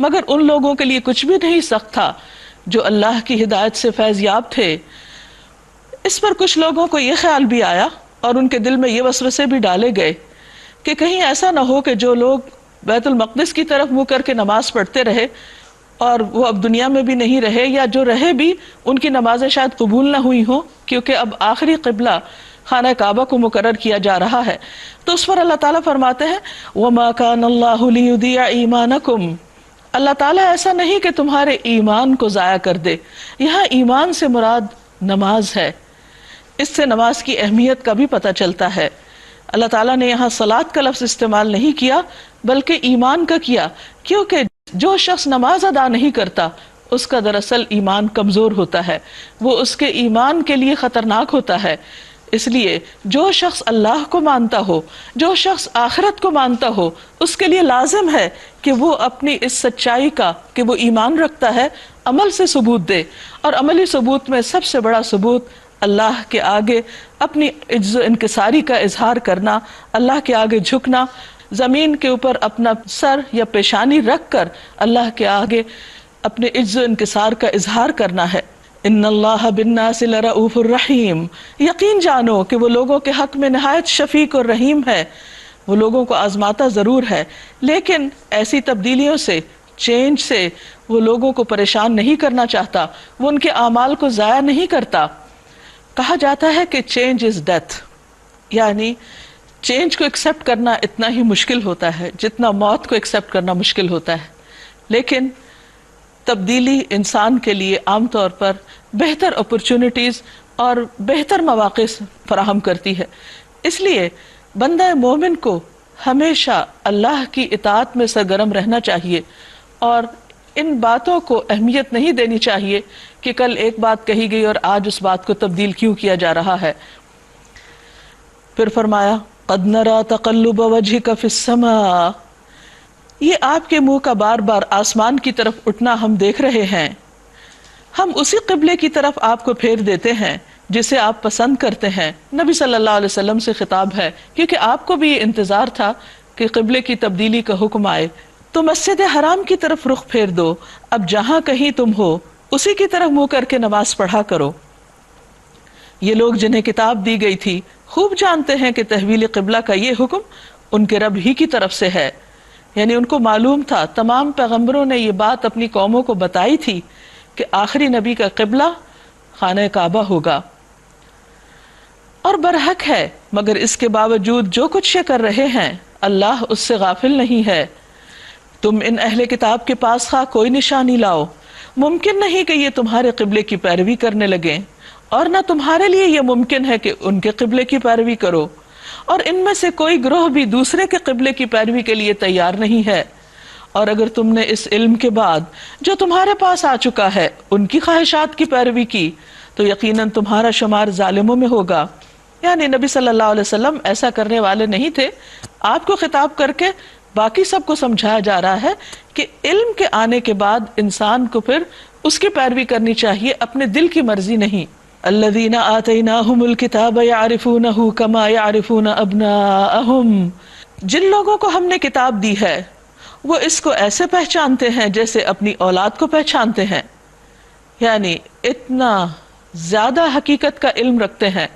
مگر ان لوگوں کے لیے کچھ بھی نہیں سخت تھا جو اللہ کی ہدایت سے فیض یاب تھے۔ اس پر کچھ لوگوں کو یہ خیال بھی آیا اور ان کے دل میں یہ وسوسے بھی ڈالے گئے کہ کہیں ایسا نہ ہو کہ جو لوگ بیت المقدس کی طرف منہ کر کے نماز پڑھتے رہے اور وہ اب دنیا میں بھی نہیں رہے، یا جو رہے بھی ان کی نمازیں شاید قبول نہ ہوئی ہوں، کیونکہ اب آخری قبلہ خانہ کعبہ کو مقرر کیا جا رہا ہے۔ تو اس پر اللہ تعالیٰ فرماتے ہیں وَمَا كَانَ اللَّهُ لِيُضِيعَ إِيمَانَكُمْ، اللہ تعالیٰ ایسا نہیں کہ تمہارے ایمان کو ضائع کر دے۔ یہاں ایمان سے مراد نماز ہے، اس سے نماز کی اہمیت کا بھی پتہ چلتا ہے۔ اللہ تعالیٰ نے یہاں صلاۃ کا لفظ استعمال نہیں کیا بلکہ ایمان کا کیا، کیونکہ جو شخص نماز ادا نہیں کرتا اس کا دراصل ایمان کمزور ہوتا ہے، وہ اس کے ایمان کے لیے خطرناک ہوتا ہے۔ اس لیے جو شخص اللہ کو مانتا ہو، جو شخص آخرت کو مانتا ہو، اس کے لیے لازم ہے کہ وہ اپنی اس سچائی کا کہ وہ ایمان رکھتا ہے عمل سے ثبوت دے، اور عملی ثبوت میں سب سے بڑا ثبوت اللہ کے آگے اپنی عجز و انکساری کا اظہار کرنا، اللہ کے آگے جھکنا، زمین کے اوپر اپنا سر یا پیشانی رکھ کر اللہ کے آگے اپنے عجز و انکسار کا اظہار کرنا ہے۔ ان اللہ بالناس لرؤوف الرحیم، یقین جانو کہ وہ لوگوں کے حق میں نہایت شفیق اور رحیم ہے۔ وہ لوگوں کو آزماتا ضرور ہے، لیکن ایسی تبدیلیوں سے، چینج سے وہ لوگوں کو پریشان نہیں کرنا چاہتا، وہ ان کے اعمال کو ضائع نہیں کرتا۔ کہا جاتا ہے کہ چینج از ڈیتھ، یعنی چینج کو ایکسیپٹ کرنا اتنا ہی مشکل ہوتا ہے جتنا موت کو ایکسیپٹ کرنا مشکل ہوتا ہے، لیکن تبدیلی انسان کے لیے عام طور پر بہتر اپرچونٹیز اور بہتر مواقع فراہم کرتی ہے۔ اس لیے بندہ مومن کو ہمیشہ اللہ کی اطاعت میں سرگرم رہنا چاہیے اور ان باتوں کو اہمیت نہیں دینی چاہیے کہ کل ایک بات کہی گئی اور آج اس بات کو تبدیل کیوں کیا جا رہا ہے۔ پھر فرمایا قد نرى تقلب وجهك في السماء، یہ آپ کے منہ کا بار بار آسمان کی طرف اٹھنا ہم دیکھ رہے ہیں، ہم اسی قبلے کی طرف آپ کو پھیر دیتے ہیں جسے آپ پسند کرتے ہیں۔ نبی صلی اللہ علیہ وسلم سے خطاب ہے، کیونکہ آپ کو بھی یہ انتظار تھا کہ قبلے کی تبدیلی کا حکم آئے۔ تو مسجد حرام کی طرف رخ پھیر دو، اب جہاں کہیں تم ہو اسی کی طرف منہ کر کے نماز پڑھا کرو۔ یہ لوگ جنہیں کتاب دی گئی تھی خوب جانتے ہیں کہ تحویل قبلہ کا یہ حکم ان کے رب ہی کی طرف سے ہے، یعنی ان کو معلوم تھا، تمام پیغمبروں نے یہ بات اپنی قوموں کو بتائی تھی کہ آخری نبی کا قبلہ خانہ کعبہ ہوگا، اور برحق ہے، مگر اس کے باوجود جو کچھ یہ کر رہے ہیں اللہ اس سے غافل نہیں ہے۔ تم ان اہل کتاب کے پاس خواہ کوئی نشانی لاؤ، ممکن نہیں کہ یہ تمہارے قبلے کی پیروی کرنے لگیں، اور نہ تمہارے لیے یہ ممکن ہے کہ ان کے قبلے کی پیروی کرو، اور ان میں سے کوئی گروہ بھی دوسرے کے قبلے کی پیروی کے لیے تیار نہیں ہے۔ اور اگر تم نے اس علم کے بعد جو تمہارے پاس آ چکا ہے ان کی خواہشات کی پیروی کی تو یقیناً تمہارا شمار ظالموں میں ہوگا۔ یعنی نبی صلی اللہ علیہ وسلم ایسا کرنے والے نہیں تھے۔ آپ کو خطاب کر کے باقی سب کو سمجھایا جا رہا ہے کہ علم کے آنے کے بعد انسان کو پھر اس کی پیروی کرنی چاہیے، اپنے دل کی مرضی نہیں۔ الذین آتیناہم الکتاب یعرفونہ کما یعرفون ابناءہم، جن لوگوں کو ہم نے کتاب دی ہے وہ اس کو ایسے پہچانتے ہیں جیسے اپنی اولاد کو پہچانتے ہیں، یعنی اتنا زیادہ حقیقت کا علم رکھتے ہیں۔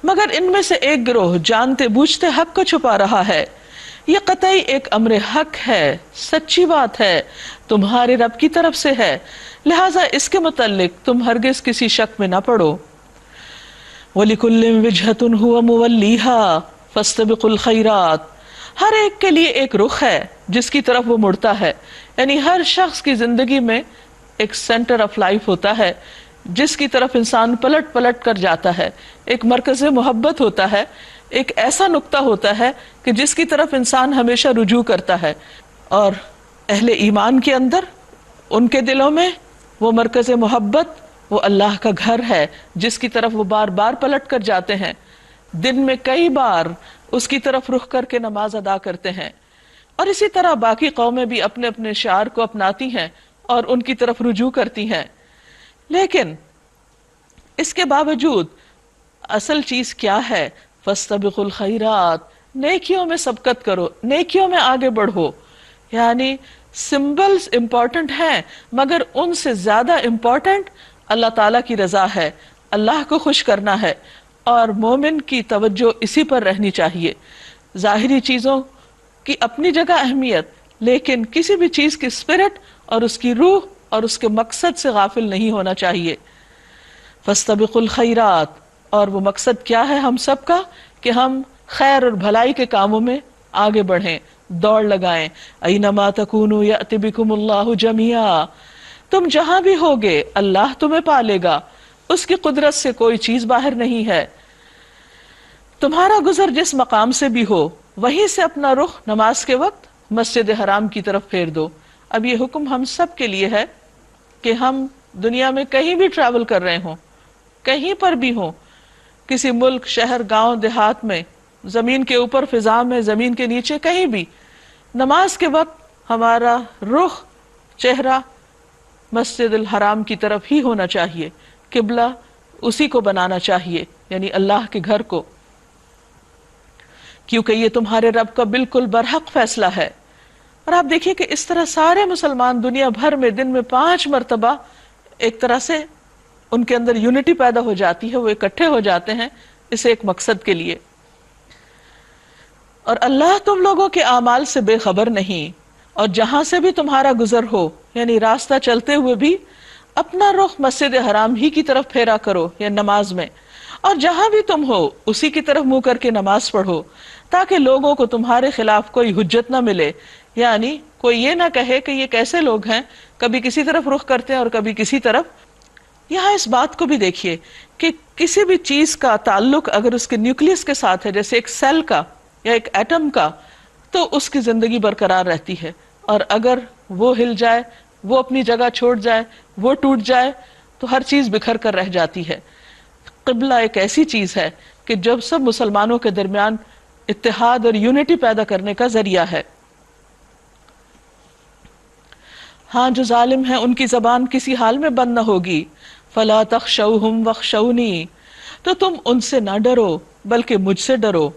مگر ان میں سے ایک گروہ جانتے بوجھتے حق کو چھپا رہا ہے۔ یہ قطعی ایک امر حق ہے، سچی بات ہے، تمہارے رب کی طرف سے ہے، لہٰذا اس کے متعلق تم ہرگز کسی شک میں نہ پڑو۔ وَلِكُلٍّ وِجْهَةٌ هُوَ مُوَلِّيهَا فَاسْتَبِقُوا الْخَيْرَاتِ، ہر ایک کے لیے ایک رخ ہے جس کی طرف وہ مڑتا ہے، یعنی ہر شخص کی زندگی میں ایک سینٹر آف لائف ہوتا ہے جس کی طرف انسان پلٹ پلٹ کر جاتا ہے، ایک مرکز محبت ہوتا ہے، ایک ایسا نقطہ ہوتا ہے کہ جس کی طرف انسان ہمیشہ رجوع کرتا ہے، اور اہل ایمان کے اندر ان کے دلوں میں وہ مرکز محبت وہ اللہ کا گھر ہے جس کی طرف وہ بار بار پلٹ کر جاتے ہیں، دن میں کئی بار اس کی طرف رخ کر کے نماز ادا کرتے ہیں۔ اور اسی طرح باقی قومیں بھی اپنے اپنے شعار کو اپناتی ہیں اور ان کی طرف رجوع کرتی ہیں، لیکن اس کے باوجود اصل چیز کیا ہے؟ فَاسْتَبِقُوا الْخَيْرَاتِ، نیکیوں میں سبقت کرو، نیکیوں میں آگے بڑھو، یعنی سمبلز امپورٹنٹ ہیں، مگر ان سے زیادہ امپورٹنٹ اللہ تعالیٰ کی رضا ہے، اللہ کو خوش کرنا ہے، اور مومن کی توجہ اسی پر رہنی چاہیے۔ ظاہری چیزوں کی اپنی جگہ اہمیت، لیکن کسی بھی چیز کی اسپرٹ اور اس کی روح اور اس کے مقصد سے غافل نہیں ہونا چاہیے۔ فاستبقوا الخیرات، اور وہ مقصد کیا ہے ہم سب کا کہ ہم خیر اور بھلائی کے کاموں میں آگے بڑھیں، دوڑ لگائیں۔ اینما تکونوا یأتی بکم اللہ جمیعا، تم جہاں بھی ہوگے اللہ تمہیں پالے گا، اس کی قدرت سے کوئی چیز باہر نہیں ہے۔ تمہارا گزر جس مقام سے بھی ہو وہیں سے اپنا رخ نماز کے وقت مسجد حرام کی طرف پھیر دو۔ اب یہ حکم ہم سب کے لیے ہے کہ ہم دنیا میں کہیں بھی ٹریول کر رہے ہوں، کہیں پر بھی ہوں، کسی ملک، شہر، گاؤں، دیہات میں، زمین کے اوپر، فضا میں، زمین کے نیچے، کہیں بھی، نماز کے وقت ہمارا رخ، چہرہ مسجد الحرام کی طرف ہی ہونا چاہیے، قبلہ اسی کو بنانا چاہیے، یعنی اللہ کے گھر کو، کیونکہ یہ تمہارے رب کا بالکل برحق فیصلہ ہے۔ اور آپ دیکھیے کہ اس طرح سارے مسلمان دنیا بھر میں دن میں 5 مرتبہ ایک طرح سے ان کے اندر یونٹی پیدا ہو جاتی ہے، وہ اکٹھے ہو جاتے ہیں اسے ایک مقصد کے لیے۔ اور اللہ تم لوگوں کے اعمال سے بے خبر نہیں، اور جہاں سے بھی تمہارا گزر ہو، یعنی راستہ چلتے ہوئے بھی اپنا رخ مسجد حرام ہی کی طرف پھیرا کرو، یا نماز میں، اور جہاں بھی تم ہو اسی کی طرف منہ کر کے نماز پڑھو، تاکہ لوگوں کو تمہارے خلاف کوئی حجت نہ ملے، یعنی کوئی یہ نہ کہے کہ یہ کیسے لوگ ہیں، کبھی کسی طرف رخ کرتے ہیں اور کبھی کسی طرف۔ یہاں اس بات کو بھی دیکھیے کہ کسی بھی چیز کا تعلق اگر اس کے نیوکلیس کے ساتھ ہے، جیسے ایک سیل کا یا ایک ایٹم کا، تو اس کی زندگی برقرار رہتی ہے، اور اگر وہ ہل جائے، وہ اپنی جگہ چھوڑ جائے، وہ ٹوٹ جائے، تو ہر چیز بکھر کر رہ جاتی ہے۔ قبلہ ایک ایسی چیز ہے کہ جب سب مسلمانوں کے درمیان اتحاد اور یونٹی پیدا کرنے کا ذریعہ ہے۔ ہاں جو ظالم ہیں ان کی زبان کسی حال میں بند نہ ہوگی۔ فلا تخشوہم واخشونی، تو تم ان سے نہ ڈرو بلکہ مجھ سے ڈرو۔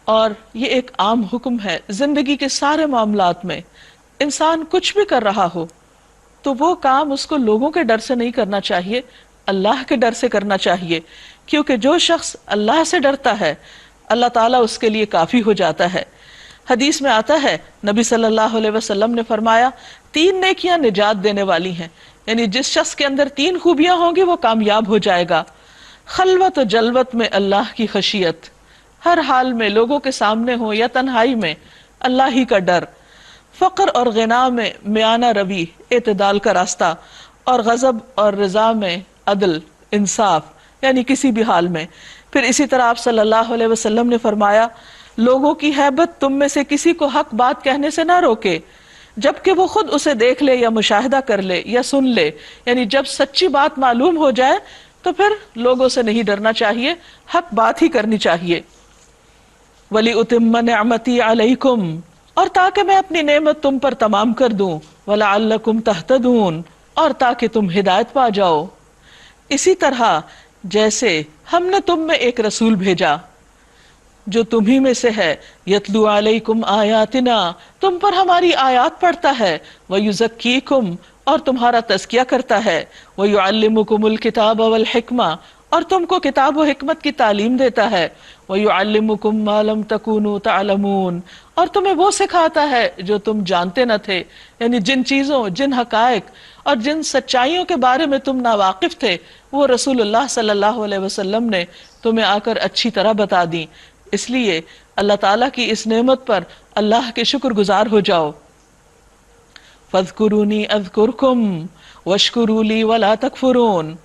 اور یہ ایک عام حکم ہے زندگی کے سارے معاملات میں، انسان کچھ بھی کر رہا ہو تو وہ کام اس کو لوگوں کے ڈر سے نہیں کرنا چاہیے، اللہ کے ڈر سے کرنا چاہیے، کیونکہ جو شخص اللہ سے ڈرتا ہے اللہ تعالیٰ اس کے لیے کافی ہو جاتا ہے۔ حدیث میں آتا ہے نبی صلی اللہ علیہ وسلم نے فرمایا 3 نیکیاں نجات دینے والی ہیں، یعنی جس شخص کے اندر 3 خوبیاں ہوں گی وہ کامیاب ہو جائے گا۔ خلوت و جلوت میں اللہ کی خشیت، ہر حال میں لوگوں کے سامنے ہو یا تنہائی میں اللہ ہی کا ڈر۔ فقر اور غنا میں میانہ روی، اعتدال کا راستہ، اور غضب اور رضا میں عدل، انصاف، یعنی کسی بھی حال میں۔ پھر اسی طرح آپ صلی اللہ علیہ وسلم نے فرمایا لوگوں کی ہیبت تم میں سے کسی کو حق بات کہنے سے نہ روکے جبکہ وہ خود اسے دیکھ لے یا مشاہدہ کر لے یا سن لے، یعنی جب سچی بات معلوم ہو جائے تو پھر لوگوں سے نہیں ڈرنا چاہیے، حق بات ہی کرنی چاہیے۔ وَلِأُتِمَّ نِعْمَتِي عَلَيْكُمْ، اور تاکہ میں اپنی نعمت تم پر تمام کر دوں، وَلَعَلَّكُمْ تَهْتَدُونَ، اور تاکہ تم ہدایت پا جاؤ۔ اسی طرح جیسے ہم نے تم میں ایک رسول بھیجا جو تمہیں میں سے ہے، یتلو علیکم آیاتنا، تم پر ہماری آیات پڑھتا ہے، ویزکیکم، اور تمہارا تزکیہ کرتا ہے، ویعلمکم الکتاب والحکمہ، اور تم کو کتاب و حکمت کی تعلیم دیتا ہے، ویعلمکم ما لم تکونوا تعلمون، اور تمہیں وہ سکھاتا ہے جو تم جانتے نہ تھے، یعنی جن چیزوں، جن حقائق اور جن سچائیوں کے بارے میں تم ناواقف تھے وہ رسول اللہ صلی اللہ علیہ وسلم نے تمہیں آ کر اچھی طرح بتا دیں۔ اس لیے اللہ تعالیٰ کی اس نعمت پر اللہ کے شکر گزار ہو جاؤ۔ فَاذْكُرُونِي أَذْكُرْكُمْ وَاشْكُرُوا لِي وَلَا تَكْفُرُونَ،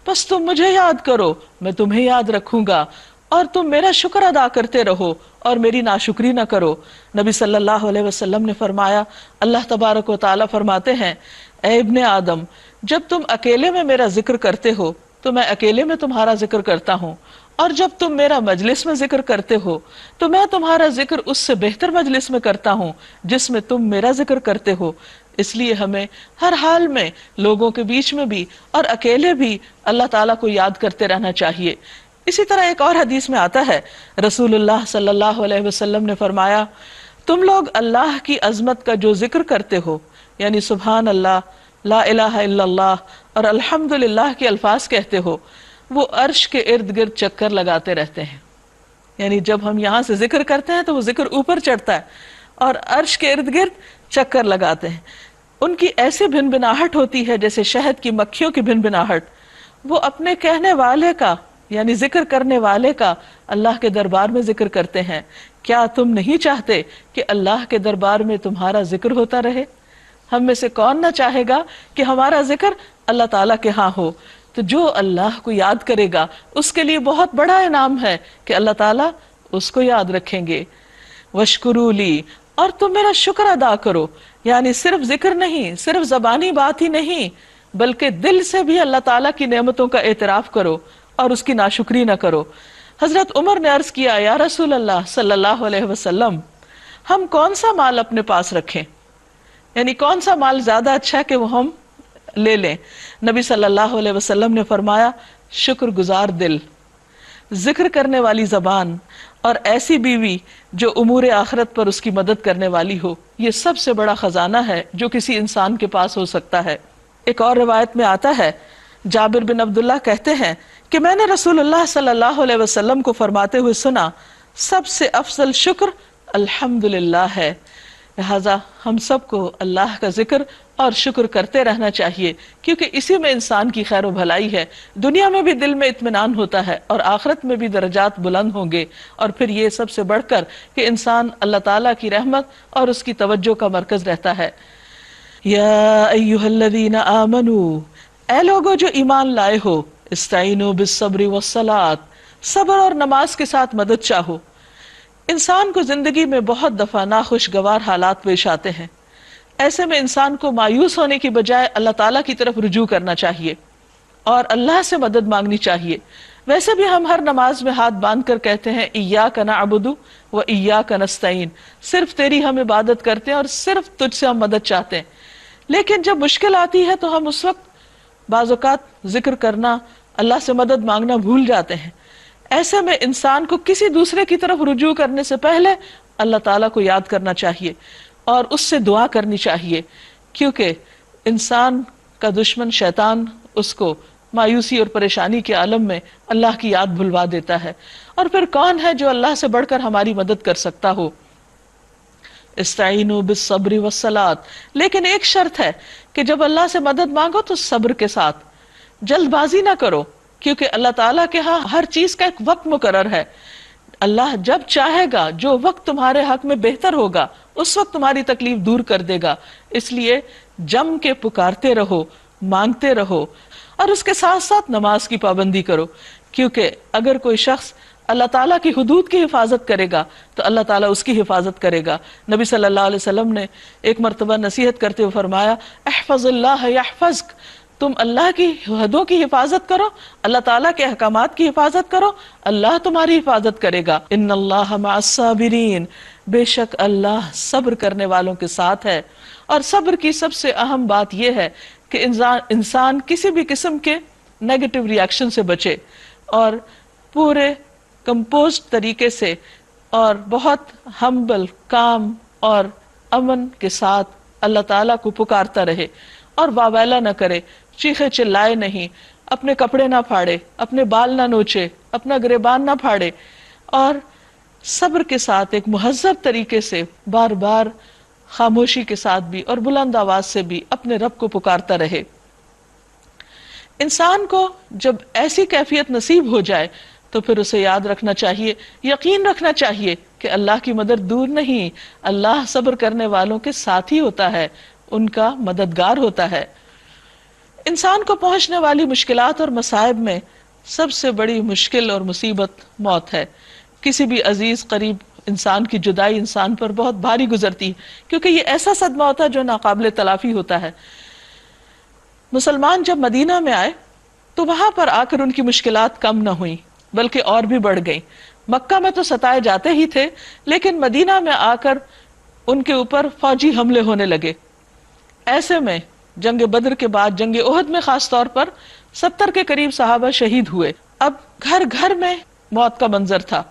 بس تم مجھے یاد کرو میں تمہیں یاد رکھوں گا، اور تم میرا شکر ادا کرتے رہو اور میری ناشکری نہ کرو۔ نبی صلی اللہ علیہ وسلم نے فرمایا، اللہ تبارک و تعالیٰ فرماتے ہیں، اے ابن آدم، جب تم اکیلے میں میرا ذکر کرتے ہو تو میں اکیلے میں تمہارا ذکر کرتا ہوں، اور جب تم میرا مجلس میں ذکر کرتے ہو تو میں تمہارا ذکر اس سے بہتر مجلس میں کرتا ہوں جس میں تم میرا ذکر کرتے ہو۔ اس لیے ہمیں ہر حال میں لوگوں کے بیچ میں بھی اور اکیلے بھی اللہ تعالیٰ کو یاد کرتے رہنا چاہیے۔ اسی طرح ایک اور حدیث میں آتا ہے رسول اللہ صلی اللہ علیہ وسلم نے فرمایا، تم لوگ اللہ کی عظمت کا جو ذکر کرتے ہو یعنی سبحان اللہ، لا الہ الا اللہ اور الحمدللہ کے الفاظ کہتے ہو، وہ عرش کے ارد گرد چکر لگاتے رہتے ہیں. یعنی جب ہم یہاں سے ذکر کرتے ہیں تو وہ ذکر اوپر چڑھتا ہے اور عرش کے ارد گرد چکر لگاتے ہیں. ان کی ایسی بھن بھناہٹ ہوتی ہے جیسے شہد کی مکھیوں کی بھن بھناہٹ. وہ اپنے کہنے والے کا یعنی ذکر کرنے والے کا اللہ کے دربار میں ذکر کرتے ہیں. کیا تم نہیں چاہتے کہ اللہ کے دربار میں تمہارا ذکر ہوتا رہے؟ ہم میں سے کون نہ چاہے گا کہ ہمارا ذکر اللہ تعالیٰ کے ہاں ہو. تو جو اللہ کو یاد کرے گا اس کے لیے بہت بڑا انعام ہے کہ اللہ تعالیٰ اس کو یاد رکھیں گے. وَاشْكُرُوا لِي، اور تم میرا شکر ادا کرو. یعنی صرف ذکر نہیں، صرف زبانی بات ہی نہیں، بلکہ دل سے بھی اللہ تعالیٰ کی نعمتوں کا اعتراف کرو اور اس کی ناشکری نہ کرو. حضرت عمر نے عرض کیا، یا رسول اللہ صلی اللہ علیہ وسلم، ہم کون سا مال اپنے پاس رکھیں؟ یعنی کون سا مال زیادہ اچھا ہے کہ وہ ہم لے لیں؟ نبی صلی اللہ علیہ وسلم نے فرمایا، شکر گزار دل، ذکر کرنے والی زبان اور ایسی بیوی جو امور آخرت پر اس کی مدد کرنے والی ہو. یہ سب سے بڑا خزانہ ہے جو کسی انسان کے پاس ہو سکتا ہے. ایک اور روایت میں آتا ہے، جابر بن عبداللہ کہتے ہیں کہ میں نے رسول اللہ صلی اللہ علیہ وسلم کو فرماتے ہوئے سنا، سب سے افضل شکر الحمدللہ ہے. لہذا ہم سب کو اللہ کا ذکر اور شکر کرتے رہنا چاہیے، کیونکہ اسی میں انسان کی خیر و بھلائی ہے. دنیا میں بھی دل میں اطمینان ہوتا ہے اور آخرت میں بھی درجات بلند ہوں گے. اور پھر یہ سب سے بڑھ کر کہ انسان اللہ تعالیٰ کی رحمت اور اس کی توجہ کا مرکز رہتا ہے. یا ایھا الذین آمنوا، اے لوگو جو ایمان لائے ہو، استعینوا بالصبر والصلاۃ، صبر اور نماز کے ساتھ مدد چاہو. انسان کو زندگی میں بہت دفعہ ناخوشگوار حالات پیش آتے ہیں. ایسے میں انسان کو مایوس ہونے کی بجائے اللہ تعالیٰ کی طرف رجوع کرنا چاہیے اور اللہ سے مدد مانگنی چاہیے. ویسے بھی ہم ہر نماز میں ہاتھ باندھ کر کہتے ہیں، ایاک نعبد و ایاک نستعین، صرف تیری ہم عبادت کرتے ہیں اور صرف تجھ سے ہم مدد چاہتے ہیں. لیکن جب مشکل آتی ہے تو ہم اس وقت بعض اوقات ذکر کرنا، اللہ سے مدد مانگنا بھول جاتے ہیں. ایسے میں انسان کو کسی دوسرے کی طرف رجوع کرنے سے پہلے اللہ تعالیٰ کو یاد کرنا چاہیے اور اس سے دعا کرنی چاہیے، کیونکہ انسان کا دشمن شیطان اس کو مایوسی اور پریشانی کے عالم میں اللہ کی یاد بھلوا دیتا ہے. اور پھر کون ہے جو اللہ سے بڑھ کر ہماری مدد کر سکتا ہو؟ استعینوا بالصبر والصلاۃ. لیکن ایک شرط ہے کہ جب اللہ سے مدد مانگو تو صبر کے ساتھ، جلد بازی نہ کرو، کیونکہ اللہ تعالیٰ کے ہاں ہر چیز کا ایک وقت مقرر ہے. اللہ جب چاہے گا، جو وقت تمہارے حق میں بہتر ہوگا، اس وقت تمہاری تکلیف دور کر دے گا. اس لیے جم کے پکارتے رہو، مانگتے رہو اور اس کے ساتھ ساتھ نماز کی پابندی کرو، کیونکہ اگر کوئی شخص اللہ تعالیٰ کی حدود کی حفاظت کرے گا تو اللہ تعالیٰ اس کی حفاظت کرے گا. نبی صلی اللہ علیہ وسلم نے ایک مرتبہ نصیحت کرتے ہوئے فرمایا، احفظ اللہ یحفظک، تم اللہ کی حدوں کی حفاظت کرو، اللہ تعالیٰ کے احکامات کی حفاظت کرو، اللہ تمہاری حفاظت کرے گا. ان اللہ مع الصابرین، بے شک اللہ صبر کرنے والوں کے ساتھ ہے. اور صبر کی سب سے اہم بات یہ ہے کہ انسان کسی بھی قسم کے نیگیٹو ری ایکشن سے بچے اور پورے کمپوزڈ طریقے سے اور بہت ہمبل، کام اور امن کے ساتھ اللہ تعالیٰ کو پکارتا رہے اور واویلا نہ کرے، چیخے چلائے نہیں، اپنے کپڑے نہ پھاڑے، اپنے بال نہ نوچے، اپنا گریبان نہ پھاڑے، اور صبر کے ساتھ ایک مہذب طریقے سے بار بار خاموشی کے ساتھ بھی اور بلند آواز سے بھی اپنے رب کو پکارتا رہے. انسان کو جب ایسی کیفیت نصیب ہو جائے تو پھر اسے یاد رکھنا چاہیے، یقین رکھنا چاہیے کہ اللہ کی مدد دور نہیں، اللہ صبر کرنے والوں کے ساتھ ہی ہوتا ہے، ان کا مددگار ہوتا ہے. انسان کو پہنچنے والی مشکلات اور مصائب میں سب سے بڑی مشکل اور مصیبت موت ہے. کسی بھی عزیز قریب انسان کی جدائی انسان پر بہت بھاری گزرتی ہے، کیونکہ یہ ایسا صدمہ ہوتا ہے جو ناقابل تلافی ہوتا ہے. مسلمان جب مدینہ میں آئے تو وہاں پر آ کر ان کی مشکلات کم نہ ہوئیں بلکہ اور بھی بڑھ گئیں. مکہ میں تو ستائے جاتے ہی تھے، لیکن مدینہ میں آ کر ان کے اوپر فوجی حملے ہونے لگے. ایسے میں جنگ بدر کے بعد جنگ احد میں خاص طور پر 70 کے قریب صحابہ شہید ہوئے. اب گھر گھر میں موت کا منظر تھا،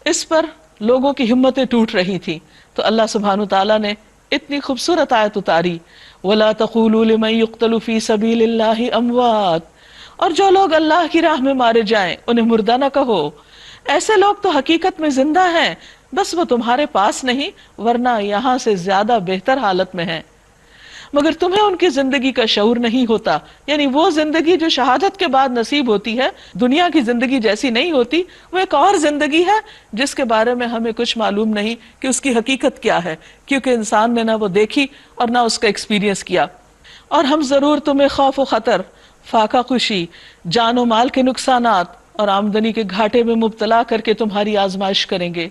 اس پر لوگوں کی ہمتیں ٹوٹ رہی تھی. تو اللہ سبحانہ تعالیٰ نے اتنی خوبصورت آیت اتاری، وَلَا تَقُولُوا لِمَن يُقْتَلُ فِي سَبِيلِ اللَّهِ أَمْوَاتٌ، اور جو لوگ اللہ کی راہ میں مارے جائیں انہیں مردہ نہ کہو، ایسے لوگ تو حقیقت میں زندہ ہیں، بس وہ تمہارے پاس نہیں ورنہ یہاں سے زیادہ بہتر حالت میں ہیں، مگر تمہیں ان کی زندگی کا شعور نہیں ہوتا، یعنی وہ زندگی جو شہادت کے بعد نصیب ہوتی ہے دنیا کی زندگی جیسی نہیں ہوتی، وہ ایک اور زندگی ہے جس کے بارے میں ہمیں کچھ معلوم نہیں کہ اس کی حقیقت کیا ہے، کیونکہ انسان نے نہ وہ دیکھی اور نہ اس کا ایکسپیرینس کیا۔ اور ہم ضرور تمہیں خوف و خطر، فاقہ کشی، جان و مال کے نقصانات اور آمدنی کے گھاٹے میں مبتلا کر کے تمہاری آزمائش کریں گے۔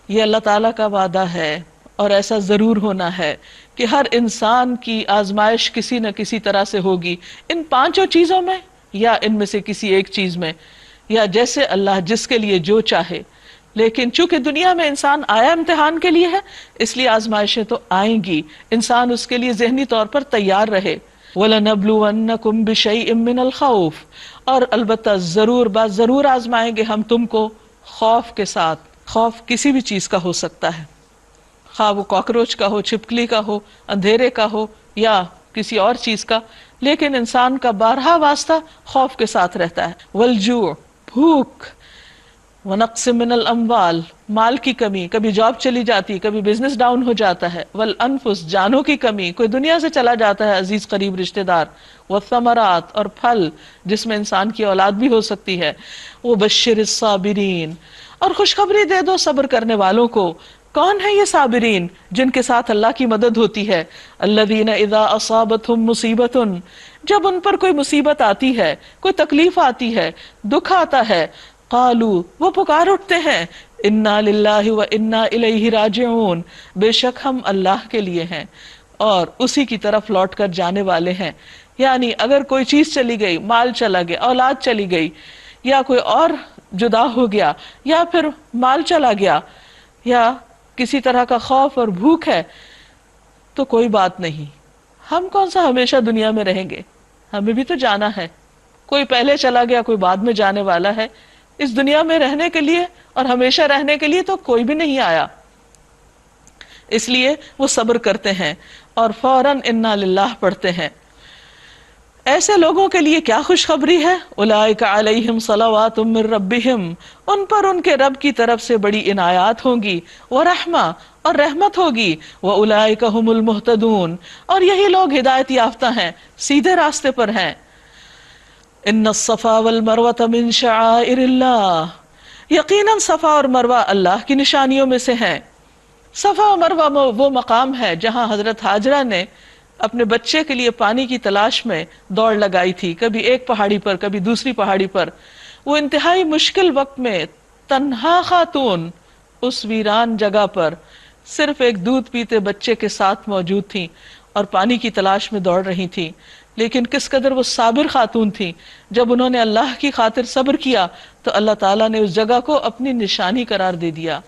یہ اللہ تعالیٰ کا وعدہ ہے اور ایسا ضرور ہونا ہے کہ ہر انسان کی آزمائش کسی نہ کسی طرح سے ہوگی، ان پانچوں چیزوں میں یا ان میں سے کسی ایک چیز میں، یا جیسے اللہ جس کے لیے جو چاہے۔ لیکن چونکہ دنیا میں انسان آیا امتحان کے لیے ہے، اس لیے آزمائشیں تو آئیں گی، انسان اس کے لیے ذہنی طور پر تیار رہے۔ وَلَنَبْلُوَنَّكُمْ بِشَيْءٍ مِّنَ الْخَوْفِ، اور البتہ ضرور بات ضرور آزمائیں گے ہم تم کو خوف کے ساتھ۔ خوف کسی بھی چیز کا ہو سکتا ہے، خواہ وہ کاکروچ کا ہو، چھپکلی کا ہو، اندھیرے کا ہو یا کسی اور چیز کا، لیکن انسان کا بارہا واسطہ خوف کے ساتھ رہتا ہے۔ والجوع، بھوک، ونقص من الاموال، مال کی کمی، کبھی جاب چلی جاتی، کبھی بزنس ڈاؤن ہو جاتا ہے، والانفس، جانوں کی کمی، کوئی دنیا سے چلا جاتا ہے عزیز قریب رشتہ دار، والثمرات، اور پھل جس میں انسان کی اولاد بھی ہو سکتی ہے، وبشر الصابرین، اور خوشخبری دے دو صبر کرنے والوں کو۔ کون ہے یہ صابرین؟ جن کے ساتھ اللہ کی مدد ہوتی ہے۔ الذین اذا اصابتہم مصیبت، جب ان پر کوئی مصیبت آتی ہے، کوئی تکلیف آتی ہے، دکھ آتا ہے، قالوا، وہ پکار اٹھتے ہیں، انا للہ و انا الیہ راجعون، بے شک ہم اللہ کے لیے ہیں اور اسی کی طرف لوٹ کر جانے والے ہیں۔ یعنی اگر کوئی چیز چلی گئی، مال چلا گیا، اولاد چلی گئی، یا کوئی اور جدا ہو گیا، یا پھر مال چلا گیا، یا کسی طرح کا خوف اور بھوک ہے، تو کوئی بات نہیں، ہم کون سا ہمیشہ دنیا میں رہیں گے، ہمیں بھی تو جانا ہے، کوئی پہلے چلا گیا، کوئی بعد میں جانے والا ہے، اس دنیا میں رہنے کے لیے اور ہمیشہ رہنے کے لیے تو کوئی بھی نہیں آیا، اس لیے وہ صبر کرتے ہیں اور فوراً انا للہ پڑھتے ہیں۔ ایسے لوگوں کے لیے کیا خوشخبری ہے، اولئک علیہم صلوات من ربہم، ان پر ان کے رب کی طرف سے بڑی عنایات ہوں گی، ورحمہ، اور رحمت ہوگی، واولئک ھم المہتدون، اور یہی لوگ ہدایت یافتہ ہیں، سیدھے راستے پر ہیں۔ ان الصفا والمروۃ من شعائر اللہ، یقیناً صفا اور مروہ اللہ کی نشانیوں میں سے ہیں۔ صفا اور مروہ وہ مقام ہے جہاں حضرت ہاجرہ نے اپنے بچے کے لیے پانی کی تلاش میں دوڑ لگائی تھی، کبھی ایک پہاڑی پر، کبھی دوسری پہاڑی پر۔ وہ انتہائی مشکل وقت میں تنہا خاتون اس ویران جگہ پر صرف ایک دودھ پیتے بچے کے ساتھ موجود تھیں اور پانی کی تلاش میں دوڑ رہی تھیں، لیکن کس قدر وہ صابر خاتون تھیں۔ جب انہوں نے اللہ کی خاطر صبر کیا تو اللہ تعالیٰ نے اس جگہ کو اپنی نشانی قرار دے دیا۔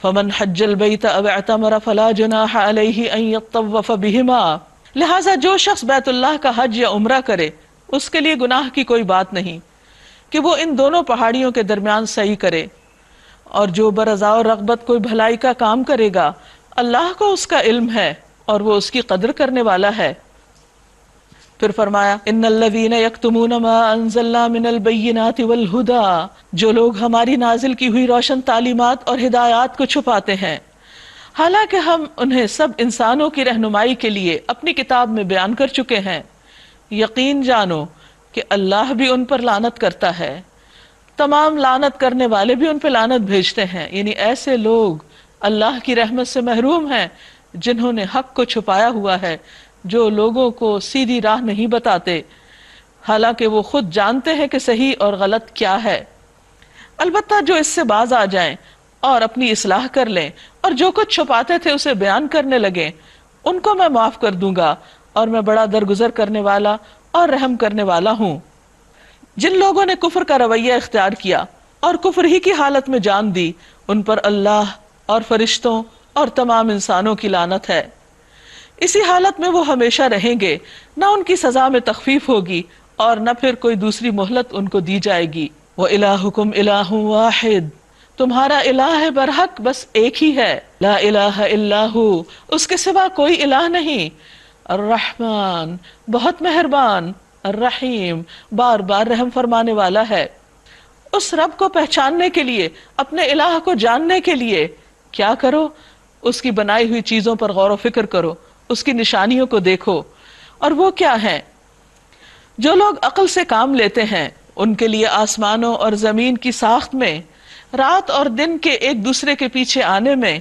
فمن حج البیت او اعتمر فلا جناح علیہ ان یطوف بہما، لہٰذا جو شخص بیت اللہ کا حج یا عمرہ کرے اس کے لیے گناہ کی کوئی بات نہیں کہ وہ ان دونوں پہاڑیوں کے درمیان سعی کرے، اور جو برضا و رغبت کوئی بھلائی کا کام کرے گا اللہ کو اس کا علم ہے اور وہ اس کی قدر کرنے والا ہے۔ پھر فرمایا ان الذین یکتمون ما انزلنا من البینات والہدی، جو لوگ ہماری نازل کی ہوئی روشن تعلیمات اور ہدایات کو چھپاتے ہیں، حالانکہ ہم انہیں سب انسانوں کی رہنمائی کے لیے اپنی کتاب میں بیان کر چکے ہیں، یقین جانو کہ اللہ بھی ان پر لعنت کرتا ہے، تمام لعنت کرنے والے بھی ان پہ لعنت بھیجتے ہیں۔ یعنی ایسے لوگ اللہ کی رحمت سے محروم ہیں جنہوں نے حق کو چھپایا ہوا ہے، جو لوگوں کو سیدھی راہ نہیں بتاتے، حالانکہ وہ خود جانتے ہیں کہ صحیح اور غلط کیا ہے۔ البتہ جو اس سے باز آ جائیں اور اپنی اصلاح کر لیں اور جو کچھ چھپاتے تھے اسے بیان کرنے لگیں، ان کو میں معاف کر دوں گا، اور میں بڑا درگزر کرنے والا اور رحم کرنے والا ہوں۔ جن لوگوں نے کفر کا رویہ اختیار کیا اور کفر ہی کی حالت میں جان دی، ان پر اللہ اور فرشتوں اور تمام انسانوں کی لعنت ہے۔ اسی حالت میں وہ ہمیشہ رہیں گے، نہ ان کی سزا میں تخفیف ہوگی اور نہ پھر کوئی دوسری مہلت ان کو دی جائے گی۔ وَإِلَٰهُكُمْ إِلَٰهٌ وَاحِدٌ، تمہارا الہ برحق بس ایک ہی ہے، لا الہ الا ہو، اس کے سوا کوئی الہ نہیں، الرحمن بہت مہربان، الرحیم بار بار رحم فرمانے والا ہے۔ اس رب کو پہچاننے کے لیے، اپنے الہ کو جاننے کے لیے کیا کرو؟ اس کی بنائی ہوئی چیزوں پر غور و فکر کرو، اس کی نشانیوں کو دیکھو۔ اور وہ کیا ہیں؟ جو لوگ عقل سے کام لیتے ہیں ان کے لیے آسمانوں اور زمین کی ساخت میں، رات اور دن کے ایک دوسرے کے پیچھے آنے میں،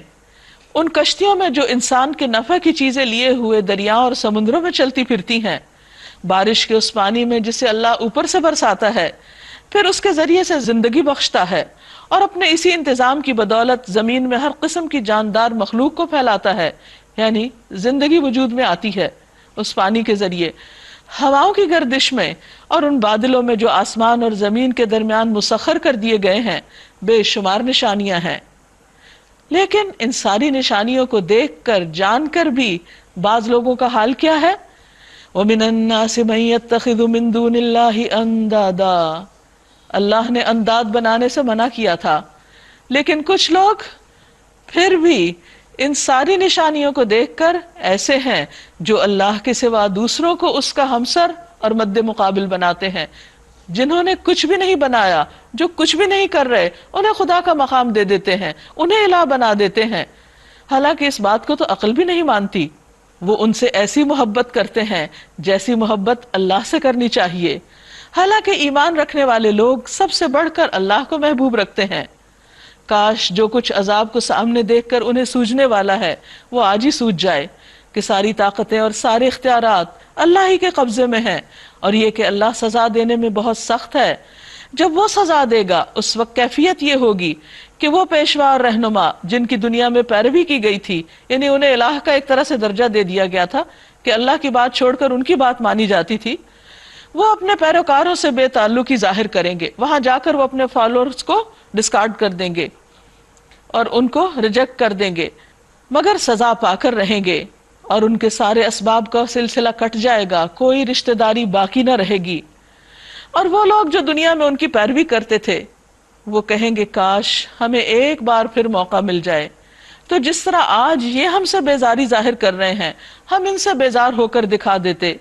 ان کشتیوں میں جو انسان کے نفع کی چیزیں لیے ہوئے دریاؤں اور سمندروں میں چلتی پھرتی ہیں، بارش کے اس پانی میں جسے اللہ اوپر سے برساتا ہے، پھر اس کے ذریعے سے زندگی بخشتا ہے، اور اپنے اسی انتظام کی بدولت زمین میں ہر قسم کی جاندار مخلوق کو پھیلاتا ہے، یعنی زندگی وجود میں آتی ہے اس پانی کے ذریعے، ہواؤں کی گردش میں اور ان بادلوں میں جو آسمان اور زمین کے درمیان مسخر کر دیے گئے ہیں، بے شمار نشانیاں ہیں۔ لیکن ان ساری نشانیوں کو دیکھ کر جان کر بھی بعض لوگوں کا حال کیا ہے؟ وَمِنَ النَّاسِ مَن يَتَّخِذُ مِن دُونِ اللَّهِ أَندَادًا، اللہ نے انداد بنانے سے منع کیا تھا، لیکن کچھ لوگ پھر بھی ان ساری نشانیوں کو دیکھ کر ایسے ہیں جو اللہ کے سوا دوسروں کو اس کا ہمسر اور مد مقابل بناتے ہیں۔ جنہوں نے کچھ بھی نہیں بنایا، جو کچھ بھی نہیں کر رہے، انہیں خدا کا مقام دے دیتے ہیں، انہیں الہ بنا دیتے ہیں، حالانکہ اس بات کو تو عقل بھی نہیں مانتی۔ وہ ان سے ایسی محبت کرتے ہیں جیسی محبت اللہ سے کرنی چاہیے، حالانکہ ایمان رکھنے والے لوگ سب سے بڑھ کر اللہ کو محبوب رکھتے ہیں۔ کاش جو کچھ عذاب کو سامنے دیکھ کر انہیں سوجنے والا ہے وہ آج ہی سوج جائے کہ ساری طاقتیں اور سارے اختیارات اللہ ہی کے قبضے میں ہیں، اور یہ کہ اللہ سزا دینے میں بہت سخت ہے۔ جب وہ سزا دے گا اس وقت کیفیت یہ ہوگی کہ وہ پیشوا اور رہنما جن کی دنیا میں پیروی کی گئی تھی، یعنی انہیں الہ کا ایک طرح سے درجہ دے دیا گیا تھا کہ اللہ کی بات چھوڑ کر ان کی بات مانی جاتی تھی، وہ اپنے پیروکاروں سے بے تعلقی ظاہر کریں گے، وہاں جا کر وہ اپنے فالوورز کو ڈسکارڈ کر دیں گے اور ان کو ریجیکٹ کر دیں گے، مگر سزا پا کر رہیں گے، اور ان کے سارے اسباب کا سلسلہ کٹ جائے گا، کوئی رشتہ داری باقی نہ رہے گی۔ اور وہ لوگ جو دنیا میں ان کی پیروی کرتے تھے وہ کہیں گے کاش ہمیں ایک بار پھر موقع مل جائے، تو جس طرح آج یہ ہم سے بیزاری ظاہر کر رہے ہیں ہم ان سے بیزار ہو کر دکھا دیتے۔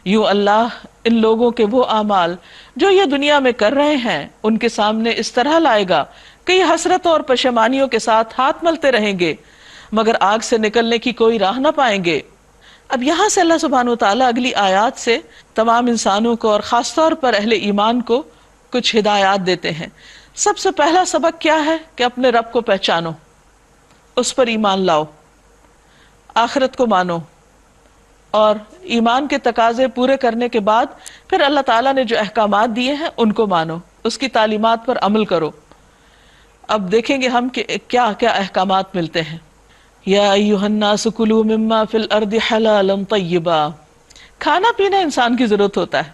یوں اللہ ان لوگوں کے وہ اعمال جو یہ دنیا میں کر رہے ہیں ان کے سامنے اس طرح لائے گا کہ یہ حسرتوں اور پشیمانیوں کے ساتھ ہاتھ ملتے رہیں گے، مگر آگ سے نکلنے کی کوئی راہ نہ پائیں گے۔ اب یہاں سے اللہ سبحانہ وتعالیٰ اگلی آیات سے تمام انسانوں کو اور خاص طور پر اہل ایمان کو کچھ ہدایات دیتے ہیں۔ سب سے پہلا سبق کیا ہے کہ اپنے رب کو پہچانو، اس پر ایمان لاؤ، آخرت کو مانو، اور ایمان کے تقاضے پورے کرنے کے بعد پھر اللہ تعالیٰ نے جو احکامات دیے ہیں ان کو مانو، اس کی تعلیمات پر عمل کرو۔ اب دیکھیں گے ہم کہ کیا کیا احکامات ملتے ہیں۔ یا ایھا الناس کلوا مما فی الارض حلالا طیبا، کھانا پینا انسان کی ضرورت ہوتا ہے،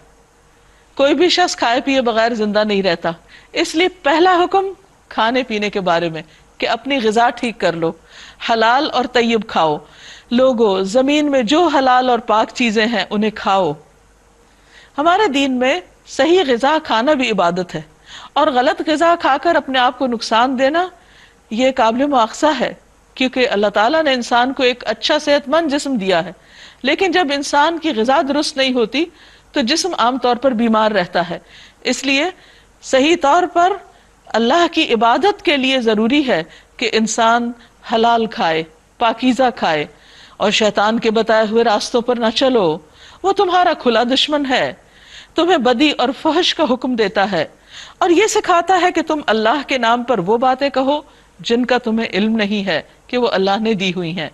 کوئی بھی شخص کھائے پیے بغیر زندہ نہیں رہتا، اس لیے پہلا حکم کھانے پینے کے بارے میں کہ اپنی غذا ٹھیک کر لو، حلال اور طیب کھاؤ۔ لوگوں زمین میں جو حلال اور پاک چیزیں ہیں انہیں کھاؤ۔ ہمارے دین میں صحیح غذا کھانا بھی عبادت ہے، اور غلط غذا کھا کر اپنے آپ کو نقصان دینا یہ قابل مواخذہ ہے، کیونکہ اللہ تعالیٰ نے انسان کو ایک اچھا صحت مند جسم دیا ہے، لیکن جب انسان کی غذا درست نہیں ہوتی تو جسم عام طور پر بیمار رہتا ہے۔ اس لیے صحیح طور پر اللہ کی عبادت کے لیے ضروری ہے کہ انسان حلال کھائے، پاکیزہ کھائے، اور شیطان کے بتائے ہوئے راستوں پر نہ چلو، وہ تمہارا کھلا دشمن ہے، تمہیں بدی اور فحش کا حکم دیتا ہے، اور یہ سکھاتا ہے کہ تم اللہ کے نام پر وہ باتیں کہو جن کا تمہیں علم نہیں ہے کہ وہ اللہ نے دی ہوئی ہیں۔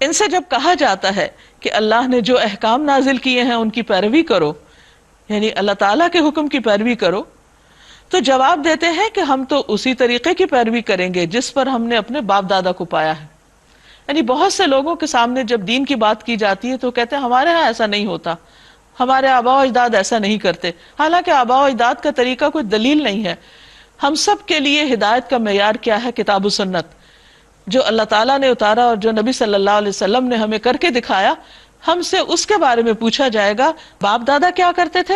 ان سے جب کہا جاتا ہے کہ اللہ نے جو احکام نازل کیے ہیں ان کی پیروی کرو، یعنی اللہ تعالیٰ کے حکم کی پیروی کرو، تو جواب دیتے ہیں کہ ہم تو اسی طریقے کی پیروی کریں گے جس پر ہم نے اپنے باپ دادا کو پایا ہے۔ یعنی بہت سے لوگوں کے سامنے جب دین کی بات کی جاتی ہے تو کہتے ہیں ہمارے ہاں ایسا نہیں ہوتا، ہمارے آباء و اجداد ایسا نہیں کرتے، حالانکہ آباء و اجداد کا طریقہ کوئی دلیل نہیں ہے۔ ہم سب کے لیے ہدایت کا معیار کیا ہے؟ کتاب و سنت، جو اللہ تعالیٰ نے اتارا اور جو نبی صلی اللہ علیہ وسلم نے ہمیں کر کے دکھایا، ہم سے اس کے بارے میں پوچھا جائے گا۔ باپ دادا کیا کرتے تھے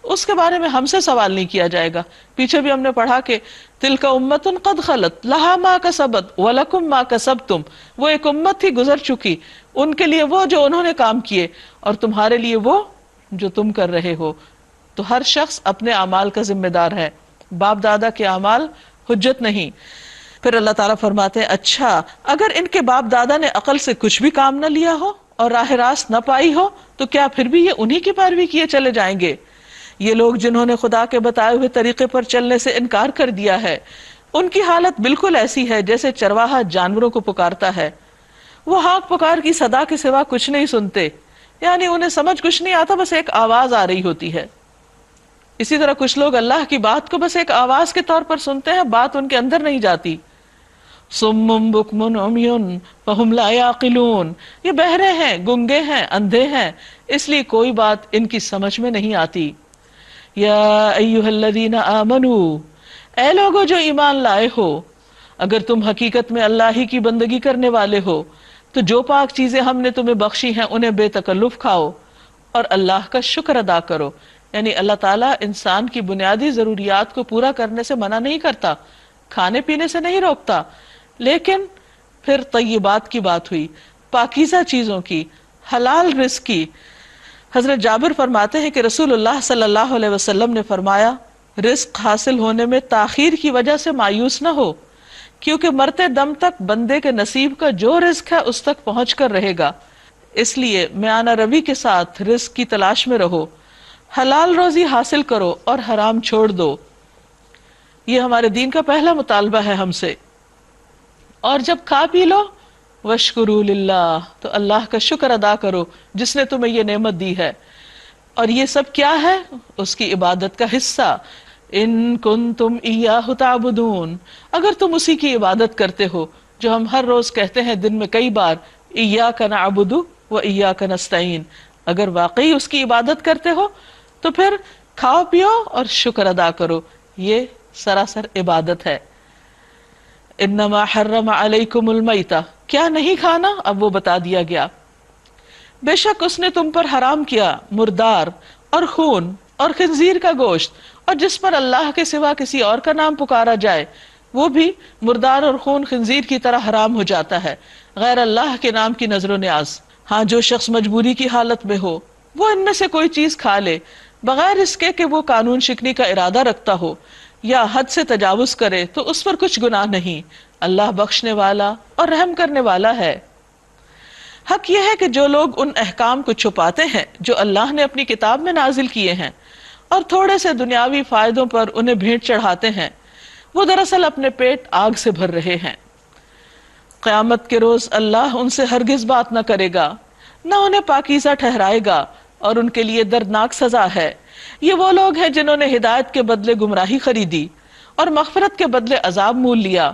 اس کے بارے میں ہم سے سوال نہیں کیا جائے گا. پیچھے بھی ہم نے پڑھا کہ تلک امت قد خلت لہا ما کسبت ولکم ما کسبتم، وہ ایک امت تھی گزر چکی، ان کے لیے وہ جو انہوں نے کام کیے اور تمہارے لیے وہ جو تم کر رہے ہو. تو ہر شخص اپنے اعمال کا ذمہ دار ہے، باپ دادا کے اعمال حجت نہیں. پھر اللہ تعالیٰ فرماتے ہیں اچھا اگر ان کے باپ دادا نے عقل سے کچھ بھی کام نہ لیا ہو اور راہ راست نہ پائی ہو تو کیا پھر بھی یہ انہی کی پیروی کیے چلے جائیں گے؟ یہ لوگ جنہوں نے خدا کے بتائے ہوئے طریقے پر چلنے سے انکار کر دیا ہے، ان کی حالت بالکل ایسی ہے جیسے چرواہا جانوروں کو پکارتا ہے. وہ ہانک پکار کی صدا کے سوا کچھ نہیں سنتے، یعنی انہیں سمجھ کچھ نہیں آتا، بس ایک آواز آ رہی ہوتی ہے. اسی طرح کچھ لوگ اللہ کی بات کو بس ایک آواز کے طور پر سنتے ہیں، بات ان کے اندر نہیں جاتی. صم بکم عمی فہم لا یعقلون، یہ بہرے ہیں، گنگے ہیں، اندھے ہیں، اس لیے کوئی بات ان کی سمجھ میں نہیں آتی. یا ایھا الذین آمنوا، اے لوگو جو ایمان لائے ہو، اگر تم حقیقت میں اللہ ہی کی بندگی کرنے والے ہو تو جو پاک چیزیں ہم نے تمہیں بخشی ہیں انہیں بے تکلف کھاؤ اور اللہ کا شکر ادا کرو. یعنی اللہ تعالیٰ انسان کی بنیادی ضروریات کو پورا کرنے سے منع نہیں کرتا، کھانے پینے سے نہیں روکتا، لیکن پھر طیبات کی بات ہوئی، پاکیزہ چیزوں کی، حلال رزق کی. حضرت جابر فرماتے ہیں کہ رسول اللہ صلی اللہ علیہ وسلم نے فرمایا رزق حاصل ہونے میں تاخیر کی وجہ سے مایوس نہ ہو، کیونکہ مرتے دم تک بندے کے نصیب کا جو رزق ہے اس تک پہنچ کر رہے گا. اس لیے میانہ روی کے ساتھ رزق کی تلاش میں رہو، حلال روزی حاصل کرو اور حرام چھوڑ دو. یہ ہمارے دین کا پہلا مطالبہ ہے ہم سے. اور جب کھا پی لو واشکروا للہ، تو اللہ کا شکر ادا کرو جس نے تمہیں یہ نعمت دی ہے. اور یہ سب کیا ہے؟ اس کی عبادت کا حصہ. ان کنتم ایاہ تعبدون، اگر تم اسی کی عبادت کرتے ہو جو ہم ہر روز کہتے ہیں دن میں کئی بار، ایاک نعبد و ایاک نستعین، اگر واقعی اس کی عبادت کرتے ہو تو پھر کھاؤ پیو اور شکر ادا کرو، یہ سراسر عبادت ہے. انما حرم علیکم المیتہ، کیا نہیں کھانا؟ اب وہ بتا دیا گیا. بے شک اس نے تم پر حرام کیا مردار اور خون اور خنزیر کا گوشت، اور جس پر اللہ کے سوا کسی اور کا نام پکارا جائے وہ بھی مردار اور خون خنزیر کی طرح حرام ہو جاتا ہے، غیر اللہ کے نام کی نظر و نیاز. ہاں جو شخص مجبوری کی حالت میں ہو وہ ان میں سے کوئی چیز کھا لے بغیر اس کے کہ وہ قانون شکنی کا ارادہ رکھتا ہو یا حد سے تجاوز کرے تو اس پر کچھ گناہ نہیں، اللہ بخشنے والا اور رحم کرنے والا ہے. حق یہ ہے کہ جو لوگ ان احکام کو چھپاتے ہیں جو اللہ نے اپنی کتاب میں نازل کیے ہیں اور تھوڑے سے دنیاوی فائدوں پر انہیں بھیٹ چڑھاتے ہیں، وہ دراصل اپنے پیٹ آگ سے بھر رہے ہیں. قیامت کے روز اللہ ان سے ہرگز بات نہ کرے گا، نہ انہیں پاکیزہ ٹھہرائے گا، اور ان کے لیے دردناک سزا ہے. یہ وہ لوگ ہیں جنہوں نے ہدایت کے بدلے گمراہی خریدی اور مغفرت کے بدلے عذاب مول لیا.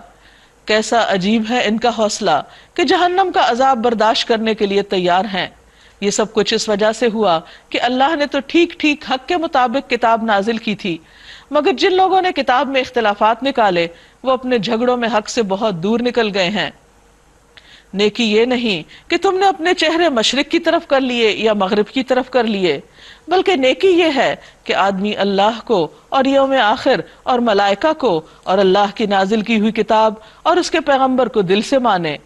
کیسا عجیب ہے ان کا حوصلہ کہ جہنم کا عذاب برداشت کرنے کے لیے تیار ہیں. یہ سب کچھ اس وجہ سے ہوا کہ اللہ نے تو ٹھیک ٹھیک حق کے مطابق کتاب نازل کی تھی، مگر جن لوگوں نے کتاب میں اختلافات نکالے وہ اپنے جھگڑوں میں حق سے بہت دور نکل گئے ہیں. نیکی یہ نہیں کہ تم نے اپنے چہرے مشرق کی طرف کر لیے یا مغرب کی طرف کر لیے، بلکہ نیکی یہ ہے کہ آدمی اللہ کو اور یوم آخر اور ملائکہ کو اور اللہ کی نازل کی ہوئی کتاب اور اس کے پیغمبر کو دل سے مانے.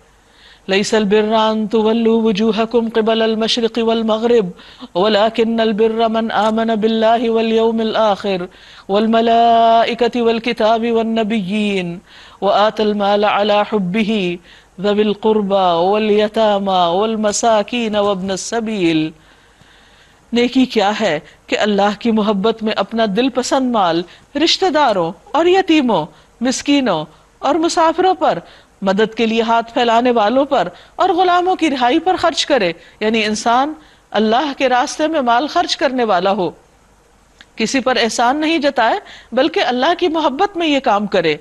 لیس البر ان تولوا وجوہکم قبل المشرق والمغرب ولکن البر من آمن باللہ والیوم الآخر والملائکۃ والکتاب والنبیین وآتى المال على حبه ذوی القربى والیتامى والمساکین وابن السبیل. نیکی کیا ہے کہ اللہ کی محبت میں اپنا دل پسند مال رشتہ داروں اور یتیموں، مسکینوں اور مسافروں پر، مدد کے لیے ہاتھ پھیلانے والوں پر اور غلاموں کی رہائی پر خرچ کرے. یعنی انسان اللہ کے راستے میں مال خرچ کرنے والا ہو، کسی پر احسان نہیں جتائے بلکہ اللہ کی محبت میں یہ کام کرے،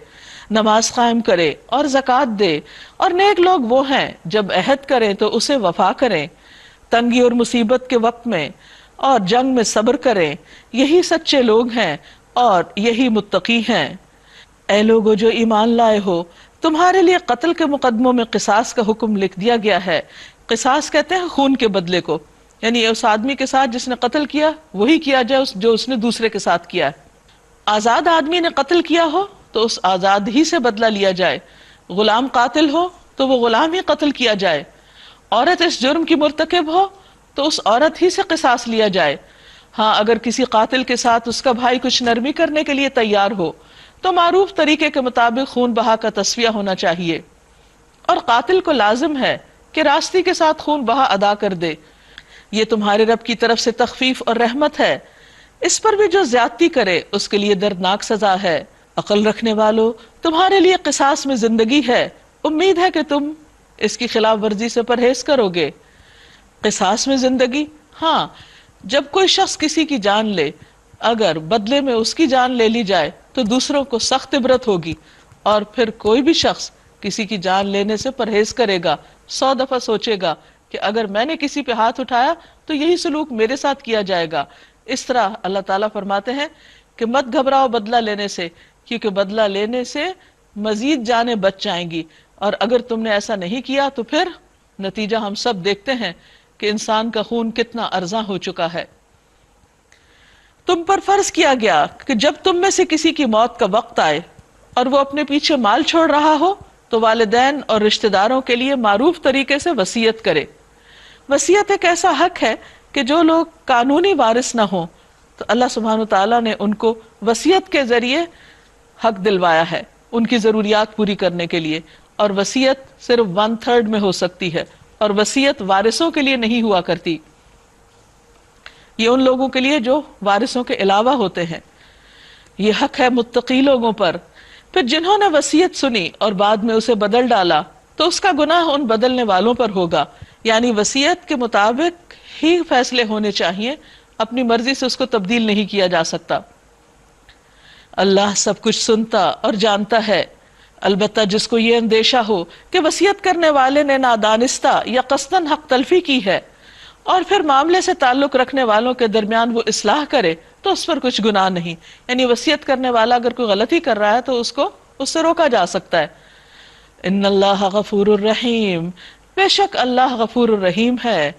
نماز قائم کرے اور زکوٰۃ دے. اور نیک لوگ وہ ہیں جب عہد کریں تو اسے وفا کریں، تنگی اور مصیبت کے وقت میں اور جنگ میں صبر کریں. یہی سچے لوگ ہیں اور یہی متقی ہیں. اے لوگو جو ایمان لائے ہو، تمہارے لیے قتل کے مقدموں میں قصاص کا حکم لکھ دیا گیا ہے. قصاص کہتے ہیں خون کے بدلے کو. یعنی اس آدمی کے ساتھ جس نے قتل کیا وہی کیا جائے جو اس نے دوسرے کے ساتھ کیا ہے. آزاد آدمی نے قتل کیا ہو تو اس آزاد ہی سے بدلہ لیا جائے. غلام قاتل ہو تو وہ غلام ہی قتل کیا جائے. عورت اس جرم کی مرتکب ہو تو اس عورت ہی سے قصاص لیا جائے. ہاں اگر کسی قاتل کے ساتھ اس کا بھائی کچھ نرمی کرنے کے لیے تیار ہو تو معروف طریقے کے مطابق خون بہا کا تصفیہ ہونا چاہیے. اور قاتل کو لازم ہے کہ راستی کے ساتھ خون بہا ادا کر دے. یہ تمہارے رب کی طرف سے تخفیف اور رحمت ہے. اس پر بھی جو زیادتی کرے اس کے لیے دردناک سزا ہے. عقل رکھنے والو تمہارے لیے قصاص میں زندگی ہے. امید ہے کہ تم اس کی خلاف ورزی سے پرہیز کرو گے. قصاص میں زندگی، ہاں جب کوئی شخص کسی کی جان لے، اگر بدلے میں اس کی جان لے لی جائے تو دوسروں کو سخت عبرت ہوگی. اور پھر کوئی بھی شخص کسی کی جان لینے سے پرہیز کرے گا 100 دفعہ سوچے گا کہ اگر میں نے کسی پہ ہاتھ اٹھایا تو یہی سلوک میرے ساتھ کیا جائے گا. اس طرح اللہ تعالیٰ فرماتے ہیں کہ مت گھبراؤ بدلہ لینے سے، کیونکہ بدلہ لینے سے مزید جانیں بچ جائیں گی. اور اگر تم نے ایسا نہیں کیا تو پھر نتیجہ ہم سب دیکھتے ہیں کہ انسان کا خون کتنا ارزاں ہو چکا ہے. تم پر فرض کیا گیا کہ جب تم میں سے کسی کی موت کا وقت آئے اور وہ اپنے پیچھے مال چھوڑ رہا ہو تو والدین اور رشتہ داروں کے لیے معروف طریقے سے وصیت کرے. وصیت ایک ایسا حق ہے کہ جو لوگ قانونی وارث نہ ہوں تو اللہ سبحانہ وتعالیٰ نے ان کو وصیت کے ذریعے حق دلوایا ہے ان کی ضروریات پوری کرنے کے لیے. اور وصیت صرف 1/3 میں ہو سکتی ہے، اور وصیت وارثوں کے لیے نہیں ہوا کرتی. یہ ان لوگوں کے لیے جو وارثوں کے علاوہ ہوتے ہیں. یہ حق ہے متقی لوگوں پر. پھر جنہوں نے وصیت سنی اور بعد میں اسے بدل ڈالا تو اس کا گناہ ان بدلنے والوں پر ہوگا. یعنی وصیت کے مطابق ہی فیصلے ہونے چاہیے، اپنی مرضی سے اس کو تبدیل نہیں کیا جا سکتا. اللہ سب کچھ سنتا اور جانتا ہے. البتہ جس کو یہ اندیشہ ہو کہ وصیت کرنے والے نے نادانستہ یا قصداً حق تلفی کی ہے اور پھر معاملے سے تعلق رکھنے والوں کے درمیان وہ اصلاح کرے تو اس پر کچھ گناہ نہیں. یعنی وصیت کرنے والا اگر کوئی غلطی کر رہا ہے تو اس سے روکا جا سکتا ہے. ان اللہ غفور الرحیم، بے شک اللہ غفور الرحیم ہے.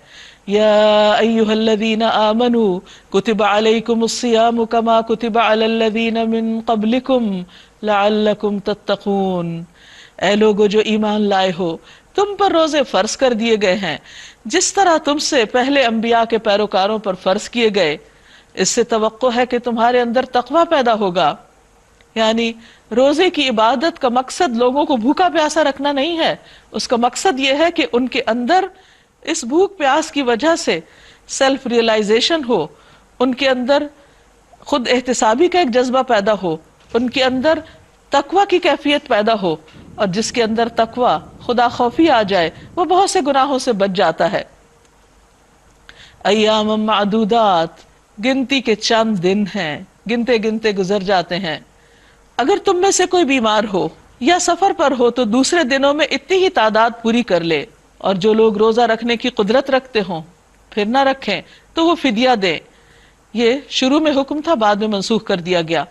یا ایہا الذین آمنوا کتب علیکم الصیام کما کتب علی الذین من قبلکم لعلکم تتقون. اے لوگو جو ایمان لائے ہو، تم پر روزے فرض کر دیے گئے ہیں جس طرح تم سے پہلے انبیاء کے پیروکاروں پر فرض کیے گئے. اس سے توقع ہے کہ تمہارے اندر تقوی پیدا ہوگا. یعنی روزے کی عبادت کا مقصد لوگوں کو بھوکا پیاسا رکھنا نہیں ہے. اس کا مقصد یہ ہے کہ ان کے اندر اس بھوک پیاس کی وجہ سے سیلف ریئلائزیشن ہو، ان کے اندر خود احتسابی کا ایک جذبہ پیدا ہو، ان کے اندر تقوی کی کیفیت پیدا ہو. اور جس کے اندر تقوی، خدا خوفی آ جائے، وہ بہت سے گناہوں سے بچ جاتا ہے. ایام معدودات، گنتی کے چند دن ہیں، گنتے گنتے گزر جاتے ہیں. اگر تم میں سے کوئی بیمار ہو یا سفر پر ہو تو دوسرے دنوں میں اتنی ہی تعداد پوری کر لے. اور جو لوگ روزہ رکھنے کی قدرت رکھتے ہوں پھر نہ رکھیں تو وہ فدیہ دیں. یہ شروع میں حکم تھا، بعد میں منسوخ کر دیا گیا.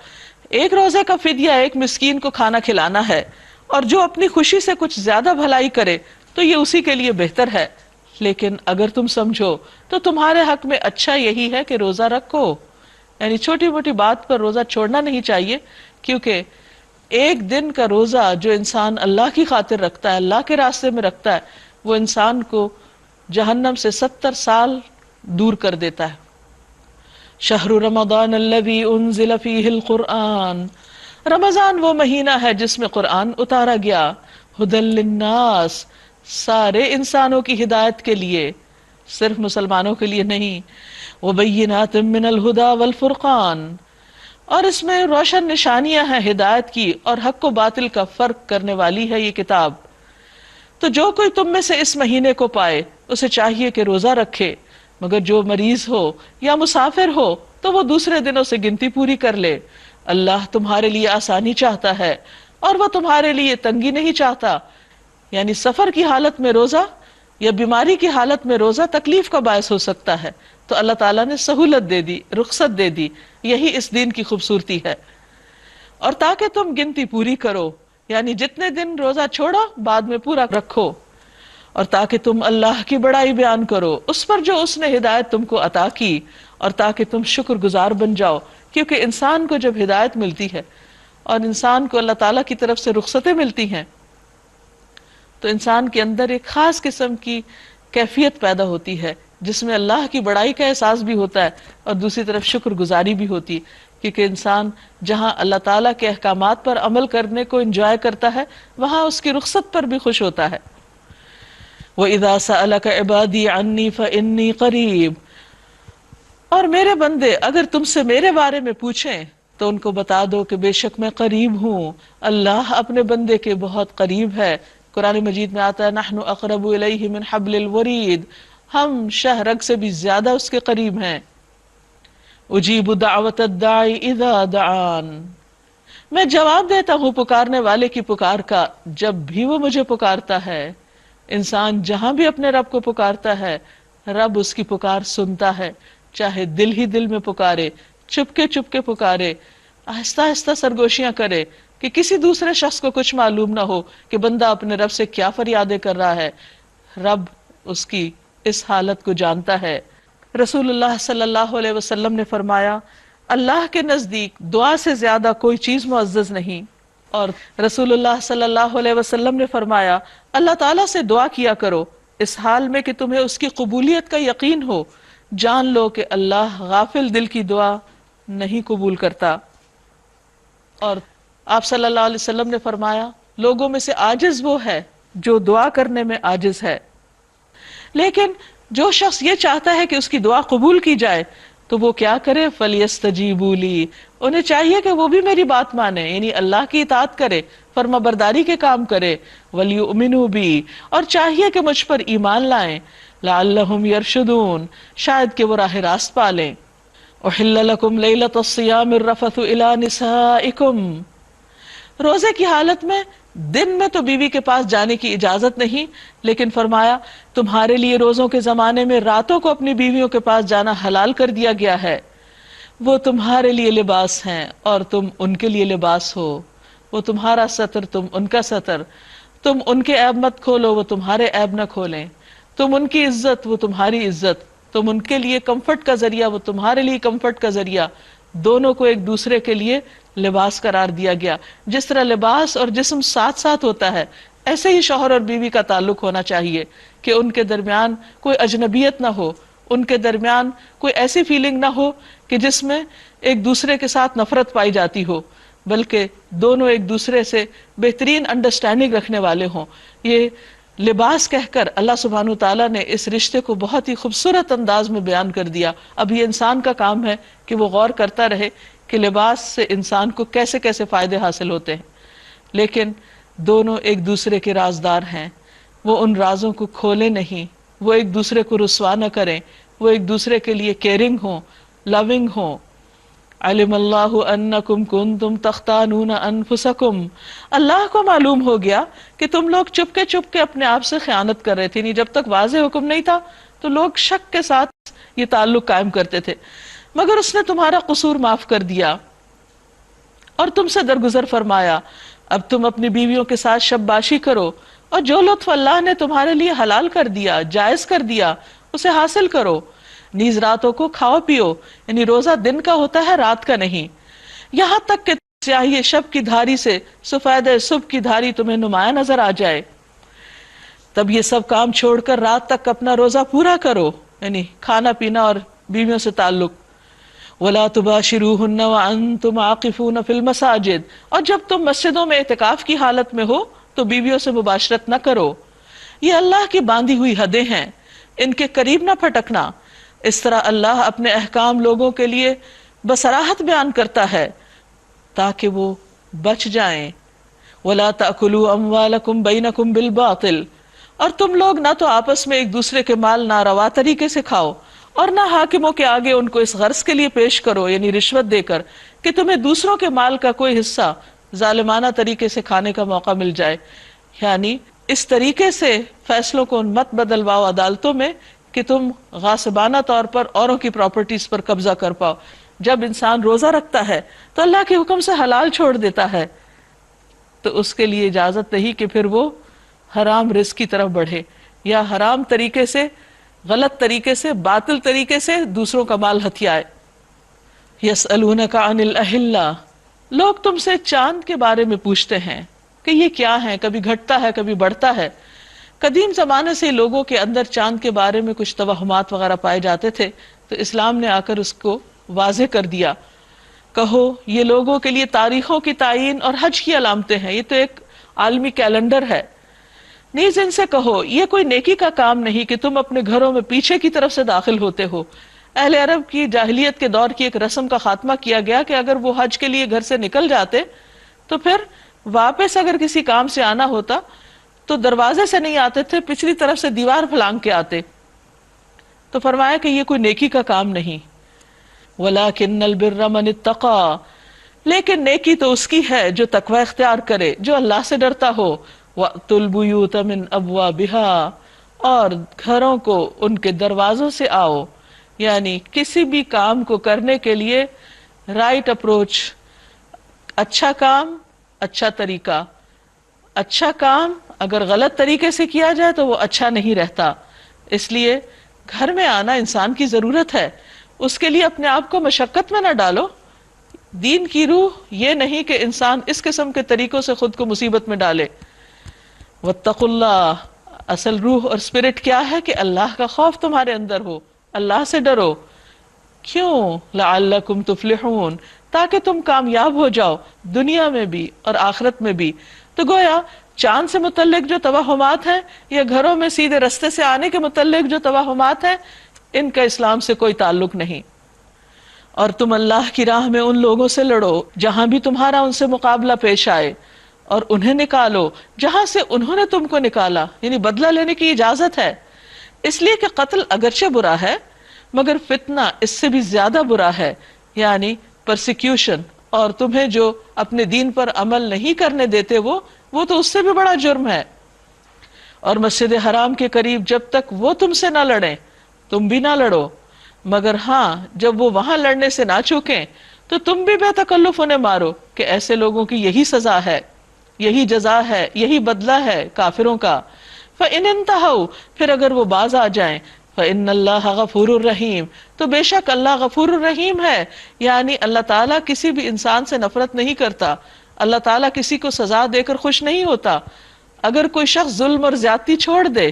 ایک روزے کا فدیہ ایک مسکین کو کھانا کھلانا ہے، اور جو اپنی خوشی سے کچھ زیادہ بھلائی کرے تو یہ اسی کے لیے بہتر ہے. لیکن اگر تم سمجھو تو تمہارے حق میں اچھا یہی ہے کہ روزہ رکھو. یعنی چھوٹی موٹی بات پر روزہ چھوڑنا نہیں چاہیے، کیونکہ ایک دن کا روزہ جو انسان اللہ کی خاطر رکھتا ہے، اللہ کے راستے میں رکھتا ہے، وہ انسان کو جہنم سے 70 سال دور کر دیتا ہے. شہر رمضان الذی انزل فیہ القرآن، رمضان وہ مہینہ ہے جس میں قرآن اتارا گیا. ھدی للناس، سارے انسانوں کی ہدایت کے لیے، صرف مسلمانوں کے لیے نہیں. وبینات من الہدی والفرقان، اور اس میں روشن نشانیاں ہیں ہدایت کی، اور حق و باطل کا فرق کرنے والی ہے یہ کتاب. تو جو کوئی تم میں سے اس مہینے کو پائے اسے چاہیے کہ روزہ رکھے، مگر جو مریض ہو یا مسافر ہو تو وہ دوسرے دنوں سے گنتی پوری کر لے. اللہ تمہارے لیے آسانی چاہتا ہے اور وہ تمہارے لیے تنگی نہیں چاہتا. یعنی سفر کی حالت میں روزہ یا بیماری کی حالت میں روزہ تکلیف کا باعث ہو سکتا ہے، تو اللہ تعالیٰ نے سہولت دے دی، رخصت دے دی. یہی اس دین کی خوبصورتی ہے. اور تاکہ تم گنتی پوری کرو، یعنی جتنے دن روزہ چھوڑو بعد میں پورا رکھو. اور تاکہ تم اللہ کی بڑائی بیان کرو اس پر جو اس نے ہدایت تم کو عطا کی، اور تاکہ تم شکر گزار بن جاؤ، کیونکہ انسان کو جب ہدایت ملتی ہے اور انسان کو اللہ تعالیٰ کی طرف سے رخصتیں ملتی ہیں تو انسان کے اندر ایک خاص قسم کی کیفیت پیدا ہوتی ہے جس میں اللہ کی بڑائی کا احساس بھی ہوتا ہے اور دوسری طرف شکر گزاری بھی ہوتی ہے، کیونکہ انسان جہاں اللہ تعالیٰ کے احکامات پر عمل کرنے کو انجوائے کرتا ہے وہاں اس کی رخصت پر بھی خوش ہوتا ہے۔ وَإِذَا سَأَلَكَ عِبَادِي عَنِّي فَإِنِّي قَرِيبٌ، اور میرے بندے اگر تم سے میرے بارے میں پوچھیں تو ان کو بتا دو کہ بے شک میں قریب ہوں، اللہ اپنے بندے کے بہت قریب ہے۔ قرآن مجید میں آتا ہے نحن اقرب الیہ من حبل الورید، ہم شہ رگ سے بھی زیادہ اس کے قریب ہیں۔ اجیب دعوت الداعی اذا دعان، میں جواب دیتا ہوں پکارنے والے کی پکار کا جب بھی وہ مجھے پکارتا ہے۔ انسان جہاں بھی اپنے رب کو پکارتا ہے رب اس کی پکار سنتا ہے، چاہے دل ہی دل میں پکارے، چپ کے پکارے، آہستہ آہستہ سرگوشیاں کرے کہ کسی دوسرے شخص کو کچھ معلوم نہ ہو کہ بندہ اپنے رب سے کیا فریادیں کر رہا ہے، رب اس کی اس حالت کو جانتا ہے۔ رسول اللہ صلی اللہ علیہ وسلم نے فرمایا اللہ کے نزدیک دعا سے زیادہ کوئی چیز معزز نہیں، اور رسول اللہ صلی اللہ علیہ وسلم نے فرمایا اللہ تعالیٰ سے دعا کیا کرو اس حال میں کہ تمہیں اس کی قبولیت کا یقین ہو، جان لو کہ اللہ غافل دل کی دعا نہیں قبول کرتا۔ اور آپ صلی اللہ علیہ وسلم نے فرمایا لوگوں میں سے عاجز وہ ہے جو دعا کرنے میں عاجز ہے، لیکن جو شخص یہ چاہتا ہے کہ اس کی دعا قبول کی جائے تو وہ کیا کرے، فَلْيَسْتَجِيبُوا لِي، انہیں چاہیے کہ وہ بھی میری بات مانے، یعنی اللہ کی اطاعت کرے، فرما برداری کے کام کرے، وَلْيُؤْمِنُوا بِي، اور چاہیے کہ مجھ پر ایمان لائیں، لَعَلَّهُمْ يَرْشُدُونَ، شاید کہ وہ راہ راست پالیں۔ أُحِلَّ لَكُمْ لَيْلَةَ الصِّيَامِ الرَّفَثُ إِلَىٰ نِسَائِكُمْ، روزے کی حالت میں دن میں تو بیوی کے پاس جانے کی اجازت نہیں، لیکن فرمایا تمہارے لیے روزوں کے زمانے میں راتوں کو اپنی بیویوں کے پاس جانا حلال کر دیا گیا ہے، وہ تمہارے لیے لباس ہیں اور تم ان کے لیے لباس ہو، وہ تمہارا ستر تم ان کا ستر، تم ان کے عیب مت کھولو وہ تمہارے عیب نہ کھولیں، تم ان کی عزت وہ تمہاری عزت، تم ان کے لیے کمفرٹ کا ذریعہ وہ تمہارے لیے کمفرٹ کا ذریعہ، دونوں کو ایک دوسرے کے لیے لباس قرار دیا گیا۔ جس طرح لباس اور جسم ساتھ ساتھ ہوتا ہے ایسے ہی شوہر اور بیوی کا تعلق ہونا چاہیے کہ ان کے درمیان کوئی اجنبیت نہ ہو، ان کے درمیان کوئی ایسی فیلنگ نہ ہو کہ جس میں ایک دوسرے کے ساتھ نفرت پائی جاتی ہو، بلکہ دونوں ایک دوسرے سے بہترین انڈرسٹینڈنگ رکھنے والے ہوں۔ یہ لباس کہہ کر اللہ سبحانہ تعالیٰ نے اس رشتے کو بہت ہی خوبصورت انداز میں بیان کر دیا۔ اب یہ انسان کا کام ہے کہ وہ غور کرتا رہے کہ لباس سے انسان کو کیسے کیسے فائدے حاصل ہوتے ہیں، لیکن دونوں ایک دوسرے کے رازدار ہیں، وہ ان رازوں کو کھولے نہیں، وہ ایک دوسرے کو رسوا نہ کریں، وہ ایک دوسرے کے لیے کیئرنگ ہوں، لونگ ہوں۔ علم اللہ انکم کنتم تختانون انفسکم، اللہ کو معلوم ہو گیا کہ تم لوگ چپ کے اپنے آپ سے خیانت کر رہے تھے، یعنی جب تک واضح حکم نہیں تھا تو لوگ شک کے ساتھ یہ تعلق قائم کرتے تھے، مگر اس نے تمہارا قصور معاف کر دیا اور تم سے درگزر فرمایا۔ اب تم اپنی بیویوں کے ساتھ شب باشی کرو اور جو لطف اللہ نے تمہارے لیے حلال کر دیا، جائز کر دیا، اسے حاصل کرو۔ نیز راتوں کو کھاؤ پیو، یعنی روزہ دن کا ہوتا ہے رات کا نہیں، یہاں تک کہ سیاہی شب کی دھاری سے سفید صبح کی دھاری تمہیں نمایاں نظر آ جائے، تب یہ سب کام چھوڑ کر رات تک اپنا روزہ پورا کرو، یعنی کھانا پینا اور بیویوں سے تعلق۔ وَلَا تُبَاشِرُوهُنَّ وَأَنْتُمْ عَاقِفُونَ فِي الْمَسَاجِدِ، اور جب تم مسجدوں میں اعتکاف کی حالت میں ہو تو بیویوں سے مباشرت نہ کرو، یہ اللہ کی باندھی ہوئی حدیں ہیں، ان کے قریب نہ پھٹکنا۔ اس طرح اللہ اپنے احکام لوگوں کے لیے بصراحت بیان کرتا ہے تاکہ وہ بچ جائیں۔ وَلَا تَأْكُلُوا أَمْوَالَكُمْ بَيْنَكُمْ بِالْبَاطِلِ، اور تم لوگ نہ تو آپس میں ایک دوسرے کے مال ناروا طریقے سے کھاؤ اور نہ حاکموں کے آگے ان کو اس غرض کے لیے پیش کرو، یعنی رشوت دے کر کہ تمہیں دوسروں کے مال کا کوئی حصہ ظالمانہ طریقے سے کھانے کا موقع مل جائے، یعنی اس طریقے سے فیصلوں کو مت بدلواؤ عدالتوں میں کہ تم غاصبانہ طور پر اوروں کی پراپرٹیز پر قبضہ کر پاؤ۔ جب انسان روزہ رکھتا ہے تو اللہ کے حکم سے حلال چھوڑ دیتا ہے تو اس کے لیے اجازت نہیں کہ پھر وہ حرام رزق کی طرف بڑھے، یا حرام طریقے سے، غلط طریقے سے، باطل طریقے سے دوسروں کا مال ہتھیائے۔ یسألونک عن الأہلہ، لوگ تم سے چاند کے بارے میں پوچھتے ہیں کہ یہ کیا ہے، کبھی گھٹتا ہے کبھی بڑھتا ہے۔ قدیم زمانے سے لوگوں کے اندر چاند کے بارے میں کچھ توہمات وغیرہ پائے جاتے تھے، تو اسلام نے آ کر اس کو واضح کر دیا۔ کہو یہ لوگوں کے لیے تاریخوں کی تعین اور حج کی علامتیں ہیں، یہ تو ایک عالمی کیلنڈر ہے۔ نیز ان سے کہو یہ کوئی نیکی کا کام نہیں کہ تم اپنے گھروں میں پیچھے کی طرف سے داخل ہوتے ہو۔ اہل عرب کی جاہلیت کے دور کی ایک رسم کا خاتمہ کیا گیا کہ اگر وہ حج کے لیے گھر سے نکل جاتے تو پھر واپس اگر کسی کام سے آنا ہوتا تو دروازے سے نہیں آتے تھے، پچھلی طرف سے دیوار پھلانگ کے آتے۔ تو فرمایا کہ یہ کوئی نیکی کا کام نہیں۔ وَلَكِنَّ الْبِرَّ مَنِ اتَّقَى، لیکن نیکی تو اس کی ہے جو تقوی اختیار کرے، جو اللہ سے ڈرتا ہو۔ وَأْتُوا الْبُيُوتَ مِنْ أَبْوَابِهَا، اور گھروں کو ان کے دروازوں سے آؤ، یعنی کسی بھی کام کو کرنے کے لیے رائٹ اپروچ، اچھا کام، اچھا طریقہ۔ اچھا کام اگر غلط طریقے سے کیا جائے تو وہ اچھا نہیں رہتا، اس لیے گھر میں آنا انسان کی ضرورت ہے، اس کے لیے اپنے آپ کو مشقت میں نہ ڈالو۔ دین کی روح یہ نہیں کہ انسان اس قسم کے طریقوں سے خود کو مصیبت میں ڈالے۔ واتقوا اللہ، اصل روح اور اسپرٹ کیا ہے کہ اللہ کا خوف تمہارے اندر ہو، اللہ سے ڈرو۔ کیوں؟ لعلکم تفلحون، تاکہ تم کامیاب ہو جاؤ دنیا میں بھی اور آخرت میں بھی۔ تو گویا چاند سے متعلق جو توہمات ہیں یا گھروں میں سیدھے رستے سے آنے کے متعلق جو توہمات ہیں، ان کا اسلام سے کوئی تعلق نہیں۔ اور تم اللہ کی راہ میں ان لوگوں سے لڑو جہاں بھی تمہارا ان سے مقابلہ پیش آئے، اور انہیں نکالو جہاں سے انہوں نے تم کو نکالا، یعنی بدلہ لینے کی اجازت ہے۔ اس لیے کہ قتل اگرچہ برا ہے مگر فتنہ اس سے بھی زیادہ برا ہے، یعنی پرسیکیوشن، اور تمہیں جو اپنے دین پر عمل نہیں کرنے دیتے وہ تو اس سے بھی بڑا جرم ہے۔ اور مسجد حرام کے قریب جب تک وہ تم سے نہ لڑیں تم بھی نہ لڑو، مگر ہاں جب وہ وہاں لڑنے سے نہ چوکیں تو تم بھی بے تکلف انہیں مارو، کہ ایسے لوگوں کی یہی سزا ہے، یہی جزا ہے، یہی بدلہ ہے کافروں کا۔ فَإِنِ انْتَهَوْا، پھر اگر وہ باز آ جائیں، فَإِنَّ اللَّهَ غَفُورٌ الرحیم، تو بے شک اللہ غفور الرحیم ہے، یعنی اللہ تعالیٰ کسی بھی انسان سے نفرت نہیں کرتا، اللہ تعالیٰ کسی کو سزا دے کر خوش نہیں ہوتا۔ اگر کوئی شخص ظلم اور زیادتی چھوڑ دے،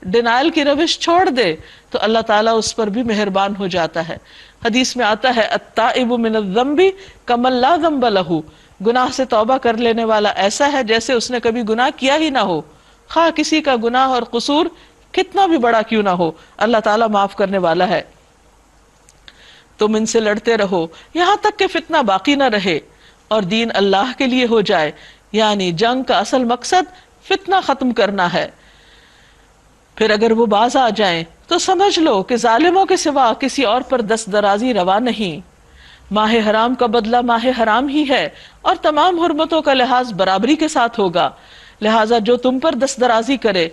ڈینائل کی روش چھوڑ دے، تو اللہ تعالیٰ اس پر بھی مہربان ہو جاتا ہے۔ حدیث میں آتا ہے التائب من الذنب کمن لا ذنب لہ، گناہ سے توبہ کر لینے والا ایسا ہے جیسے اس نے کبھی گناہ کیا ہی نہ ہو، خواہ کسی کا گناہ اور قصور کتنا بھی بڑا کیوں نہ ہو، اللہ تعالیٰ معاف کرنے والا ہے۔ تم ان سے لڑتے رہو یہاں تک کہ فتنہ باقی نہ رہے اور دین اللہ کے لیے ہو جائے، یعنی جنگ کا اصل مقصد فتنہ ختم کرنا ہے۔ پھر اگر وہ باز آ جائیں تو سمجھ لو کہ ظالموں کے سوا کسی اور پر دست درازی روا نہیں۔ ماہ حرام کا بدلہ ماہ حرام ہی ہے اور تمام حرمتوں کا لحاظ برابری کے ساتھ ہوگا، لہٰذا جو تم پر دست درازی کرے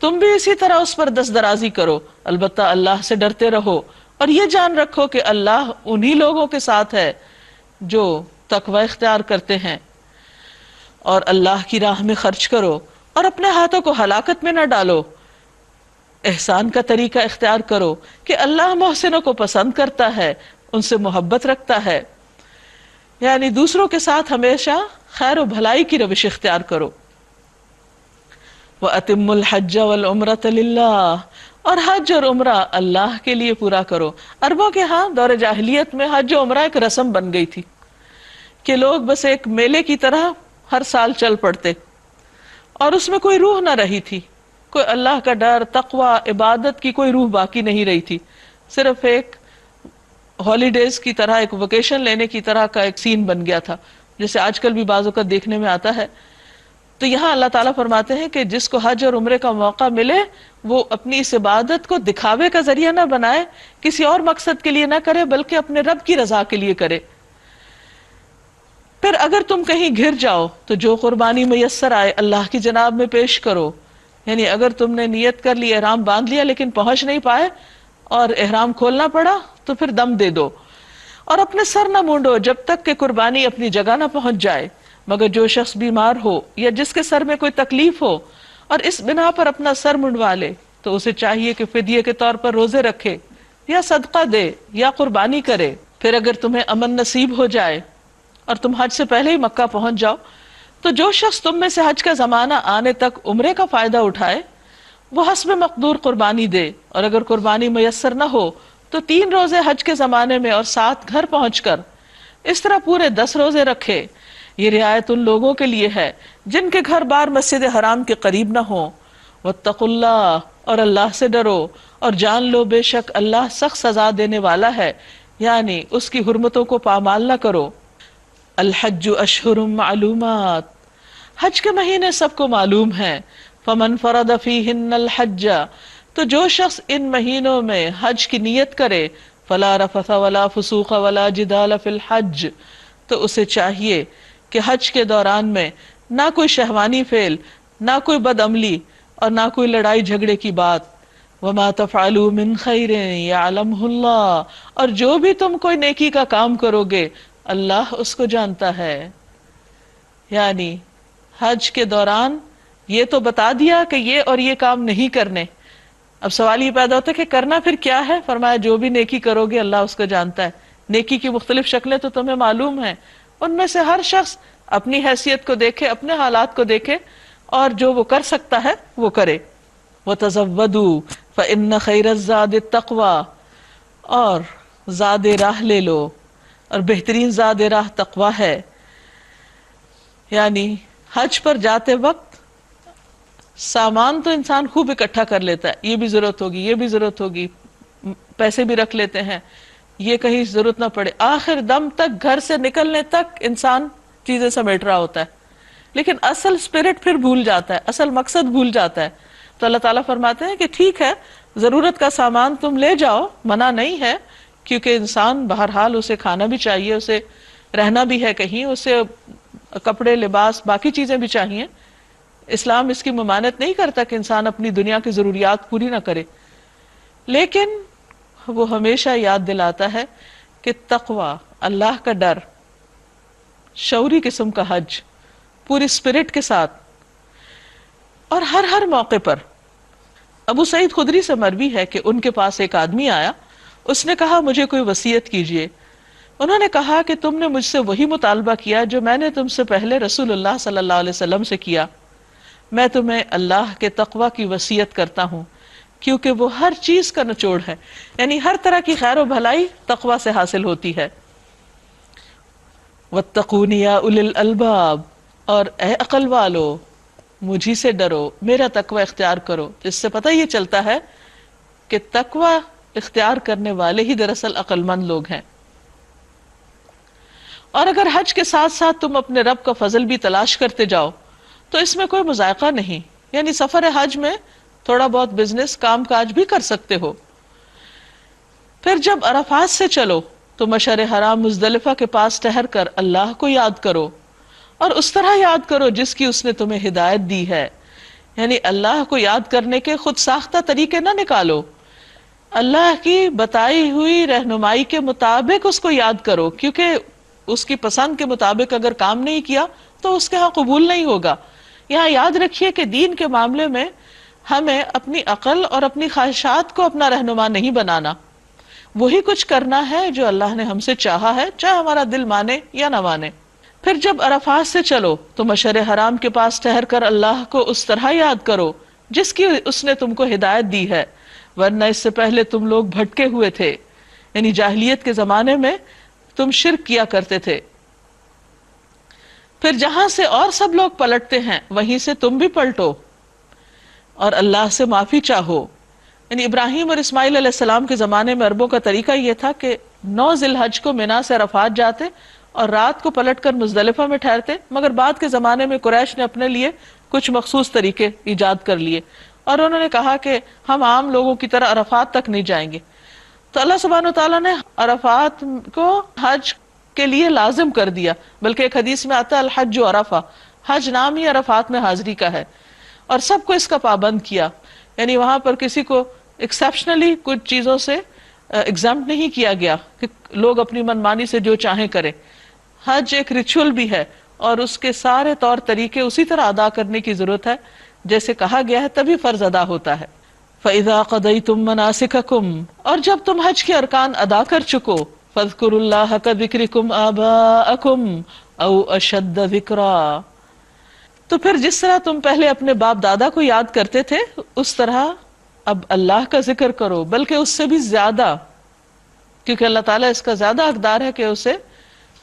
تم بھی اسی طرح اس پر دست درازی کرو، البتہ اللہ سے ڈرتے رہو اور یہ جان رکھو کہ اللہ انہی لوگوں کے ساتھ ہے جو تقوی اختیار کرتے ہیں۔ اور اللہ کی راہ میں خرچ کرو اور اپنے ہاتھوں کو ہلاکت میں نہ ڈالو، احسان کا طریقہ اختیار کرو کہ اللہ محسنوں کو پسند کرتا ہے، ان سے محبت رکھتا ہے، یعنی دوسروں کے ساتھ ہمیشہ خیر و بھلائی کی روش اختیار کرو۔ وَأَتِمُّ الْحَجَّ وَالْعُمْرَةَ لِلَّهِ، اور حج اور عمرہ اللہ کے لیے پورا کرو۔ عربوں کے ہاں دور جاہلیت میں حج و عمرہ ایک رسم بن گئی تھی کہ لوگ بس ایک میلے کی طرح ہر سال چل پڑتے، اور اس میں کوئی روح نہ رہی تھی، کوئی اللہ کا ڈر، تقوی، عبادت کی کوئی روح باقی نہیں رہی تھی، صرف ایک ہالیڈیز کی طرح، ایک ویکیشن لینے کی طرح کا ایک سین بن گیا تھا، جیسے آج کل بھی بعض اوقات دیکھنے میں آتا ہے۔ تو یہاں اللہ تعالیٰ فرماتے ہیں کہ جس کو حج اور عمرے کا موقع ملے وہ اپنی اس عبادت کو دکھاوے کا ذریعہ نہ بنائے، کسی اور مقصد کے لیے نہ کرے بلکہ اپنے رب کی رضا کے لیے کرے۔ پھر اگر تم کہیں گھر جاؤ تو جو قربانی میسر آئے اللہ کی جناب میں پیش کرو، یعنی اگر تم نے نیت کر لی، احرام باندھ لیا لیکن پہنچ نہیں پائے اور احرام کھولنا پڑا تو پھر دم دے دو، اور اپنے سر نہ مونڈو جب تک کہ قربانی اپنی جگہ نہ پہنچ جائے، مگر جو شخص بیمار ہو یا جس کے سر میں کوئی تکلیف ہو اور اس بنا پر اپنا سر منڈوا لے تو اسے چاہیے کہ فدیے کے طور پر روزے رکھے یا صدقہ دے یا قربانی کرے۔ پھر اگر تمہیں امن نصیب ہو جائے اور تم حج سے پہلے ہی مکہ پہنچ جاؤ تو جو شخص تم میں سے حج کا زمانہ آنے تک عمرے کا فائدہ اٹھائے وہ حسب مقدور قربانی دے، اور اگر قربانی میسر نہ ہو تو 3 روزے حج کے زمانے میں اور 7 گھر پہنچ کر، اس طرح پورے 10 روزے رکھے۔ یہ رعایت ان لوگوں کے لیے ہے جن کے گھر بار مسجد حرام کے قریب نہ ہوں۔ واتقوا اللہ، اور اللہ سے ڈرو، اور جان لو بے شک اللہ سخت سزا دینے والا ہے، یعنی اس کی حرمتوں کو پامال نہ کرو۔ الحج اشہر معلومات، حج کے مہینے سب کو معلوم ہیں۔ فمن فرض فیہن الحج، تو جو شخص ان مہینوں میں حج کی نیت کرے، فلا رفث ولا فسوق ولا جدال فی الحج، تو اسے چاہیے کہ حج کے دوران میں نہ کوئی شہوانی فعل، نہ کوئی بد عملی، اور نہ کوئی لڑائی جھگڑے کی بات۔ وما تفعلوا من خیر یعلمہ اللہ، اور جو بھی تم کوئی نیکی کا کام کرو گے اللہ اس کو جانتا ہے۔ یعنی حج کے دوران یہ تو بتا دیا کہ یہ اور یہ کام نہیں کرنے، اب سوال یہ پیدا ہوتا ہے کہ کرنا پھر کیا ہے؟ فرمایا جو بھی نیکی کرو گے اللہ اس کو جانتا ہے۔ نیکی کی مختلف شکلیں تو تمہیں معلوم ہیں، ان میں سے ہر شخص اپنی حیثیت کو دیکھے، اپنے حالات کو دیکھے، اور جو وہ کر سکتا ہے وہ کرے۔ وَتَزَوَّدُوا فَإِنَّ خَيْرَ الزَّادِ التَّقْوَى، اور زاد راہ لے لو، اور بہترین زاد راہ تقوی ہے۔ یعنی حج پر جاتے وقت سامان تو انسان خوب اکٹھا کر لیتا ہے، یہ بھی ضرورت ہوگی، یہ بھی ضرورت ہوگی، پیسے بھی رکھ لیتے ہیں، یہ کہیں ضرورت نہ پڑے، آخر دم تک گھر سے نکلنے تک انسان چیزیں سمیٹ رہا ہوتا ہے، لیکن اصل اسپرٹ پھر بھول جاتا ہے، اصل مقصد بھول جاتا ہے۔ تو اللہ تعالیٰ فرماتے ہیں کہ ٹھیک ہے ضرورت کا سامان تم لے جاؤ، منع نہیں ہے، کیونکہ انسان بہرحال اسے کھانا بھی چاہیے، اسے رہنا بھی ہے کہیں، اسے کپڑے لباس باقی چیزیں بھی چاہیے۔ اسلام اس کی ممانعت نہیں کرتا کہ انسان اپنی دنیا کی ضروریات پوری نہ کرے، لیکن وہ ہمیشہ یاد دلاتا ہے کہ تقوی، اللہ کا ڈر، شعوری قسم کا حج پوری اسپرٹ کے ساتھ، اور ہر موقع پر۔ ابو سعید خدری سے مروی ہے کہ ان کے پاس ایک آدمی آیا، اس نے کہا مجھے کوئی وصیت کیجئے۔ انہوں نے کہا کہ تم نے مجھ سے وہی مطالبہ کیا جو میں نے تم سے پہلے رسول اللہ صلی اللہ علیہ وسلم سے کیا، میں تمہیں اللہ کے تقوی کی وصیت کرتا ہوں، کیونکہ وہ ہر چیز کا نچوڑ ہے، یعنی ہر طرح کی خیر و بھلائی تقوی سے حاصل ہوتی ہے۔ واتقون یا اولی الالباب، اور اے عقل والو مجھی سے ڈرو، میرا تقوی اختیار کرو۔ اس سے پتہ یہ چلتا ہے کہ تقوی اختیار کرنے والے ہی دراصل عقل مند لوگ ہیں۔ اور اگر حج کے ساتھ ساتھ تم اپنے رب کا فضل بھی تلاش کرتے جاؤ تو اس میں کوئی مذائقہ نہیں، یعنی سفر حج میں تھوڑا بہت بزنس کام کاج بھی کر سکتے ہو۔ پھر جب عرفات سے چلو تو مشعر حرام مزدلفہ کے پاس ٹھہر کر اللہ کو یاد کرو، اور اس طرح یاد کرو جس کی اس نے تمہیں ہدایت دی ہے، یعنی اللہ کو یاد کرنے کے خود ساختہ طریقے نہ نکالو، اللہ کی بتائی ہوئی رہنمائی کے مطابق اس کو یاد کرو، کیونکہ اس کی پسند کے مطابق اگر کام نہیں کیا تو اس کے ہاں قبول نہیں ہوگا۔ یہاں یاد رکھیے کہ دین کے معاملے میں ہمیں اپنی عقل اور اپنی خواہشات کو اپنا رہنما نہیں بنانا، وہی کچھ کرنا ہے جو اللہ نے ہم سے چاہا ہے، چاہے ہمارا دل مانے یا نہ مانے۔ پھر جب عرفات سے چلو تو مشعر حرام کے پاس ٹھہر کر اللہ کو اس طرح یاد کرو جس کی اس نے تم کو ہدایت دی ہے، ورنہ اس سے پہلے تم لوگ بھٹکے ہوئے تھے، یعنی جاہلیت کے زمانے میں تم شرک کیا کرتے تھے۔ پھر جہاں سے اور سب لوگ پلٹتے ہیں وہیں سے تم بھی پلٹو اور اللہ سے معافی چاہو۔ یعنی ابراہیم اور اسماعیل علیہ السلام کے زمانے میں عربوں کا طریقہ یہ تھا کہ 9 ذی الحج کو منا سے عرفات جاتے اور رات کو پلٹ کر مزدلفہ میں ٹھہرتے، مگر بعد کے زمانے میں قریش نے اپنے لیے کچھ مخصوص طریقے ایجاد کر لیے اور انہوں نے کہا کہ ہم عام لوگوں کی طرح عرفات تک نہیں جائیں گے، تو اللہ سبحانہ وتعالیٰ نے عرفات کو حج کے لیے لازم کر دیا، بلکہ ایک حدیث میں آتا ہے الحج عرفہ، حج نام ہی عرفات میں حاضری کا ہے، اور سب کو اس کا پابند کیا، یعنی وہاں پر کسی کو ایکسیپشنلی کچھ چیزوں سے ایگزامپٹ نہیں کیا گیا کہ لوگ اپنی منمانی سے جو چاہیں کریں۔ حج ایک ریچول بھی ہے اور اس کے سارے طور طریقے اسی طرح ادا کرنے کی ضرورت ہے جیسے کہا گیا ہے، تبھی فرض ادا ہوتا ہے۔ فَإِذَا قَضَيْتُم مَّنَاسِكَكُمْ، اور جب تم حج کے ارکان ادا کر چکو، فَاذْكُرُوا اللَّهَ كَذِكْرِكُمْ آبَاءَكُمْ أَوْ أَشَدَّ ذِكْرًا، تو پھر جس طرح تم پہلے اپنے باپ دادا کو یاد کرتے تھے اس طرح اب اللہ کا ذکر کرو، بلکہ اس سے بھی زیادہ، کیونکہ اللہ تعالیٰ اس کا زیادہ حقدار ہے کہ اسے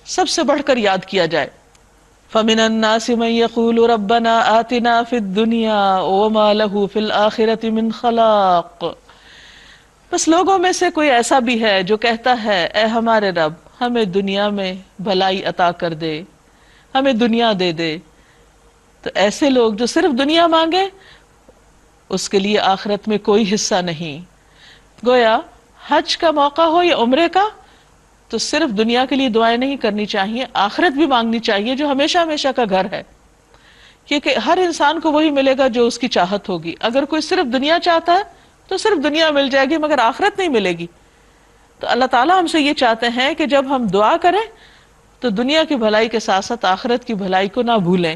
سب سے بڑھ کر یاد کیا جائے۔ فَمِنَ النَّاسِ مَن يَقُولُ رَبَّنَا آتِنَا فِي الدُّنْيَا وَمَا لَهُ فِي الْآخِرَةِ مِنْ خَلَاقٍ، بس لوگوں میں سے کوئی ایسا بھی ہے جو کہتا ہے اے ہمارے رب ہمیں دنیا میں بھلائی عطا کر دے، ہمیں دنیا دے دے۔ تو ایسے لوگ جو صرف دنیا مانگے اس کے لیے آخرت میں کوئی حصہ نہیں۔ گویا حج کا موقع ہو یا عمرے کا تو صرف دنیا کے لیے دعائیں نہیں کرنی چاہیے، آخرت بھی مانگنی چاہیے جو ہمیشہ ہمیشہ کا گھر ہے، کیونکہ ہر انسان کو وہی ملے گا جو اس کی چاہت ہوگی۔ اگر کوئی صرف دنیا چاہتا ہے تو صرف دنیا مل جائے گی مگر آخرت نہیں ملے گی۔ تو اللہ تعالیٰ ہم سے یہ چاہتے ہیں کہ جب ہم دعا کریں تو دنیا کی بھلائی کے ساتھ ساتھ آخرت کی بھلائی کو نہ بھولیں۔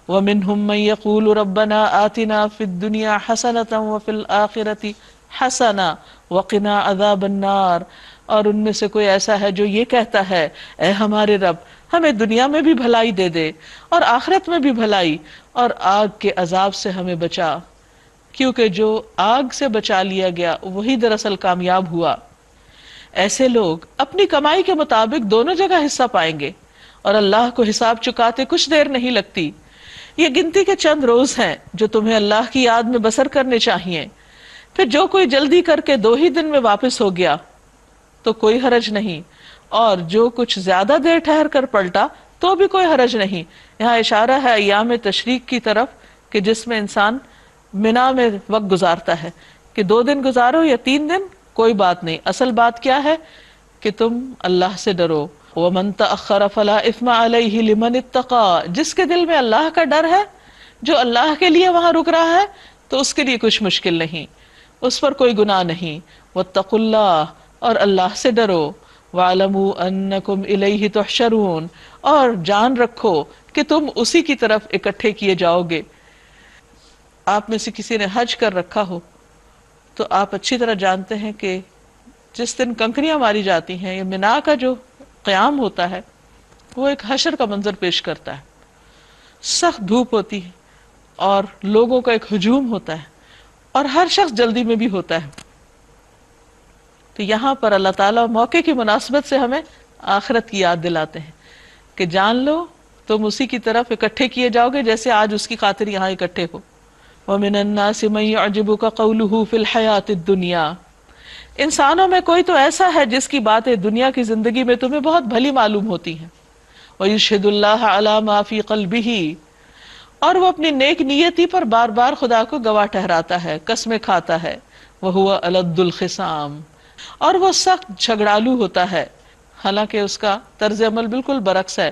وَمِنْهُمْ مَن يَقُولُ رَبَّنَا آتِنَا فِي الدُّنْيَا حَسَنَةً وَفِي الْآخِرَةِ حَسَنَةً وَقِنَا عَذَابَ النَّارِ، اور ان میں سے کوئی ایسا ہے جو یہ کہتا ہے اے ہمارے رب ہمیں دنیا میں بھی بھلائی دے دے اور آخرت میں بھی بھلائی، اور آگ کے عذاب سے ہمیں بچا، کیونکہ جو آگ سے بچا لیا گیا وہی دراصل کامیاب ہوا۔ ایسے لوگ اپنی کمائی کے مطابق دونوں جگہ حصہ پائیں گے اور اللہ کو حساب چکاتے کچھ دیر نہیں لگتی۔ یہ گنتی کے چند روز ہیں جو تمہیں اللہ کی یاد میں بسر کرنے چاہیے، پھر جو کوئی جلدی کر کے 2 ہی دن میں واپس ہو گیا تو کوئی حرج نہیں، اور جو کچھ زیادہ دیر ٹھہر کر پلٹا تو بھی کوئی حرج نہیں۔ یہاں اشارہ ہے ایام تشریق کی طرف کہ جس میں انسان منا میں وقت گزارتا ہے، کہ 2 دن گزارو یا 3 دن کوئی بات نہیں، اصل بات کیا ہے کہ تم اللہ سے ڈرو۔ وَمَن تَأَخَّرَ فَلَا إِثْمَ عَلَيْهِ لِمَنِ اتَّقَى، جس کے دل میں اللہ کا ڈر ہے، جو اللہ کے لیے وہاں رک رہا ہے تو اس کے لیے کچھ مشکل نہیں، اس پر کوئی گناہ نہیں۔ وَاتَّقُوا اللَّهَ، اور اللہ سے ڈرو۔ وَاعْلَمُوا أَنَّكُمْ إِلَيْهِ تُحْشَرُونَ، اور جان رکھو کہ تم اسی کی طرف اکٹھے کیے جاؤ گے۔ آپ میں سے کسی نے حج کر رکھا ہو تو آپ اچھی طرح جانتے ہیں کہ جس دن کنکریاں ماری جاتی ہیں، یہ منا کا جو قیام ہوتا ہے وہ ایک حشر کا منظر پیش کرتا ہے۔ سخت دھوپ ہوتی ہے اور لوگوں کا ایک ہجوم ہوتا ہے اور ہر شخص جلدی میں بھی ہوتا ہے۔ تو یہاں پر اللہ تعالیٰ موقع کی مناسبت سے ہمیں آخرت کی یاد دلاتے ہیں کہ جان لو تم اسی کی طرف اکٹھے کیے جاؤ گے جیسے آج اس کی خاطر یہاں اکٹھے ہو۔ وَمِنَ النَّاسِ مَن يُعْجِبُكَ قَوْلُهُ فِي الْحَيَاةِ الدُّنْيَا، انسانوں میں کوئی تو ایسا ہے جس کی باتیں دنیا کی زندگی میں تمہیں بہت بھلی معلوم ہوتی ہیں۔ وَيُشْهِدُ اللَّهَ عَلَى مَا فِي قَلْبِهِ، اور وہ اپنی نیک نیتی پر بار بار خدا کو گواہ ٹھہراتا ہے، قسمیں کھاتا ہے۔ وَهُوَ أَلَدُّ الْخِصَامِ، اور وہ سخت جھگڑالو ہوتا ہے، حالانکہ اس کا طرز عمل بالکل برعکس ہے۔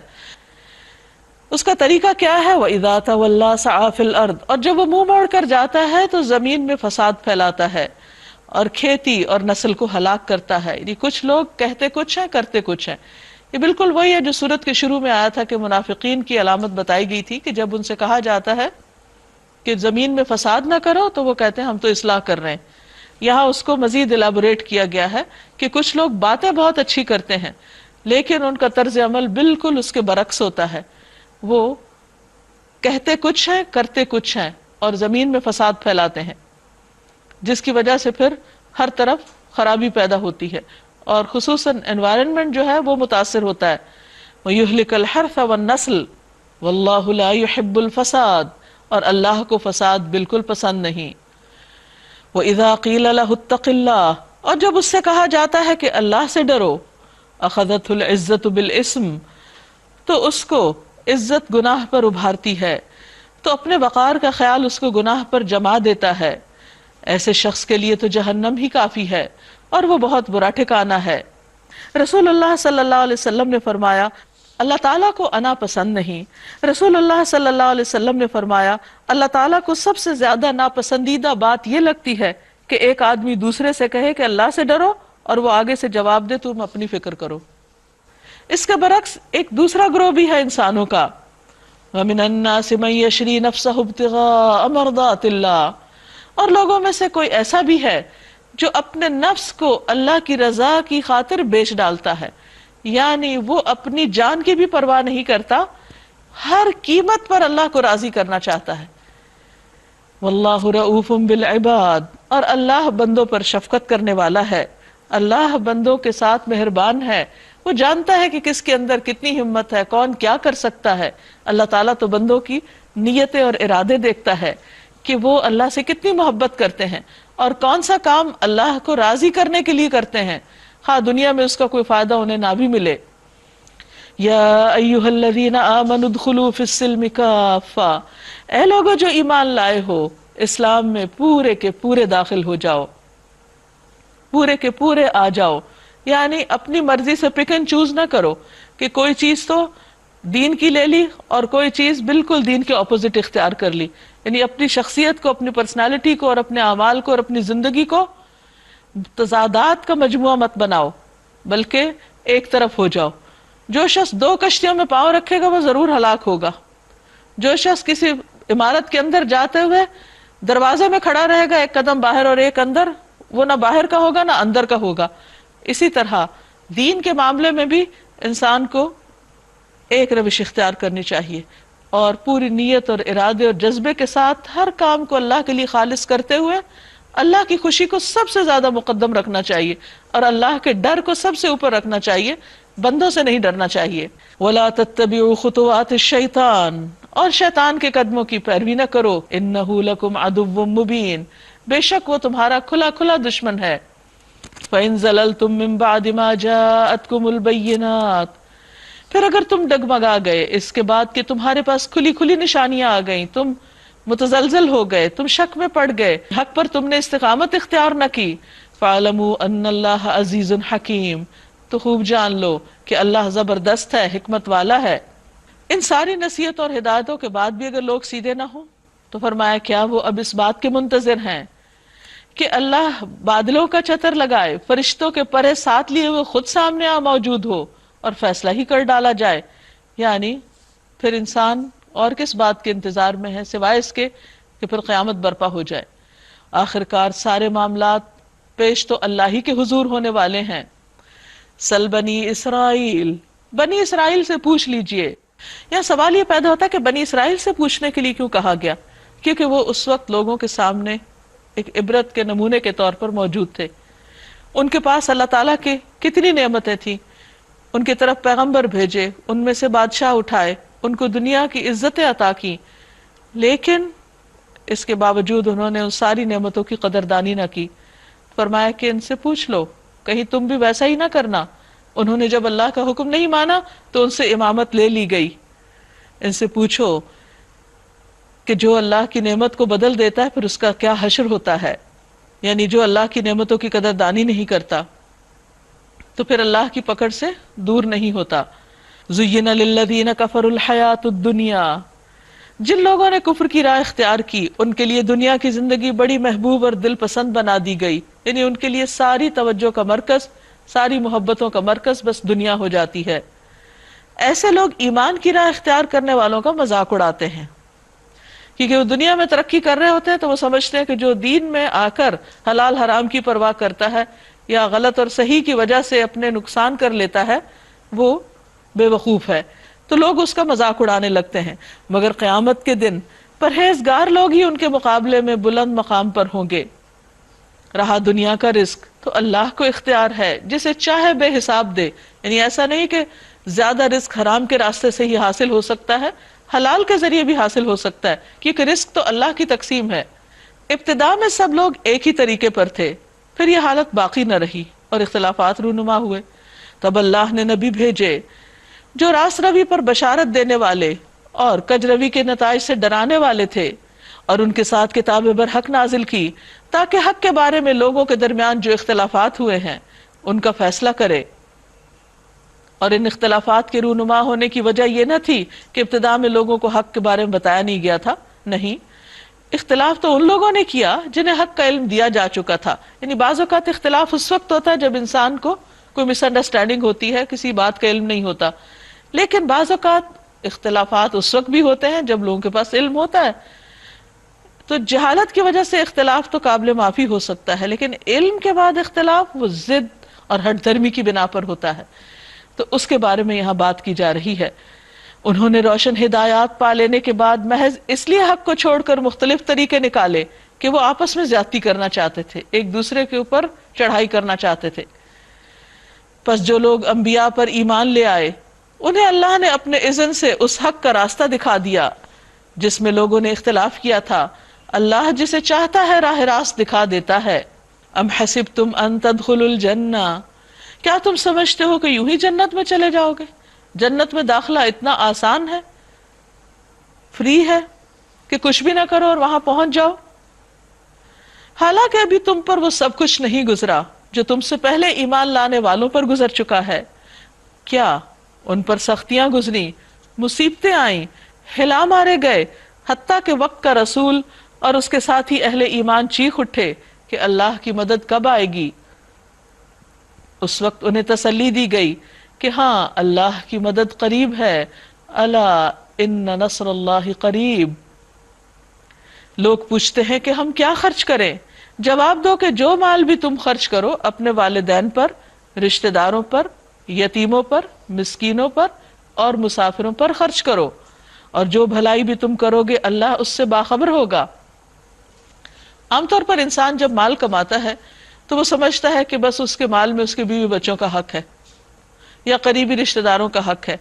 اس کا طریقہ کیا ہے؟ وَإِذَا تَوَلَّى سَعَى فِي الْأَرْضِ، اور جب وہ منہ موڑ کر جاتا ہے تو زمین میں فساد پھیلاتا ہے اور کھیتی اور نسل کو ہلاک کرتا ہے۔ یعنی کچھ لوگ کہتے کچھ ہیں کرتے کچھ ہیں۔ یہ بالکل وہی ہے جو سورت کے شروع میں آیا تھا کہ منافقین کی علامت بتائی گئی تھی کہ جب ان سے کہا جاتا ہے کہ زمین میں فساد نہ کرو تو وہ کہتے ہیں ہم تو اصلاح کر رہے ہیں۔ یہاں اس کو مزید الیبوریٹ کیا گیا ہے کہ کچھ لوگ باتیں بہت اچھی کرتے ہیں لیکن ان کا طرز عمل بالکل اس کے برعکس ہوتا ہے، وہ کہتے کچھ ہیں کرتے کچھ ہیں اور زمین میں فساد پھیلاتے ہیں، جس کی وجہ سے پھر ہر طرف خرابی پیدا ہوتی ہے اور خصوصاً انوائرنمنٹ جو ہے وہ متاثر ہوتا ہے۔ وَيُهْلِكَ الْحَرْثَ وَالنَّسْلَ وَاللَّهُ لَا يُحِبُّ الْفَسَادَ، اور اللہ کو فساد بالکل پسند نہیں۔ وَإِذَا قِيلَ لَهُ اتَّقِ اللَّهَ، اور جب اس سے کہا جاتا ہے کہ اللہ سے ڈرو، أَخَذَتْهُ الْعِزَّةُ بِالْإِثْمِ، تو اس کو عزت گناہ پر ابھارتی ہے، تو اپنے وقار کا خیال اس کو گناہ پر جما دیتا ہے۔ ایسے شخص کے لیے تو جہنم ہی کافی ہے اور وہ بہت برا ٹھکانہ ہے۔ رسول اللہ صلی اللہ علیہ وسلم نے فرمایا اللہ تعالیٰ کو انا پسند نہیں۔ رسول اللہ صلی اللہ علیہ وسلم نے فرمایا اللہ تعالیٰ کو سب سے زیادہ ناپسندیدہ بات یہ لگتی ہے کہ ایک آدمی دوسرے سے کہے کہ اللہ سے ڈرو اور وہ آگے سے جواب دے تم اپنی فکر کرو۔ اس کے برعکس ایک دوسرا گروہ بھی ہے انسانوں کا، وَمِنَ النَّاسِ مَن يَشْرِي نَفْسَهُ ابْتِغَاءَ مَرْضَاتِ اللَّهِ، اور لوگوں میں سے کوئی ایسا بھی ہے جو اپنے نفس کو اللہ کی رضا کی خاطر بیچ ڈالتا ہے، یعنی وہ اپنی جان کی بھی پرواہ نہیں کرتا، ہر قیمت پر اللہ کو راضی کرنا چاہتا ہے۔ واللہ رؤوف بالعباد، اور اللہ بندوں پر شفقت کرنے والا ہے، اللہ بندوں کے ساتھ مہربان ہے، وہ جانتا ہے کہ کس کے اندر کتنی ہمت ہے، کون کیا کر سکتا ہے۔ اللہ تعالیٰ تو بندوں کی نیتیں اور ارادے دیکھتا ہے کہ وہ اللہ سے کتنی محبت کرتے ہیں اور کون سا کام اللہ کو راضی کرنے کے لیے کرتے ہیں، ہاں دنیا میں اس کا کوئی فائدہ انہیں نہ بھی ملے۔ یا ایھا الذین آمنوا ادخلوا فی السلم کافہ، اے لوگو جو ایمان لائے ہو، اسلام میں پورے کے پورے داخل ہو جاؤ، پورے کے پورے آ جاؤ، یعنی اپنی مرضی سے پک اینڈ چوز نہ کرو کہ کوئی چیز تو دین کی لے لی اور کوئی چیز بالکل دین کے اپوزٹ اختیار کر لی، یعنی اپنی شخصیت کو، اپنی پرسنالٹی کو اور اپنے اعمال کو اور اپنی زندگی کو تضادات کا مجموعہ مت بناؤ، بلکہ ایک طرف ہو جاؤ۔ جو شخص دو کشتیوں میں پاؤں رکھے گا وہ ضرور ہلاک ہوگا۔ جو شخص کسی عمارت کے اندر جاتے ہوئے دروازے میں کھڑا رہے گا، ایک قدم باہر اور ایک اندر، وہ نہ باہر کا ہوگا نہ اندر کا ہوگا۔ اسی طرح دین کے معاملے میں بھی انسان کو ایک روش اختیار کرنی چاہیے اور پوری نیت اور ارادے اور جذبے کے ساتھ ہر کام کو اللہ کے لیے خالص کرتے ہوئے اللہ کی خوشی کو سب سے زیادہ مقدم رکھنا چاہیے اور اللہ کے ڈر کو سب سے اوپر رکھنا چاہیے، بندوں سے نہیں ڈرنا چاہیے۔ وَلَا تَتَّبِعُوا خُطُوَاتِ الشَّيْطَانِ، اور شیطان کے قدموں کی پیروی نہ کرو، إِنَّهُ لَكُمْ عَدُوٌّ مُبِينٌ، بے شک وہ تمہارا کھلا کھلا دشمن ہے۔ فَإِن زَلَلْتُم مِّن بَعْدِ مَا جَاءَتْكُمُ الْبَيِّنَاتُ، پھر اگر تم ڈگمگا گئے اس کے بعد کہ تمہارے پاس کھلی کھلی نشانیاں آ گئیں، تم متزلزل ہو گئے، تم شک میں پڑ گئے، حق پر تم نے استقامت اختیار نہ کی، فَاعْلَمُوا أَنَّ اللَّهَ عَزِيزٌ حَكِيمٌ، تو خوب جان لو کہ اللہ زبردست ہے، حکمت والا ہے۔ ان ساری نصیحت اور ہدایتوں کے بعد بھی اگر لوگ سیدھے نہ ہوں تو فرمایا کیا وہ اب اس بات کے منتظر ہیں کہ اللہ بادلوں کا چتر لگائے، فرشتوں کے پرے ساتھ لیے ہوئے خود سامنے موجود ہو اور فیصلہ ہی کر ڈالا جائے؟ یعنی پھر انسان اور کس بات کے انتظار میں ہے سوائے اس کے کہ پھر قیامت برپا ہو جائے۔ آخرکار سارے معاملات پیش تو اللہ ہی کے حضور ہونے والے ہیں۔ سل بنی اسرائیل، بنی اسرائیل سے پوچھ لیجئے۔ یہاں سوال یہ پیدا ہوتا ہے کہ بنی اسرائیل سے پوچھنے کے لیے کیوں کہا گیا؟ کیونکہ وہ اس وقت لوگوں کے سامنے ایک عبرت کے نمونے کے طور پر موجود تھے۔ ان کے پاس اللہ تعالیٰ کی کتنی نعمتیں تھیں، ان کی طرف پیغمبر بھیجے، ان میں سے بادشاہ اٹھائے، ان کو دنیا کی عزتیں عطا کی، لیکن اس کے باوجود انہوں نے ان ساری نعمتوں کی قدردانی نہ کی۔ فرمایا کہ ان سے پوچھ لو کہیں تم بھی ویسا ہی نہ کرنا۔ انہوں نے جب اللہ کا حکم نہیں مانا تو ان سے امامت لے لی گئی۔ ان سے پوچھو کہ جو اللہ کی نعمت کو بدل دیتا ہے پھر اس کا کیا حشر ہوتا ہے، یعنی جو اللہ کی نعمتوں کی قدردانی نہیں کرتا تو پھر اللہ کی پکڑ سے دور نہیں ہوتا۔ زُيِّنَ لِلَّذِينَ كَفَرُوا الْحَيَاةُ الدُّنْيَا، جن لوگوں نے کفر کی راہ اختیار کی ان کے لیے دنیا کی زندگی بڑی محبوب اور دل پسند بنا دی گئی، یعنی ان کے لیے ساری توجہ کا مرکز، ساری محبتوں کا مرکز بس دنیا ہو جاتی ہے۔ ایسے لوگ ایمان کی راہ اختیار کرنے والوں کا مذاق اڑاتے ہیں، کیونکہ وہ دنیا میں ترقی کر رہے ہوتے ہیں تو وہ سمجھتے ہیں کہ جو دین میں آ کر حلال حرام کی پرواہ کرتا ہے یا غلط اور صحیح کی وجہ سے اپنے نقصان کر لیتا ہے وہ بے وقوف ہے، تو لوگ اس کا مذاق اڑانے لگتے ہیں۔ مگر قیامت کے دن پرہیزگار لوگ ہی ان کے مقابلے میں بلند مقام پر ہوں گے۔ رہا دنیا کا رزق تو اللہ کو اختیار ہے، جسے چاہے بے حساب دے، یعنی ایسا نہیں کہ زیادہ رزق حرام کے راستے سے ہی حاصل ہو سکتا ہے، حلال کے ذریعے بھی حاصل ہو سکتا ہے، کیونکہ رزق تو اللہ کی تقسیم ہے۔ ابتدا میں سب لوگ ایک ہی طریقے پر تھے، پھر یہ حالت باقی نہ رہی اور اختلافات رونما ہوئے، تب اللہ نے نبی بھیجے جو راست روی پر بشارت دینے والے اور کج روی کے نتائج سے ڈرانے والے تھے، اور ان کے ساتھ کتاب برحق نازل کی تاکہ حق کے بارے میں لوگوں کے درمیان جو اختلافات ہوئے ہیں ان کا فیصلہ کرے۔ اور ان اختلافات کے رونما ہونے کی وجہ یہ نہ تھی کہ ابتدا میں لوگوں کو حق کے بارے میں بتایا نہیں گیا تھا، نہیں، اختلاف تو ان لوگوں نے کیا جنہیں حق کا علم دیا جا چکا تھا۔ یعنی بعض اوقات اختلاف اس وقت ہوتا ہے جب انسان کو کوئی مس انڈرسٹینڈنگ ہوتی ہے، کسی بات کا علم نہیں ہوتا، لیکن بعض اوقات اختلافات اس وقت بھی ہوتے ہیں جب لوگوں کے پاس علم ہوتا ہے۔ تو جہالت کی وجہ سے اختلاف تو قابل معافی ہو سکتا ہے، لیکن علم کے بعد اختلاف وہ ضد اور ہٹ دھرمی کی بنا پر ہوتا ہے، تو اس کے بارے میں یہاں بات کی جا رہی ہے۔ انہوں نے روشن ہدایات پا لینے کے بعد محض اس لیے حق کو چھوڑ کر مختلف طریقے نکالے کہ وہ آپس میں زیادتی کرنا چاہتے تھے، ایک دوسرے کے اوپر چڑھائی کرنا چاہتے تھے۔ پس جو لوگ انبیاء پر ایمان لے آئے انہیں اللہ نے اپنے اذن سے اس حق کا راستہ دکھا دیا جس میں لوگوں نے اختلاف کیا تھا۔ اللہ جسے چاہتا ہے راہ راست دکھا دیتا ہے۔ ام حسبتم ان تدخلوا الجنہ، کیا تم سمجھتے ہو کہ یوں ہی جنت میں چلے جاؤ گے؟ جنت میں داخلہ اتنا آسان ہے، فری ہے کہ کچھ بھی نہ کرو اور وہاں پہنچ جاؤ؟ حالانکہ ابھی تم پر وہ سب کچھ نہیں گزرا جو تم سے پہلے ایمان لانے والوں پر گزر چکا ہے۔ کیا ان پر سختیاں گزری، مصیبتیں آئیں، ہلا مارے گئے، حتیٰ کہ وقت کا رسول اور اس کے ساتھی اہل ایمان چیخ اٹھے کہ اللہ کی مدد کب آئے گی؟ اس وقت انہیں تسلی دی گئی کہ ہاں اللہ کی مدد قریب ہے، الا ان نصر اللہ قریب۔ لوگ پوچھتے ہیں کہ ہم کیا خرچ کریں؟ جواب دو کہ جو مال بھی تم خرچ کرو اپنے والدین پر، رشتہ داروں پر، یتیموں پر، مسکینوں پر اور مسافروں پر خرچ کرو، اور جو بھلائی بھی تم کرو گے اللہ اس سے باخبر ہوگا۔ عام طور پر انسان جب مال کماتا ہے تو وہ سمجھتا ہے کہ بس اس کے مال میں اس کے بیوی بچوں کا حق ہے یا قریبی رشتہ داروں کا حق ہے،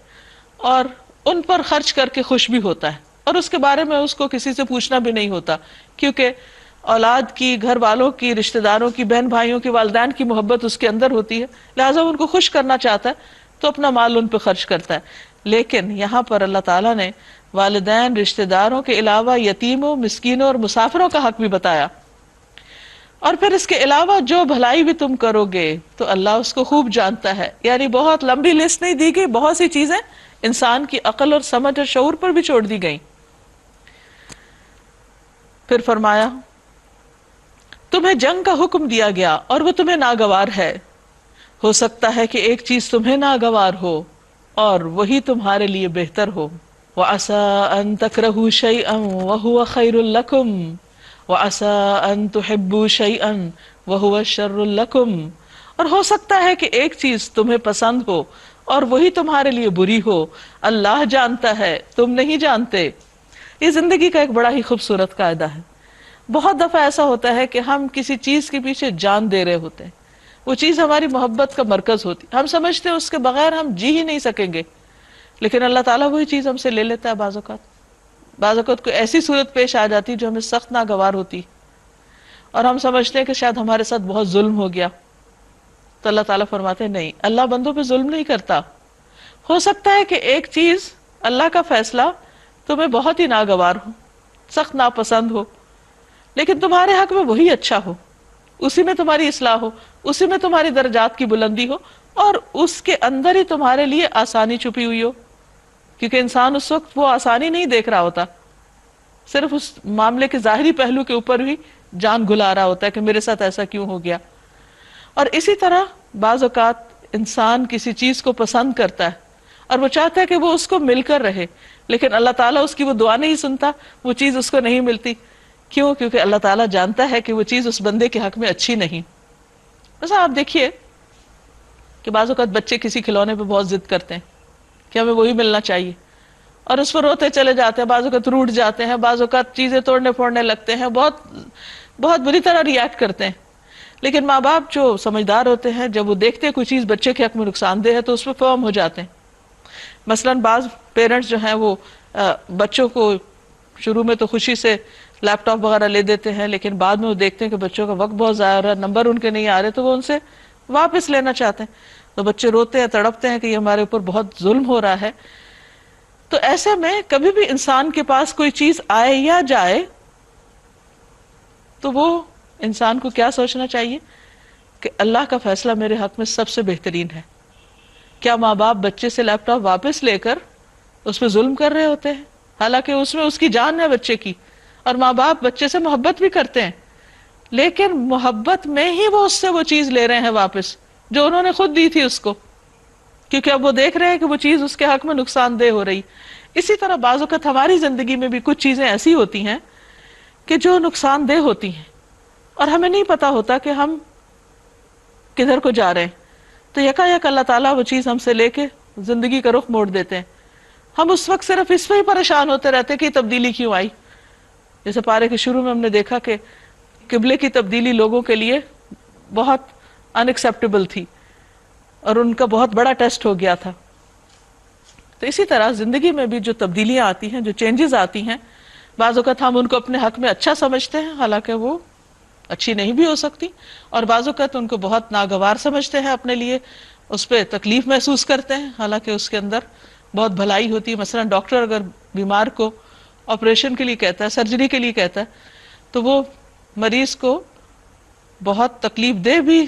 اور ان پر خرچ کر کے خوش بھی ہوتا ہے، اور اس کے بارے میں اس کو کسی سے پوچھنا بھی نہیں ہوتا، کیونکہ اولاد کی، گھر والوں کی، رشتہ داروں کی، بہن بھائیوں کی، والدین کی محبت اس کے اندر ہوتی ہے، لہٰذا ان کو خوش کرنا چاہتا ہے تو اپنا مال ان پہ خرچ کرتا ہے۔ لیکن یہاں پر اللہ تعالیٰ نے والدین، رشتہ داروں کے علاوہ یتیموں، مسکینوں اور مسافروں کا حق بھی بتایا، اور پھر اس کے علاوہ جو بھلائی بھی تم کرو گے تو اللہ اس کو خوب جانتا ہے۔ یعنی بہت لمبی لسٹ نہیں دی گئی، بہت سی چیزیں انسان کی عقل اور سمجھ اور شعور پر بھی چھوڑ دی گئیں۔ پھر فرمایا تمہیں جنگ کا حکم دیا گیا اور وہ تمہیں ناگوار ہے، ہو سکتا ہے کہ ایک چیز تمہیں ناگوار ہو اور وہی تمہارے لیے بہتر ہو۔ وَعَسَىٰ أَن تَكْرَهُوا شَيْئًا وَهُوَ خَيْرٌ لَكُمْ وَعَسَىٰ أَن تُحِبُّوا شَيْئًا وَهُوَ شَرٌّ لَكُمْ، اور ہو سکتا ہے کہ ایک چیز تمہیں پسند ہو اور وہی تمہارے لیے بری ہو، اللہ جانتا ہے تم نہیں جانتے۔ یہ زندگی کا ایک بڑا ہی خوبصورت قاعدہ ہے۔ بہت دفعہ ایسا ہوتا ہے کہ ہم کسی چیز کے پیچھے جان دے رہے ہوتے ہیں، وہ چیز ہماری محبت کا مرکز ہوتی، ہم سمجھتے ہیں اس کے بغیر ہم جی ہی نہیں سکیں گے، لیکن اللہ تعالیٰ وہی چیز ہم سے لے لیتا ہے۔ بعض اوقات کوئی ایسی صورت پیش آ جاتی جو ہمیں سخت ناگوار ہوتی اور ہم سمجھتے ہیں کہ شاید ہمارے ساتھ بہت ظلم ہو گیا، تو اللہ تعالیٰ فرماتے ہیں نہیں، اللہ بندوں پہ ظلم نہیں کرتا۔ ہو سکتا ہے کہ ایک چیز، اللہ کا فیصلہ تمہیں بہت ہی ناگوار ہو، سخت ناپسند ہو، لیکن تمہارے حق میں وہی اچھا ہو، اسی میں تمہاری اصلاح ہو، اسی میں تمہاری درجات کی بلندی ہو، اور اس کے اندر ہی تمہارے لیے آسانی چھپی ہوئی ہو، کیونکہ انسان اس وقت وہ آسانی نہیں دیکھ رہا ہوتا، صرف اس معاملے کے ظاہری پہلو کے اوپر بھی جان گھلا رہا ہوتا ہے کہ میرے ساتھ ایسا کیوں ہو گیا۔ اور اسی طرح بعض اوقات انسان کسی چیز کو پسند کرتا ہے اور وہ چاہتا ہے کہ وہ اس کو مل کر رہے، لیکن اللہ تعالیٰ اس کی وہ دعا نہیں سنتا، وہ چیز اس کو نہیں ملتی۔ کیوں؟ کیونکہ اللہ تعالیٰ جانتا ہے کہ وہ چیز اس بندے کے حق میں اچھی نہیں۔ بس آپ دیکھیے کہ بعض اوقات بچے کسی کھلونے پہ بہت ضد کرتے ہیں کہ ہمیں وہی ملنا چاہیے، اور اس پر روتے چلے جاتے ہیں، بعض اوقات روٹ جاتے ہیں، بعض اوقات چیزیں توڑنے پھوڑنے لگتے ہیں، بہت بری طرح ریئیکٹ کرتے ہیں۔ لیکن ماں باپ جو سمجھدار ہوتے ہیں، جب وہ دیکھتے ہیں کوئی چیز بچے کے حق میں نقصان دہ ہے تو اس پہ فرم ہو جاتے ہیں۔ مثلاً بعض پیرنٹس جو ہیں وہ بچوں کو شروع میں تو خوشی سے لیپ ٹاپ وغیرہ لے دیتے ہیں، لیکن بعد میں وہ دیکھتے ہیں کہ بچوں کا وقت بہت ضائع ہو رہا ہے، نمبر ان کے نہیں آ رہے، تو وہ ان سے واپس لینا چاہتے ہیں، تو بچے روتے ہیں، تڑپتے ہیں کہ یہ ہمارے اوپر بہت ظلم ہو رہا ہے۔ تو ایسے میں کبھی بھی انسان کے پاس کوئی چیز آئے یا جائے تو وہ انسان کو کیا سوچنا چاہیے کہ اللہ کا فیصلہ میرے حق میں سب سے بہترین ہے۔ کیا ماں باپ بچے سے لیپ ٹاپ واپس لے کر اس پہ ظلم کر رہے ہوتے ہیں؟ حالانکہ اس میں اس کی جان ہے بچے کی، اور ماں باپ بچے سے محبت بھی کرتے ہیں، لیکن محبت میں ہی وہ اس سے وہ چیز لے رہے ہیں واپس جو انہوں نے خود دی تھی اس کو، کیونکہ اب وہ دیکھ رہے ہیں کہ وہ چیز اس کے حق میں نقصان دہ ہو رہی۔ اسی طرح بعض اوقات ہماری زندگی میں بھی کچھ چیزیں ایسی ہوتی ہیں کہ جو نقصان دہ ہوتی ہیں اور ہمیں نہیں پتا ہوتا کہ ہم کدھر کو جا رہے ہیں، تو یکا یک اللہ تعالیٰ وہ چیز ہم سے لے کے زندگی کا رخ موڑ دیتے ہیں. ہم اس وقت صرف اس پہ ہی پریشان ہوتے رہتے کہ یہ تبدیلی کیوں آئی. جیسے پارے کے شروع میں ہم نے دیکھا کہ قبلے کی تبدیلی لوگوں کے لیے بہت ان ایکسیپٹیبل تھی اور ان کا بہت بڑا ٹیسٹ ہو گیا تھا. تو اسی طرح زندگی میں بھی جو تبدیلیاں آتی ہیں، جو چینجز آتی ہیں، بعض اوقات ہم ان کو اپنے حق میں اچھا سمجھتے ہیں حالانکہ وہ اچھی نہیں بھی ہو سکتی، اور بعض اوقات ان کو بہت ناگوار سمجھتے ہیں، اپنے لیے اس پہ تکلیف محسوس کرتے ہیں حالانکہ اس کے اندر بہت بھلائی ہوتی ہے. مثلا ڈاکٹر اگر بیمار کو آپریشن کے لیے کہتا ہے، سرجری کے لیے کہتا ہے، تو وہ مریض کو بہت تکلیف دہ بھی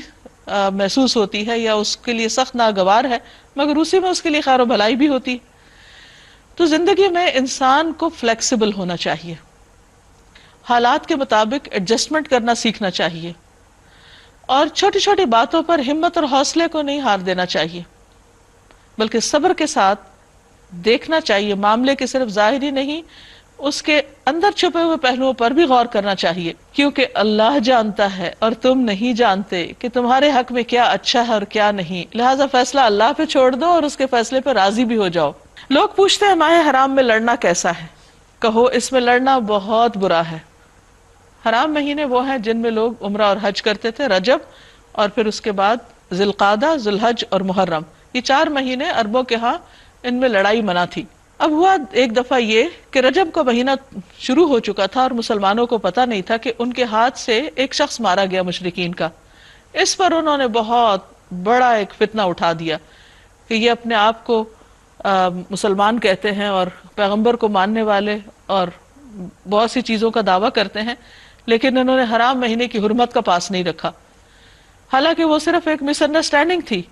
محسوس ہوتی ہے یا اس کے لیے سخت ناگوار ہے، مگر اسی میں اس کے لیے خیر و بھلائی بھی ہوتی. تو زندگی میں انسان کو فلیکسیبل ہونا چاہیے، حالات کے مطابق ایڈجسٹمنٹ کرنا سیکھنا چاہیے، اور چھوٹی چھوٹی باتوں پر ہمت اور حوصلے کو نہیں ہار دینا چاہیے، بلکہ صبر کے ساتھ دیکھنا چاہیے. معاملے کے صرف ظاہری نہیں، اس کے اندر چھپے ہوئے پہلوؤں پر بھی غور کرنا چاہیے، کیونکہ اللہ جانتا ہے اور تم نہیں جانتے کہ تمہارے حق میں کیا اچھا ہے اور کیا نہیں. لہٰذا فیصلہ اللہ پہ چھوڑ دو اور اس کے فیصلے پہ راضی بھی ہو جاؤ. لوگ پوچھتے ہیں ماہ حرام میں لڑنا کیسا ہے؟ کہو اس میں لڑنا بہت برا ہے. حرام مہینے وہ ہیں جن میں لوگ عمرہ اور حج کرتے تھے، رجب اور پھر اس کے بعد ذی القعدہ، ذی الحج اور محرم. یہ 4 مہینے عربوں کے ہاں ان میں لڑائی منع تھی. اب ہوا ایک دفعہ یہ کہ رجب کا مہینہ شروع ہو چکا تھا اور مسلمانوں کو پتہ نہیں تھا کہ ان کے ہاتھ سے ایک شخص مارا گیا مشرکین کا. اس پر انہوں نے بہت بڑا ایک فتنہ اٹھا دیا کہ یہ اپنے آپ کو مسلمان کہتے ہیں اور پیغمبر کو ماننے والے اور بہت سی چیزوں کا دعویٰ کرتے ہیں، لیکن انہوں نے حرام مہینے کی حرمت کا پاس نہیں رکھا، حالانکہ وہ صرف ایک مس انڈرسٹینڈنگ تھی.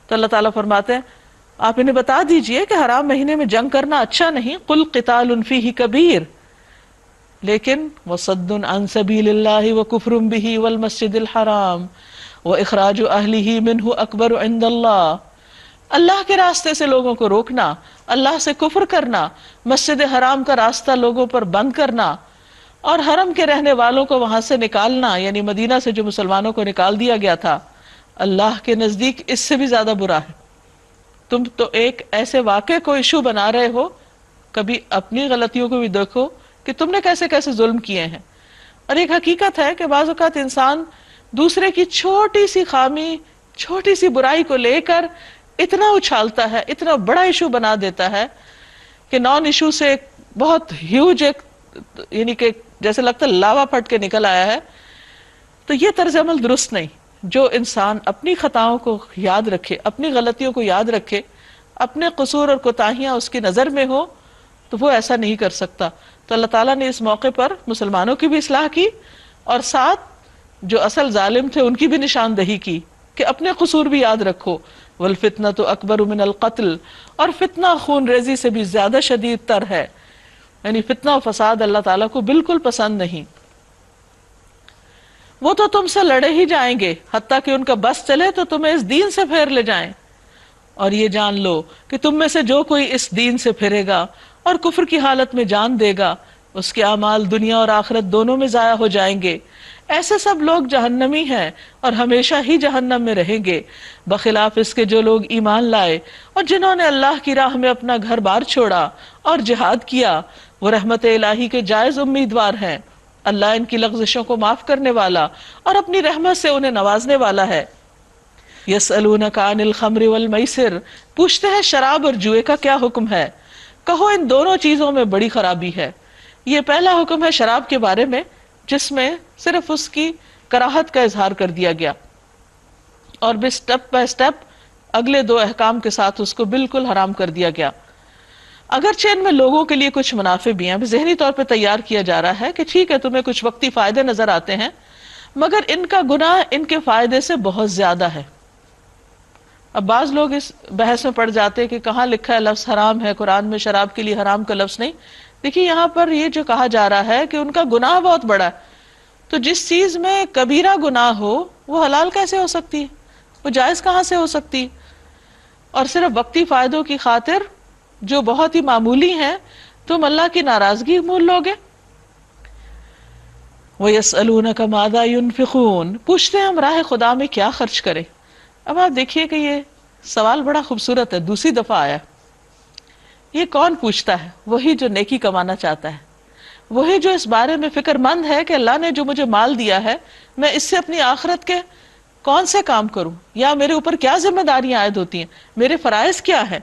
تو اللہ تعالیٰ فرماتے ہیں آپ انہیں بتا دیجئے کہ حرام مہینے میں جنگ کرنا اچھا نہیں. قل قتال فیہ کبیر لیکن وصد عن سبیل اللہ وکفر بہ والمسجد الحرام واخراج اہلہ منہ اکبر عند اللہ. اللہ کے راستے سے لوگوں کو روکنا، اللہ سے کفر کرنا، مسجد حرام کا راستہ لوگوں پر بند کرنا اور حرم کے رہنے والوں کو وہاں سے نکالنا، یعنی مدینہ سے جو مسلمانوں کو نکال دیا گیا تھا، اللہ کے نزدیک اس سے بھی زیادہ برا ہے. تم تو ایک ایسے واقعے کو ایشو بنا رہے ہو، کبھی اپنی غلطیوں کو بھی دیکھو کہ تم نے کیسے کیسے ظلم کیے ہیں. اور ایک حقیقت ہے کہ بعض اوقات انسان دوسرے کی چھوٹی سی خامی، چھوٹی سی برائی کو لے کر اتنا اچھالتا ہے، اتنا بڑا ایشو بنا دیتا ہے کہ نان ایشو سے ایک بہت ہیوج ایک، یعنی کہ جیسے لگتا ہے لاوا پھٹ کے نکل آیا ہے. تو یہ طرز عمل درست نہیں. جو انسان اپنی خطاؤں کو یاد رکھے، اپنی غلطیوں کو یاد رکھے، اپنے قصور اور کوتاہیاں اس کی نظر میں ہو، تو وہ ایسا نہیں کر سکتا. تو اللہ تعالیٰ نے اس موقع پر مسلمانوں کی بھی اصلاح کی اور ساتھ جو اصل ظالم تھے ان کی بھی نشاندہی کی کہ اپنے قصور بھی یاد رکھو. والفتنة اکبر من القتل، اور فتنہ خون ریزی سے بھی زیادہ شدید تر ہے. یعنی فتنہ و فساد اللہ تعالیٰ کو بالکل پسند نہیں. وہ تو تم سے لڑے ہی جائیں گے حتیٰ کہ ان کا بس چلے تو تمہیں اس دین سے پھیر لے جائیں. اور یہ جان لو کہ تم میں سے جو کوئی اس دین سے پھرے گا اور کفر کی حالت میں جان دے گا، اس کے اعمال دنیا اور آخرت دونوں میں ضائع ہو جائیں گے. ایسے سب لوگ جہنمی ہیں اور ہمیشہ ہی جہنم میں رہیں گے، بخلاف اس کے جو لوگ ایمان لائے اور جنہوں نے اللہ کی راہ میں اپنا گھر بار چھوڑا اور جہاد کیا، وہ رحمت الہی کے جائز امیدوار ہیں. اللہ ان کی لغزشوں کو معاف کرنے والا اور اپنی رحمت سے انہیں نوازنے والا ہے. یسألونک عن الخمر والمیسر، پوچھتے ہیں شراب اور جوئے کا کیا حکم ہے. کہو ان دونوں چیزوں میں بڑی خرابی ہے. یہ پہلا حکم ہے شراب کے بارے میں، جس میں صرف اس کی کراہت کا اظہار کر دیا گیا اور بھی سٹیپ بائی سٹیپ اگلے 2 احکام کے ساتھ اس کو بالکل حرام کر دیا گیا. اگرچہ ان میں لوگوں کے لیے کچھ منافع بھی ہیں، ذہنی طور پہ تیار کیا جا رہا ہے کہ ٹھیک ہے تمہیں کچھ وقتی فائدے نظر آتے ہیں، مگر ان کا گناہ ان کے فائدے سے بہت زیادہ ہے. اب بعض لوگ اس بحث میں پڑ جاتے کہ کہاں لکھا ہے لفظ حرام ہے قرآن میں، شراب کے لیے حرام کا لفظ نہیں. دیکھیے یہاں پر یہ جو کہا جا رہا ہے کہ ان کا گناہ بہت بڑا ہے، تو جس چیز میں کبیرہ گناہ ہو وہ حلال کیسے ہو سکتی ہے، وہ جائز کہاں سے ہو سکتی. اور صرف وقتی فائدوں کی خاطر جو بہت ہی معمولی ہیں تم اللہ کی ناراضگی مول لوگے. وَيَسْأَلُونَكَ مَاذَا يُنْفِقُونَ، پوچھتے ہیں ہم راہ خدا میں کیا خرچ کریں۔ اب آپ دیکھیے کہ یہ سوال بڑا خوبصورت ہے، دوسری دفعہ آیا۔ یہ کون پوچھتا ہے؟ وہی جو نیکی کمانا چاہتا ہے، وہی جو اس بارے میں فکر مند ہے کہ اللہ نے جو مجھے مال دیا ہے، میں اس سے اپنی آخرت کے کون سے کام کروں، یا میرے اوپر کیا ذمہ داریاں عائد ہوتی ہیں، میرے فرائض کیا ہیں،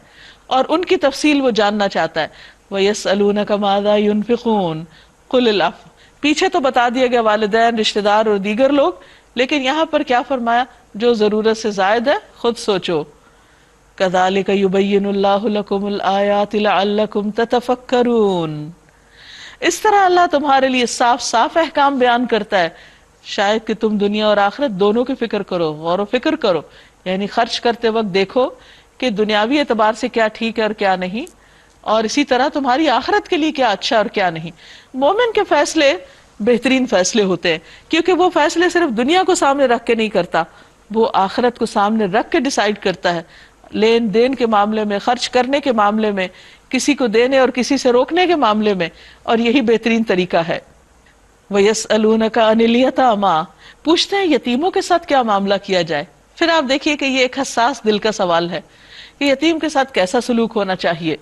اور ان کی تفصیل وہ جاننا چاہتا ہے۔ وَيَسْأَلُونَكَ مَاذَا يُنْفِقُونَ قُلِ الْعَفْوَ، پیچھے تو بتا دیا گیا والدین، رشتہ دار اور دیگر لوگ، لیکن یہاں پر کیا فرمایا؟ جو ضرورت سے زائد ہے خود سوچو۔ كَذَلِكَ يُبَيِّنُ اللَّهُ لَكُمُ الْآيَاتِ لَعَلَّكُمْ تَتَفَكَّرُونَ، اس طرح اللہ تمہارے لیے صاف صاف احکام بیان کرتا ہے، شاید کہ تم دنیا اور آخرت دونوں کی فکر کرو، غور و فکر کرو، یعنی خرچ کرتے وقت دیکھو کہ دنیاوی اعتبار سے کیا ٹھیک ہے اور کیا نہیں، اور اسی طرح تمہاری آخرت کے لیے کیا اچھا اور کیا نہیں۔ مومن کے فیصلے بہترین فیصلے ہوتے ہیں، کیونکہ وہ فیصلے صرف دنیا کو سامنے رکھ کے نہیں کرتا، وہ آخرت کو سامنے رکھ کے ڈیسائیڈ کرتا ہے، لین دین کے معاملے میں، خرچ کرنے کے معاملے میں، کسی کو دینے اور کسی سے روکنے کے معاملے میں، اور یہی بہترین طریقہ ہے۔ وَيَسْأَلُونَكَ عَنِ الْيَتَامَىٰ، پوچھتے ہیں یتیموں کے ساتھ کیا معاملہ کیا جائے۔ پھر آپ دیکھیے کہ یہ ایک حساس دل کا سوال ہے کہ یتیم کے ساتھ کیسا سلوک ہونا چاہیے۔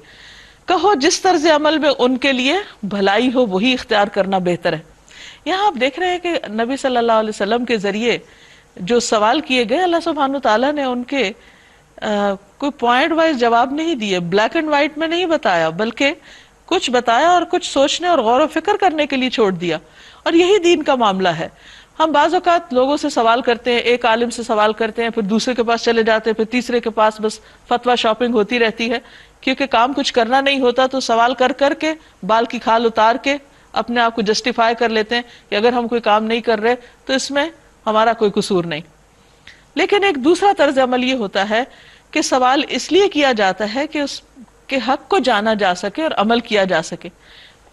کہو جس طرز عمل میں ان کے لیے بھلائی ہو وہی اختیار کرنا بہتر ہے۔ یہاں آپ دیکھ رہے ہیں کہ نبی صلی اللہ علیہ وسلم کے ذریعے جو سوال کیے گئے، اللہ سبحانہ تعالیٰ نے ان کے کوئی پوائنٹ وائز جواب نہیں دیے، بلیک اینڈ وائٹ میں نہیں بتایا، بلکہ کچھ بتایا اور کچھ سوچنے اور غور و فکر کرنے کے لیے چھوڑ دیا، اور یہی دین کا معاملہ ہے۔ ہم بعض اوقات لوگوں سے سوال کرتے ہیں، ایک عالم سے سوال کرتے ہیں، پھر دوسرے کے پاس چلے جاتے ہیں، پھر تیسرے کے پاس، بس فتویٰ شاپنگ ہوتی رہتی ہے، کیونکہ کام کچھ کرنا نہیں ہوتا تو سوال کر کر کے بال کی کھال اتار کے اپنے آپ کو جسٹیفائی کر لیتے ہیں کہ اگر ہم کوئی کام نہیں کر رہے تو اس میں ہمارا کوئی قصور نہیں۔ لیکن ایک دوسرا طرز عمل یہ ہوتا ہے کہ سوال اس لیے کیا جاتا ہے کہ اس کے حق کو جانا جا سکے اور عمل کیا جا سکے۔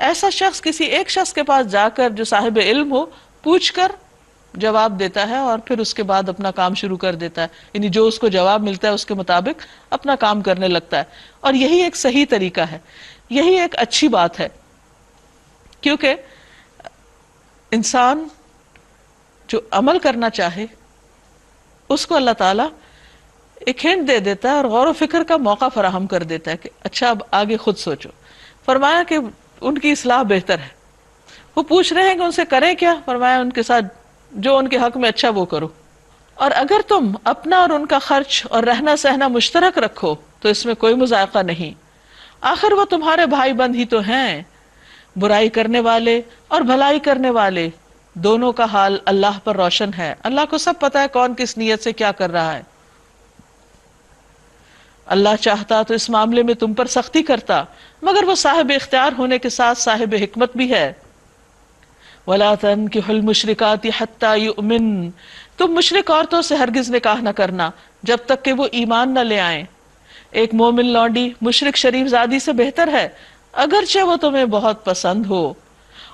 ایسا شخص کسی ایک شخص کے پاس جا کر جو صاحب علم ہو، پوچھ کر جواب دیتا ہے اور پھر اس کے بعد اپنا کام شروع کر دیتا ہے، یعنی جو اس کو جواب ملتا ہے اس کے مطابق اپنا کام کرنے لگتا ہے، اور یہی ایک صحیح طریقہ ہے، یہی ایک اچھی بات ہے، کیونکہ انسان جو عمل کرنا چاہے اس کو اللہ تعالیٰ ایک ہنٹ دے دیتا ہے اور غور و فکر کا موقع فراہم کر دیتا ہے کہ اچھا اب آگے خود سوچو۔ فرمایا کہ ان کی اصلاح بہتر ہے۔ وہ پوچھ رہے ہیں کہ ان سے کریں کیا؟ فرمایا ان کے ساتھ جو ان کے حق میں اچھا وہ کرو، اور اگر تم اپنا اور ان کا خرچ اور رہنا سہنا مشترک رکھو تو اس میں کوئی مذائقہ نہیں، آخر وہ تمہارے بھائی بند ہی تو ہیں۔ برائی کرنے والے اور بھلائی کرنے والے دونوں کا حال اللہ پر روشن ہے، اللہ کو سب پتا ہے کون کس نیت سے کیا کر رہا ہے۔ اللہ چاہتا تو اس معاملے میں تم پر سختی کرتا، مگر وہ صاحب اختیار ہونے کے ساتھ صاحب حکمت بھی ہے۔ وَلَا تَنكِحُوا الْمُشْرِكَاتِ حَتَّى يُؤْمِنْ، تم مشرک عورتوں سے ہرگز نکاح نہ کرنا جب تک کہ وہ ایمان نہ لے آئیں۔ ایک مومن لونڈی مشرک شریف زادی سے بہتر ہے، اگرچہ وہ تمہیں بہت پسند ہو،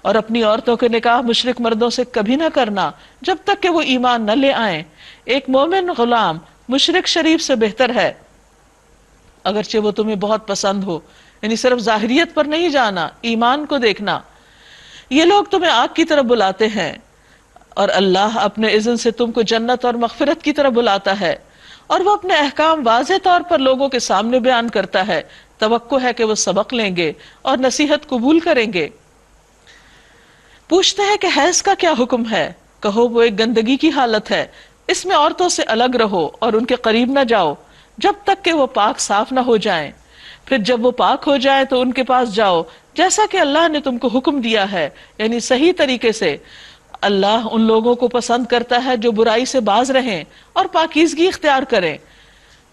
اور اپنی عورتوں کے نکاح مشرک مردوں سے کبھی نہ کرنا جب تک کہ وہ ایمان نہ لے آئیں۔ ایک مومن غلام مشرک شریف سے بہتر ہے، اگرچہ وہ تمہیں بہت پسند ہو، یعنی صرف ظاہریت پر نہیں جانا، ایمان کو دیکھنا۔ یہ لوگ تمہیں آگ کی طرف بلاتے ہیں، اور اللہ اپنے اذن سے تم کو جنت اور مغفرت کی طرف بلاتا ہے، اور وہ اپنے احکام واضح طور پر لوگوں کے سامنے بیان کرتا ہے۔ توقع ہے کہ وہ سبق لیں گے اور نصیحت قبول کریں گے۔ پوچھتے ہیں کہ حیض کا کیا حکم ہے؟ کہو وہ ایک گندگی کی حالت ہے، اس میں عورتوں سے الگ رہو اور ان کے قریب نہ جاؤ جب تک کہ وہ پاک صاف نہ ہو جائیں، پھر جب وہ پاک ہو جائیں تو ان کے پاس جاؤ جیسا کہ اللہ نے تم کو حکم دیا ہے، یعنی صحیح طریقے سے۔ اللہ ان لوگوں کو پسند کرتا ہے جو برائی سے باز رہیں اور پاکیزگی اختیار کریں،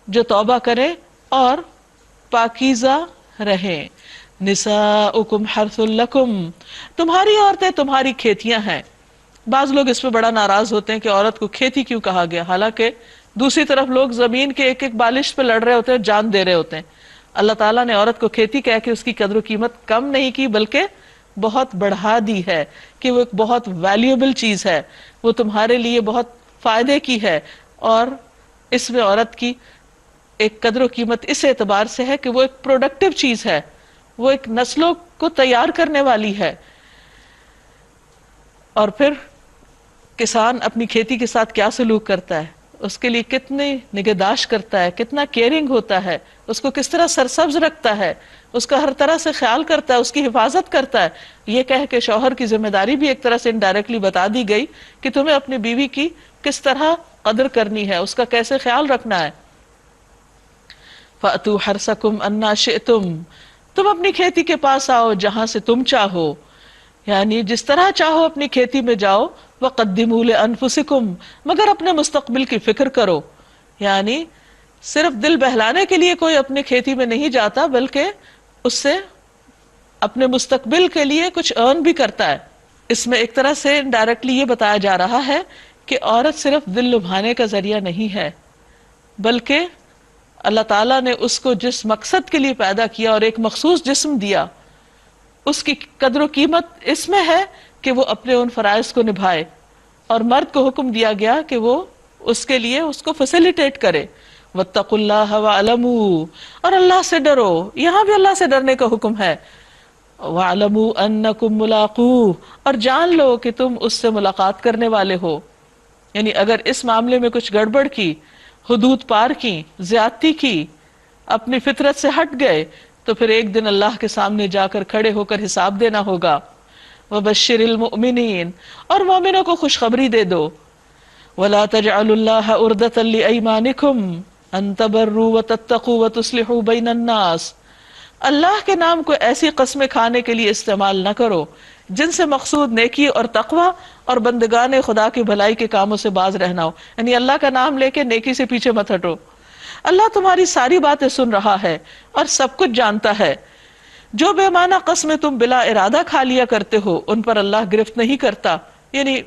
جو توبہ کریں اور پاکیزہ رہیں۔ نساؤکم حرث لکم، تمہاری عورتیں تمہاری کھیتیاں ہیں۔ بعض لوگ اس پہ بڑا ناراض ہوتے ہیں کہ عورت کو کھیتی کیوں کہا گیا، حالانکہ دوسری طرف لوگ زمین کے ایک ایک بالش پہ لڑ رہے ہوتے ہیں، جان دے رہے ہوتے ہیں۔ اللہ تعالیٰ نے عورت کو کھیتی کہہ کے اس کی قدر و قیمت کم نہیں کی، بلکہ بہت بڑھا دی ہے کہ وہ ایک بہت ویلیوبل چیز ہے، وہ تمہارے لیے بہت فائدے کی ہے، اور اس میں عورت کی ایک قدر و قیمت اس اعتبار سے ہے کہ وہ ایک پروڈکٹیو چیز ہے، وہ ایک نسلوں کو تیار کرنے والی ہے۔ اور پھر کسان اپنی کھیتی کے ساتھ کیا سلوک کرتا ہے، اس کے لیے کتنی نگہداشت کرتا ہے، کتنا کیئرنگ ہوتا ہے، اس کو کس طرح سرسبز رکھتا ہے، اس کا ہر طرح سے خیال کرتا ہے، اس کی حفاظت کرتا ہے. یہ کہہ کے شوہر کی ذمہ داری بھی ایک طرح سے انڈائریکٹلی بتا دی گئی کہ تمہیں اپنی بیوی کی کس طرح قدر کرنی ہے، اس کا کیسے خیال رکھنا ہے. فَأْتُوا حَرْثَكُمْ أَنَّا شِئْتُمْ، تم اپنی کھیتی کے پاس آؤ جہاں سے تم چاہو، یعنی جس طرح چاہو اپنی کھیتی میں جاؤ. وَقَدِّمُوا لِأَنفُسِكُمْ، مگر اپنے مستقبل کی فکر کرو. یعنی صرف دل بہلانے کے لیے کوئی اپنی کھیتی میں نہیں جاتا، بلکہ اس سے اپنے مستقبل کے لیے کچھ ارن بھی کرتا ہے. اس میں ایک طرح سے ڈائریکٹلی یہ بتایا جا رہا ہے کہ عورت صرف دل لبھانے کا ذریعہ نہیں ہے، بلکہ اللہ تعالیٰ نے اس کو جس مقصد کے لیے پیدا کیا اور ایک مخصوص جسم دیا، اس کی قدر و قیمت اس میں ہے کہ وہ اپنے ان فرائض کو نبھائے. اور مرد کو حکم دیا گیا کہ وہ اس کے لیے اس کو فیسیلیٹیٹ کرے. وَاتَّقُوا اللَّهَ وَاعْلَمُوا، اور اللہ سے ڈرو، یہاں بھی اللہ سے ڈرنے کا حکم ہے. وَاعْلَمُوا أَنَّكُمْ مُلَاقُوهُ، اور جان لو کہ تم اس سے ملاقات کرنے والے ہو. یعنی اگر اس معاملے میں کچھ گڑبڑ کی، حدود پار کی، زیادتی کی، اپنی فطرت سے ہٹ گئے، تو پھر ایک دن اللہ کے سامنے جا کر کھڑے ہو کر حساب دینا ہوگا. وَبَشِّرِ الْمُؤْمِنِينَ، اور مومنوں کو خوشخبری دے دو. وَلَا تَجْعَلُوا اللَّهَ عُرْضَةً لِأَيْمَانِكُمْ أَن تَبَرُّوا وَتَتَّقُوا وَتُصْلِحُوا بَيْنَ النَّاسِ، اللہ کے نام کو ایسی قسمیں کھانے کے لیے استعمال نہ کرو جن سے مقصود نیکی اور تقوی اور بندگان خدا کی بھلائی کے کاموں سے باز رہنا ہو. یعنی اللہ کا نام لے کے نیکی سے پیچھے مت ہٹو. اللہ تمہاری ساری باتیں سن رہا ہے اور سب کچھ جانتا ہے. جو بے معنی قسمیں تم بلا ارادہ کھا لیا کرتے ہو ان پر اللہ گرفت نہیں کرتا. یعنی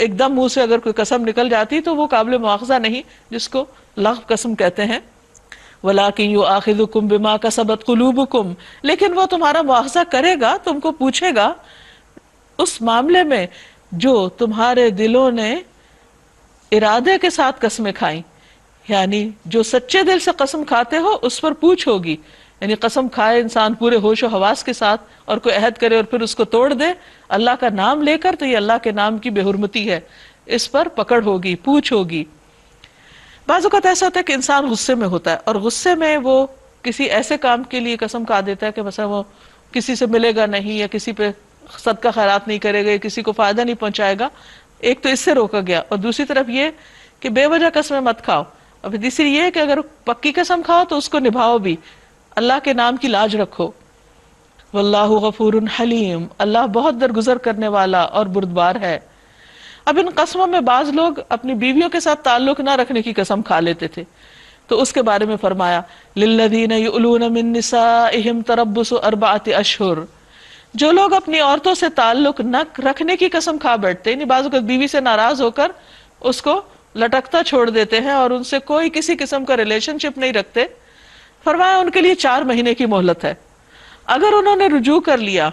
ایک دم منہ سے اگر کوئی قسم نکل جاتی تو وہ قابل مواخذہ نہیں، جس کو لغو قسم کہتے ہیں. وَلَٰكِن يُؤَاخِذُكُم بِمَا كَسَبَتْ قُلُوبُكُم، لیکن وہ تمہارا مواخذہ کرے گا، تم کو پوچھے گا اس معاملے میں جو تمہارے دلوں نے ارادے کے ساتھ قسمیں کھائیں. یعنی جو سچے دل سے قسم کھاتے ہو اس پر پوچھ ہوگی. یعنی قسم کھائے انسان پورے ہوش و حواس کے ساتھ اور کوئی عہد کرے اور پھر اس کو توڑ دے اللہ کا نام لے کر، تو یہ اللہ کے نام کی بے حرمتی ہے، اس پر پکڑ ہوگی، پوچھ ہوگی. بعض اوقات ایسا ہوتا ہے کہ انسان غصے میں ہوتا ہے اور غصے میں وہ کسی ایسے کام کے لیے قسم کھا دیتا ہے کہ مثلا وہ کسی سے ملے گا نہیں، یا کسی پہ صدقہ خیرات نہیں کرے گا، یا کسی کو فائدہ نہیں پہنچائے گا. ایک تو اس سے روکا گیا، اور دوسری طرف یہ کہ بے وجہ قسمیں مت کھاؤ. اور پھر تیسری یہ کہ اگر پکی قسم کھاؤ تو اس کو نبھاؤ بھی، اللہ کے نام کی لاج رکھو. واللہ غفور حلیم، اللہ بہت درگزر کرنے والا اور بردبار ہے. اب ان قسموں میں بعض لوگ اپنی بیویوں کے ساتھ تعلق نہ رکھنے کی قسم کھا لیتے تھے، تو اس کے بارے میں فرمایا للذین یؤلون من نسائہم تربص 4 اشہر، جو لوگ اپنی عورتوں سے تعلق نہ رکھنے کی قسم کھا بیٹھتے، یعنی بعض اوقات بیوی سے ناراض ہو کر اس کو لٹکتا چھوڑ دیتے ہیں اور ان سے کوئی کسی قسم کا ریلیشن شپ نہیں رکھتے، فرمایا ان کے لیے 4 مہینے کی مہلت ہے. اگر انہوں نے رجوع کر لیا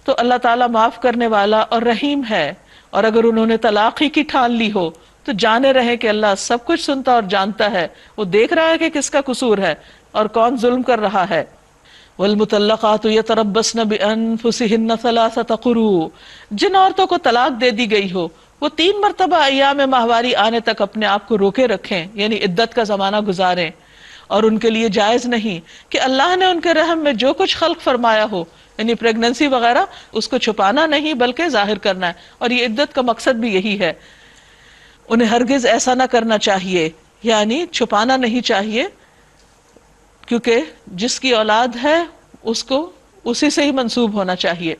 تو اللہ تعالیٰ معاف کرنے والا اور رحیم ہے، اور اگر انہوں نے طلاق ہی کی ٹھان لی ہو تو جانے رہے کہ اللہ سب کچھ سنتا اور جانتا ہے، وہ دیکھ رہا ہے کہ کس کا قصور ہے اور کون ظلم کر رہا ہے. والمطلقات یتربصن بانفسہن 3 قروء، جن عورتوں کو طلاق دے دی گئی ہو وہ 3 مرتبہ ایام ماہواری آنے تک اپنے آپ کو روکے رکھیں، یعنی عدت کا زمانہ گزاریں. اور ان کے لیے جائز نہیں کہ اللہ نے ان کے رحم میں جو کچھ خلق فرمایا ہو، یعنی پریگننسی وغیرہ، اس کو چھپانا نہیں بلکہ ظاہر کرنا ہے. اور یہ عدت کا مقصد بھی یہی ہے. انہیں ہرگز ایسا نہ کرنا چاہیے، یعنی چھپانا نہیں چاہیے، کیونکہ جس کی اولاد ہے اس کو اسی سے ہی منسوب ہونا چاہیے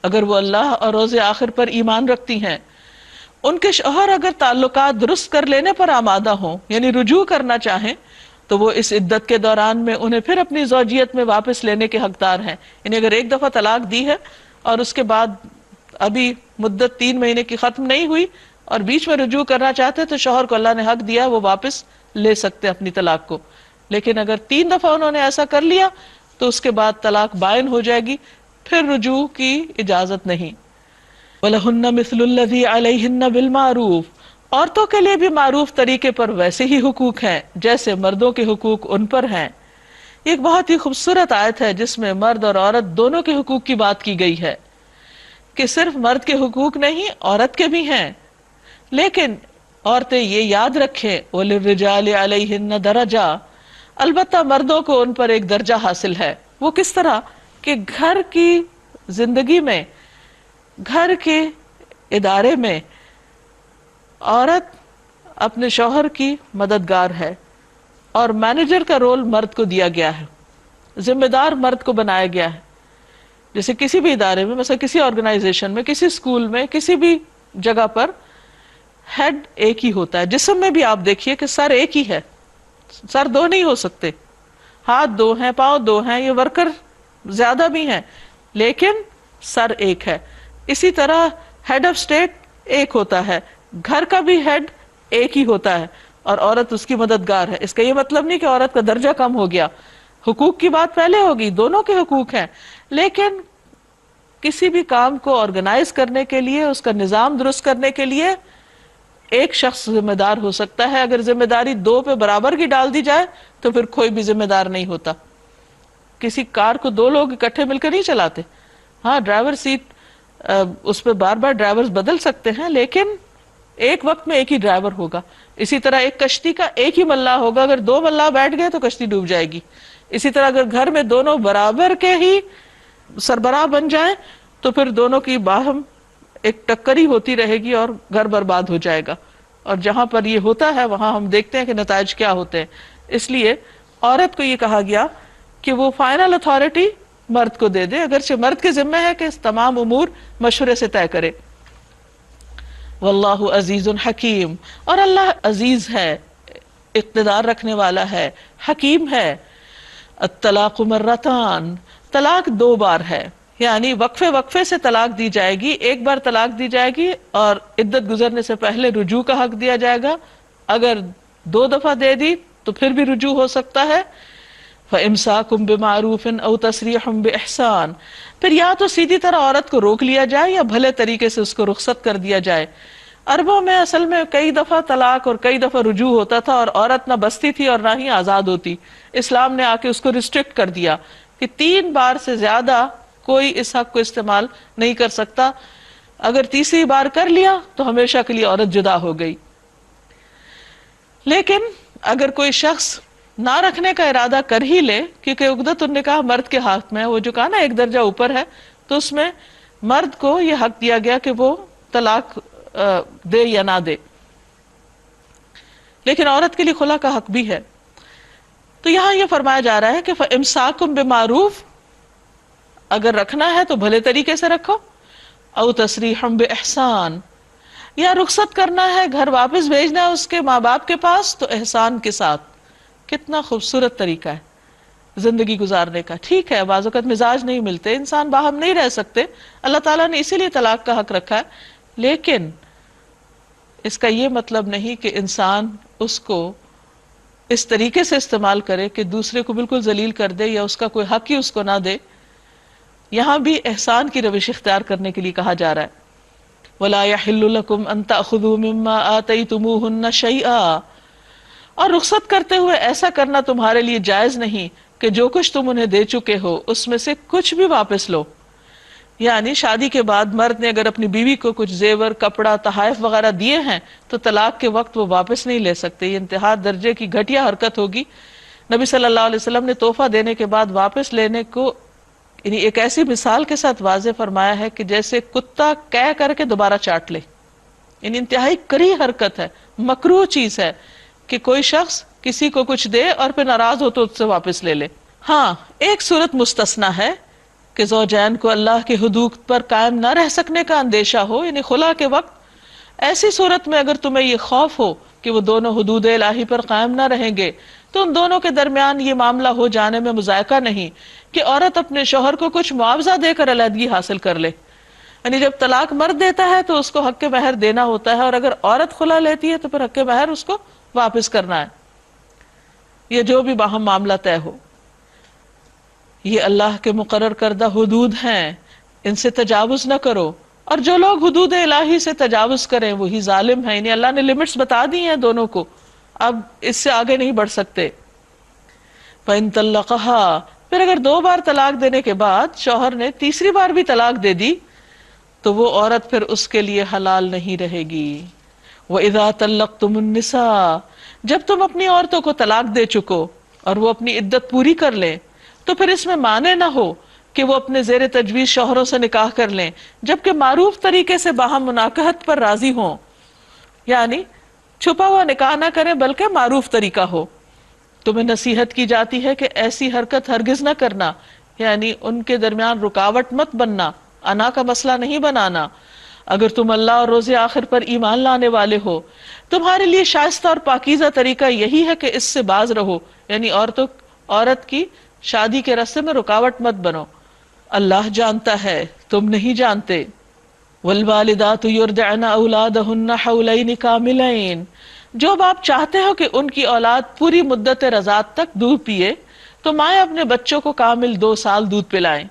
اگر وہ اللہ اور روز آخر پر ایمان رکھتی ہیں. ان کے شوہر اگر تعلقات درست کر لینے پر آمادہ ہوں، یعنی رجوع کرنا چاہیں، تو وہ اس عدت کے دوران میں انہیں پھر اپنی زوجیت میں واپس لینے کے حقدار ہیں. یعنی اگر ایک دفعہ طلاق دی ہے اور اس کے بعد ابھی مدت 3 مہینے کی ختم نہیں ہوئی اور بیچ میں رجوع کرنا چاہتے تو شوہر کو اللہ نے حق دیا وہ واپس لے سکتے اپنی طلاق کو. لیکن اگر 3 دفعہ انہوں نے ایسا کر لیا تو اس کے بعد طلاق بائن ہو جائے گی، پھر رجوع کی اجازت نہیں. وَلَهُنَّ مِثْلُ الَّذِي عَلَيْهِنَّ بِالْمَعْرُوفِ، عورتوں کے لیے بھی معروف طریقے پر ویسے ہی حقوق ہیں جیسے مردوں کے حقوق ان پر ہیں. ایک بہت ہی خوبصورت آیت ہے جس میں مرد اور عورت دونوں کے حقوق کی بات کی گئی ہے. کہ صرف مرد کے حقوق نہیں عورت کے بھی ہیں، لیکن عورتیں یہ یاد رکھیں وَلِلرِّجَالِ عَلَيْهِنَّ دَرَجَةٌ، البتہ مردوں کو ان پر ایک درجہ حاصل ہے۔ وہ کس طرح کہ گھر کی زندگی میں، گھر کے ادارے میں عورت اپنے شوہر کی مددگار ہے، اور مینیجر کا رول مرد کو دیا گیا ہے، ذمہ دار مرد کو بنایا گیا ہے۔ جیسے کسی بھی ادارے میں، مثلا کسی آرگنائزیشن میں، کسی اسکول میں، کسی بھی جگہ پر ہیڈ ایک ہی ہوتا ہے۔ جسم میں بھی آپ دیکھیے کہ سر ایک ہی ہے، سر دو نہیں ہو سکتے، ہاتھ دو ہیں، پاؤں دو ہیں، یہ ورکر زیادہ بھی ہیں، لیکن سر ایک ہے۔ اسی طرح ہیڈ آف اسٹیٹ ایک ہوتا ہے، گھر کا بھی ہیڈ ایک ہی ہوتا ہے، اور عورت اس کی مددگار ہے۔ اس کا یہ مطلب نہیں کہ عورت کا درجہ کم ہو گیا، حقوق کی بات پہلے ہوگی، دونوں کے حقوق ہیں، لیکن کسی بھی کام کو آرگنائز کرنے کے لیے، اس کا نظام درست کرنے کے لیے ایک شخص ذمہ دار ہو سکتا ہے۔ اگر ذمہ داری دو پہ برابر کی ڈال دی جائے تو پھر کوئی بھی ذمہ دار نہیں ہوتا۔ کسی کار کو دو لوگ اکٹھے مل کر نہیں چلاتے، ہاں ڈرائیور سیٹ اس پہ بار بار ڈرائیورز بدل سکتے ہیں، لیکن ایک وقت میں ایک ہی ڈرائیور ہوگا۔ اسی طرح ایک کشتی کا ایک ہی ملاح ہوگا، اگر دو ملاح بیٹھ گئے تو کشتی ڈوب جائے گی۔ اسی طرح اگر گھر میں دونوں برابر کے ہی سربراہ بن جائیں تو پھر دونوں کی باہم ایک ٹکری ہوتی رہے گی اور گھر برباد ہو جائے گا۔ اور جہاں پر یہ ہوتا ہے وہاں ہم دیکھتے ہیں کہ نتائج کیا ہوتے ہیں۔ اس لیے عورت کو یہ کہا گیا کہ وہ فائنل اتھارٹی مرد کو دے دے، اگرچہ مرد کے ذمہ ہے کہ اس تمام امور مشورے سے طے کرے۔ واللہ عزیز حکیم، اور اللہ عزیز ہے، اقتدار رکھنے والا ہے، حکیم ہے۔ الطلاق مرتان، طلاق دو بار ہے، یعنی وقفے وقفے سے طلاق دی جائے گی۔ ایک بار طلاق دی جائے گی اور عدت گزرنے سے پہلے رجوع کا حق دیا جائے گا۔ اگر دو دفعہ دے دی تو پھر بھی رجوع ہو سکتا ہے۔ فَإِمْسَاكُمْ بِمَعْرُوفٍ أَوْ تَسْرِيحٌ بِإِحْسَانٍ، پھر یا تو سیدھی طرح عورت کو روک لیا جائے یا بھلے طریقے سے اس کو رخصت کر دیا جائے۔ عربوں میں اصل میں کئی دفعہ طلاق اور کئی دفعہ رجوع ہوتا تھا، اور عورت نہ بستی تھی اور نہ ہی آزاد ہوتی۔ اسلام نے آ کے اس کو ریسٹرکٹ کر دیا کہ 3 بار سے زیادہ کوئی اس حق کو استعمال نہیں کر سکتا۔ اگر تیسری بار کر لیا تو ہمیشہ کے لیے عورت جدا ہو گئی۔ لیکن اگر کوئی شخص نہ رکھنے کا ارادہ کر ہی لے، کیونکہ عقدۃ النکاح مرد کے ہاتھ میں ہے، وہ جو کہا نا ایک درجہ اوپر ہے، تو اس میں مرد کو یہ حق دیا گیا کہ وہ طلاق دے یا نہ دے، لیکن عورت کے لیے خلا کا حق بھی ہے۔ تو یہاں یہ فرمایا جا رہا ہے کہ فَإِمْسَاكُمْ بِمَعْرُوفٍ، اگر رکھنا ہے تو بھلے طریقے سے رکھو، او تسریحم بِإِحْسَان، یا رخصت کرنا ہے، گھر واپس بھیجنا ہے اس کے ماں باپ کے پاس تو احسان کے ساتھ۔ کتنا خوبصورت طریقہ ہے زندگی گزارنے کا۔ ٹھیک ہے بعض اوقات مزاج نہیں ملتے، انسان باہم نہیں رہ سکتے، اللہ تعالیٰ نے اسی لیے طلاق کا حق رکھا ہے، لیکن اس کا یہ مطلب نہیں کہ انسان اس کو اس طریقے سے استعمال کرے کہ دوسرے کو بالکل ذلیل کر دے یا اس کا کوئی حق ہی اس کو نہ دے۔ یہاں بھی احسان کی روش اختیار کرنے کے لیے کہا جا رہا ہے۔ وَلَا يَحِلُّ لَكُمْ أَن تَأْخُذُوا مِمَّا آتَيْتُمُوهُنَّ شَيْئًا، اور رخصت کرتے ہوئے ایسا کرنا تمہارے لیے جائز نہیں کہ جو کچھ تم انہیں دے چکے ہو اس میں سے کچھ بھی واپس لو۔ یعنی شادی کے بعد مرد نے اگر اپنی بیوی کو کچھ زیور، کپڑا، تحائف وغیرہ دیے ہیں تو طلاق کے وقت وہ واپس نہیں لے سکتے، یہ انتہا درجے کی گھٹیا حرکت ہوگی۔ نبی صلی اللہ علیہ وسلم نے تحفہ دینے کے بعد واپس لینے کو یعنی ایک ایسی مثال کے ساتھ واضح فرمایا ہے کہ جیسے کتا کہہ کر کے دوبارہ چاٹ لے، یعنی انتہائی کری حرکت ہے، مکروہ چیز ہے کہ کوئی شخص کسی کو کچھ دے اور پھر ناراض ہو تو اس سے واپس لے لے۔ ہاں ایک صورت مستثنا ہے کہ زوجین کو اللہ کے حدود پر قائم نہ رہ سکنے کا اندیشہ ہو، یعنی خلا کے وقت۔ ایسی صورت میں اگر تمہیں یہ خوف ہو کہ وہ دونوں حدود الہی پر قائم نہ رہیں گے تو ان دونوں کے درمیان یہ معاملہ ہو جانے میں مذائقہ نہیں کہ عورت اپنے شوہر کو کچھ معاوضہ دے کر علیحدگی حاصل کر لے۔ یعنی جب طلاق مرد دیتا ہے تو اس کو حق مہر دینا ہوتا ہے، اور اگر عورت خلا لیتی ہے تو پھر حق مہر اس کو واپس کرنا ہے، یہ جو بھی باہم معاملہ طے ہو۔ یہ اللہ کے مقرر کردہ حدود ہیں، ان سے تجاوز نہ کرو، اور جو لوگ حدود الہی سے تجاوز کریں وہی ظالم ہیں۔ یعنی اللہ نے لمٹس بتا دی ہیں دونوں کو، اب اس سے آگے نہیں بڑھ سکتے۔ فَإِن طَلَّقَهَا، پھر اگر 2 بار طلاق دینے کے بعد شوہر نے تیسری بار بھی طلاق دے دی تو وہ عورت پھر اس کے لیے حلال نہیں رہے گی۔ وَإِذَا طَلَّقْتُمُ النِّسَاءَ، جب تم اپنی عورتوں کو طلاق دے چکو اور وہ اپنی عدت پوری کر لیں، تو پھر اس میں معنی نہ ہو کہ وہ اپنے زیر تجویز شوہروں سے نکاح کر لیں، جبکہ معروف طریقے سے باہم مناکحت پر راضی ہوں، یعنی چھپا ہوا نکاح نہ کریں بلکہ معروف طریقہ ہو۔ تمہیں نصیحت کی جاتی ہے کہ ایسی حرکت ہرگز نہ کرنا، یعنی ان کے درمیان رکاوٹ مت بننا، انا کا مسئلہ نہیں بنانا۔ اگر تم اللہ اور روز آخر پر ایمان لانے والے ہو، تمہارے لیے شائستہ اور پاکیزہ طریقہ یہی ہے کہ اس سے باز رہو، یعنی عورت کی شادی کے راستے میں رکاوٹ مت بنو۔ اللہ جانتا ہے، تم نہیں جانتے۔ والوالدات یرضعن اولادہن حولین کاملین، جو باپ چاہتے ہو کہ ان کی اولاد پوری مدت رضاعت تک دودھ پیے تو مائیں اپنے بچوں کو کامل 2 سال دودھ پلائیں۔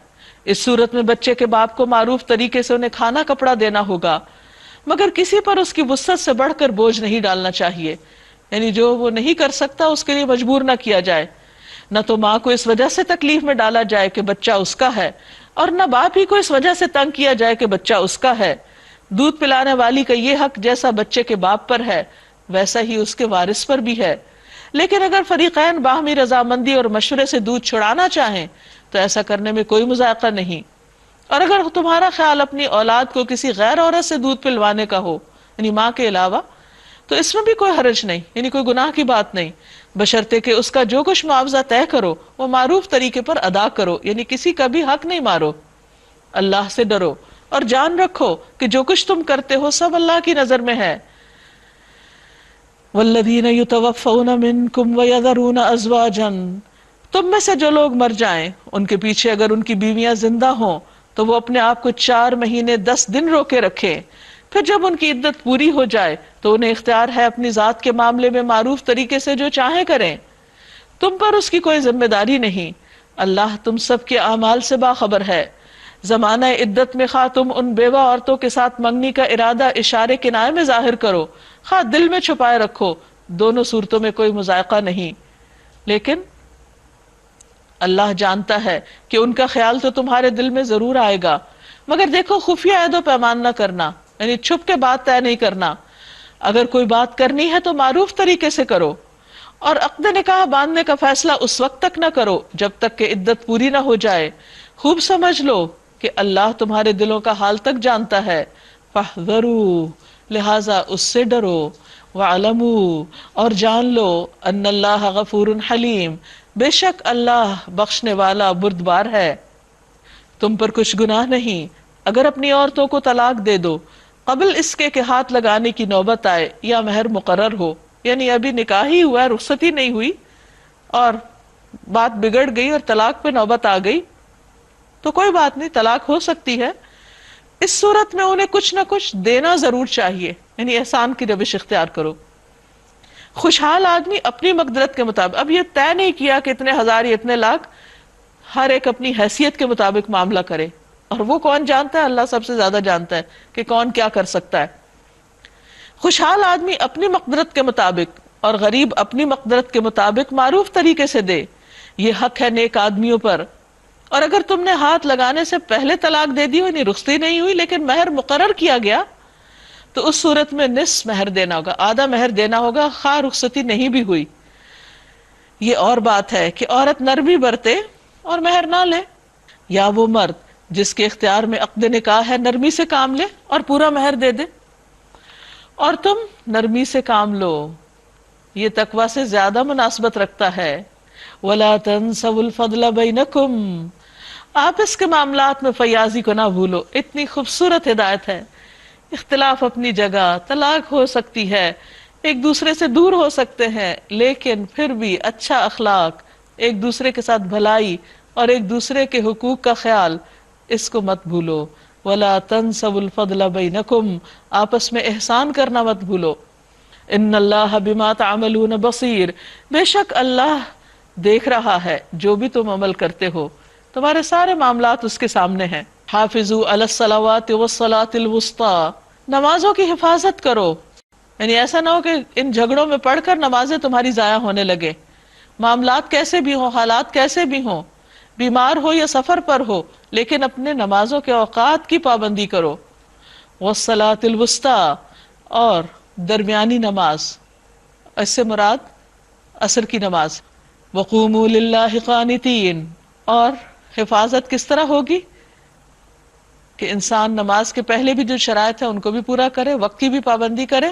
اس صورت میں بچے کے باپ کو معروف طریقے سے انہیں کھانا کپڑا دینا ہوگا، مگر کسی پر اس کی وسعت سے بڑھ کر بوجھ نہیں ڈالنا چاہیے، یعنی جو وہ نہیں کر سکتا اس کے لیے مجبور نہ کیا جائے۔ نہ تو ماں کو اس وجہ سے تکلیف میں ڈالا جائے کہ بچہ اس کا ہے، اور نہ باپ ہی کو اس وجہ سے تنگ کیا جائے کہ بچہ اس کا ہے۔ دودھ پلانے والی کا یہ حق جیسا بچے کے باپ پر ہے ویسا ہی اس کے وارث پر بھی ہے، لیکن اگر فریقین باہمی رضامندی اور مشورے سے دودھ چھڑانا چاہیں تو ایسا کرنے میں کوئی مذائقہ نہیں۔ اور اگر تمہارا خیال اپنی اولاد کو کسی غیر عورت سے دودھ پلوانے کا ہو، یعنی ماں کے علاوہ، تو اس میں بھی کوئی حرج نہیں، یعنی کوئی گناہ کی بات نہیں، بشرطے کہ اس کا جو کچھ معاوضہ طے کرو وہ معروف طریقے پر ادا کرو، یعنی کسی کا بھی حق نہیں مارو۔ اللہ سے ڈرو اور جان رکھو کہ جو کچھ تم کرتے ہو سب اللہ کی نظر میں ہے۔ والذین یتوفون منکم ویذرون ازواجا، تم میں سے جو لوگ مر جائیں ان کے پیچھے اگر ان کی بیویاں زندہ ہوں تو وہ اپنے آپ کو 4 مہینے 10 دن روکے رکھیں، پھر جب ان کی عدت پوری ہو جائے تو انہیں اختیار ہے اپنی ذات کے معاملے میں معروف طریقے سے جو چاہیں کریں، تم پر اس کی کوئی ذمہ داری نہیں۔ اللہ تم سب کے اعمال سے باخبر ہے۔ زمانہ عدت میں خواہ تم ان بیوہ عورتوں کے ساتھ منگنی کا ارادہ اشارے کنائے میں ظاہر کرو، خواہ دل میں چھپائے رکھو، دونوں صورتوں میں کوئی مذائقہ نہیں، لیکن اللہ جانتا ہے کہ ان کا خیال تو تمہارے دل میں ضرور آئے گا، مگر دیکھو خفیہ عہد و پیمان نہ کرنا، یعنی چھپ کے بات طے نہیں کرنا۔ اگر کوئی بات کرنی ہے تو معروف طریقے سے کرو، اور عقد نکاح باندھنے کا فیصلہ اس وقت تک نہ کرو جب تک کہ عدت پوری نہ ہو جائے۔ خوب سمجھ لو کہ اللہ تمہارے دلوں کا حال تک جانتا ہے۔ فاحذروا، لہذا اس سے ڈرو، وعلموا، اور جان لو، ان اللہ غفور حلیم، بے شک اللہ بخشنے والا بردبار ہے۔ تم پر کچھ گناہ نہیں اگر اپنی عورتوں کو طلاق دے دو قبل اس کے کہ ہاتھ لگانے کی نوبت آئے یا مہر مقرر ہو، یعنی ابھی نکاح ہی ہوا ہے، رخصتی نہیں ہوئی اور بات بگڑ گئی اور طلاق پہ نوبت آ گئی تو کوئی بات نہیں، طلاق ہو سکتی ہے۔ اس صورت میں انہیں کچھ نہ کچھ دینا ضرور چاہیے، یعنی احسان کی روش اختیار کرو۔ خوشحال آدمی اپنی مقدرت کے مطابق، اب یہ طے نہیں کیا کہ اتنے ہزار یا اتنے لاکھ، ہر ایک اپنی حیثیت کے مطابق معاملہ کرے، اور وہ کون جانتا ہے؟ اللہ سب سے زیادہ جانتا ہے کہ کون کیا کر سکتا ہے۔ خوشحال آدمی اپنی مقدرت کے مطابق اور غریب اپنی مقدرت کے مطابق معروف طریقے سے دے، یہ حق ہے نیک آدمیوں پر۔ اور اگر تم نے ہاتھ لگانے سے پہلے طلاق دے دی، یعنی رخصتی نہیں ہوئی لیکن مہر مقرر کیا گیا، تو اس صورت میں نصف مہر دینا ہوگا، آدھا مہر دینا ہوگا، خواہ رخصتی نہیں بھی ہوئی۔ یہ اور بات ہے کہ عورت نرمی برتے اور مہر نہ لے، یا وہ مرد جس کے اختیار میں عقد نکاح ہے نرمی سے کام لے اور پورا مہر دے دے، اور تم نرمی سے کام لو، یہ تقوی سے زیادہ مناسبت رکھتا ہے۔ وَلَا تَنْسَوُا الْفَضْلَ بَيْنَكُمْ، آپس کے معاملات میں فیاضی کو نہ بھولو۔ اتنی خوبصورت ہدایت ہے۔ اختلاف اپنی جگہ، طلاق ہو سکتی ہے، ایک دوسرے سے دور ہو سکتے ہیں، لیکن پھر بھی اچھا اخلاق، ایک دوسرے کے ساتھ بھلائی اور ایک دوسرے کے حقوق کا خیال، اس کو مت بھولو۔ وَلَا تَنْسَوُا الْفَضْلَ بَيْنَكُمْ، آپس میں احسان کرنا مت بھولو۔ ان اللہ بما تعملون بصیر، بے شک اللہ دیکھ رہا ہے جو بھی تم عمل کرتے ہو، تمہارے سارے معاملات اس کے سامنے ہیں۔ حافظوا علی الصلوات والصلاة الوسطی، نمازوں کی حفاظت کرو، یعنی ایسا نہ ہو کہ ان جھگڑوں میں پڑھ کر نمازیں تمہاری ضائع ہونے لگے۔ معاملات کیسے بھی ہوں، حالات کیسے بھی ہوں، بیمار ہو یا سفر پر ہو، لیکن اپنے نمازوں کے اوقات کی پابندی کرو۔ والصلاۃ الوسطی، اور درمیانی نماز، اس سے مراد عصر کی نماز. وقوموا للہ قانتین، اور حفاظت کس طرح ہوگی کہ انسان نماز کے پہلے بھی جو شرائط ہے ان کو بھی پورا کرے، وقت کی بھی پابندی کرے،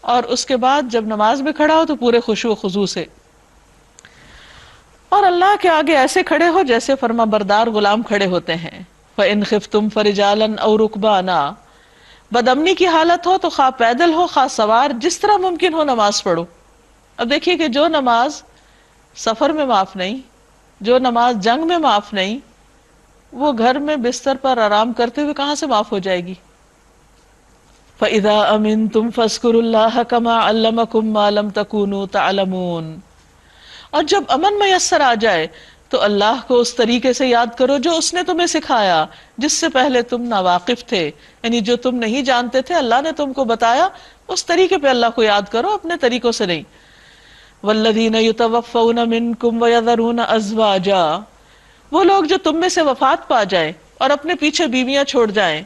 اور اس کے بعد جب نماز میں کھڑا ہو تو پورے خشوع و خضوع سے، اور اللہ کے آگے ایسے کھڑے ہو جیسے فرما بردار غلام کھڑے ہوتے ہیں. فَإِنْ خِفْتُمْ فَرِجَالًا أَوْ رُكْبَانًا، بدامنی کی حالت ہو تو خواہ پیدل ہو خواہ سوار، جس طرح ممکن ہو نماز پڑھو. اب دیکھیے کہ جو نماز سفر میں معاف نہیں، جو نماز جنگ میں معاف نہیں، وہ گھر میں بستر پر آرام کرتے ہوئے کہاں سے معاف ہو جائے گی. فَإِذَا أَمِنْتُمْ فَاذْكُرُوا اللَّهَ كَمَا عَلَّمَكُمْ مَا لَمْ تَكُونُوا تَعْلَمُونَ، اور جب امن میسر آ جائے تو اللہ کو اس طریقے سے یاد کرو جو اس نے تمہیں سکھایا جس سے پہلے تم ناواقف تھے، یعنی جو تم نہیں جانتے تھے اللہ نے تم کو بتایا، اس طریقے پہ اللہ کو یاد کرو، اپنے طریقوں سے نہیں. والذین یتوفون منکم ویذرون ازواجا، وہ لوگ جو تم میں سے وفات پا جائیں اور اپنے پیچھے بیویاں چھوڑ جائیں،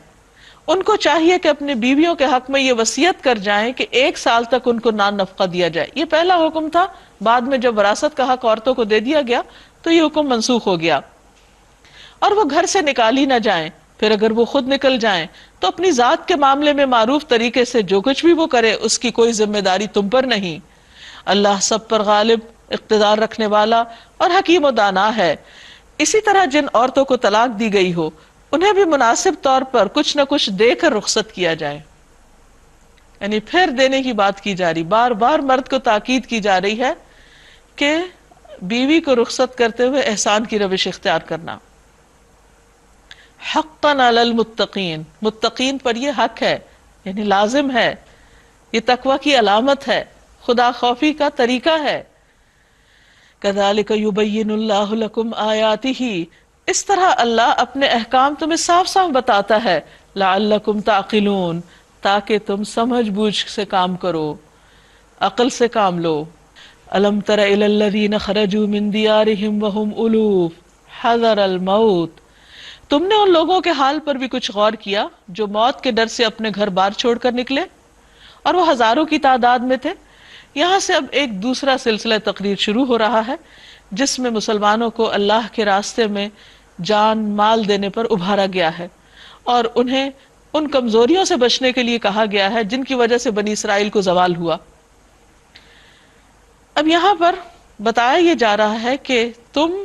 ان کو چاہیے کہ اپنے بیویوں کے حق میں یہ وصیت کر جائیں کہ 1 سال تک ان کو نان نفقہ دیا جائے. یہ پہلا حکم تھا، بعد میں جب وراثت کا حق عورتوں کو دے دیا گیا تو یہ حکم منسوخ ہو گیا. اور وہ گھر سے نکالی نہ جائیں، پھر اگر وہ خود نکل جائیں تو اپنی ذات کے معاملے میں معروف طریقے سے جو کچھ بھی وہ کرے اس کی کوئی ذمہ داری تم پر نہیں. اللہ سب پر غالب، اقتدار رکھنے والا اور حکیم و دانا ہے. اسی طرح جن عورتوں کو طلاق دی گئی ہو انہیں بھی مناسب طور پر کچھ نہ کچھ دے کر رخصت کیا جائے، یعنی پھر دینے کی بات کی جا رہی، بار بار مرد کو تاکید کی جا رہی ہے کہ بیوی کو رخصت کرتے ہوئے احسان کی روش اختیار کرنا. حقا علی المتقین، متقین پر یہ حق ہے، یعنی لازم ہے، یہ تقوی کی علامت ہے، خدا خوفی کا طریقہ ہے. کذالک یبین اللہ لکم آیاتہ، اس طرح اللہ اپنے احکام تمہیں صاف صاف بتاتا ہے. لعلکم تعقلون، تاکہ تم سمجھ بوجھ سے کام کرو، عقل سے کام لو. الم تر الی الذین خرجوا من دیارہم وہم الوف حذر الموت، تم نے ان لوگوں کے حال پر بھی کچھ غور کیا جو موت کے ڈر سے اپنے گھر بار چھوڑ کر نکلے، اور وہ ہزاروں کی تعداد میں تھے. یہاں سے اب ایک دوسرا سلسلہ تقریر شروع ہو رہا ہے جس میں مسلمانوں کو اللہ کے راستے میں جان مال دینے پر ابھارا گیا ہے، اور انہیں ان کمزوریوں سے بچنے کے لیے کہا گیا ہے جن کی وجہ سے بنی اسرائیل کو زوال ہوا. اب یہاں پر بتایا یہ جا رہا ہے کہ تم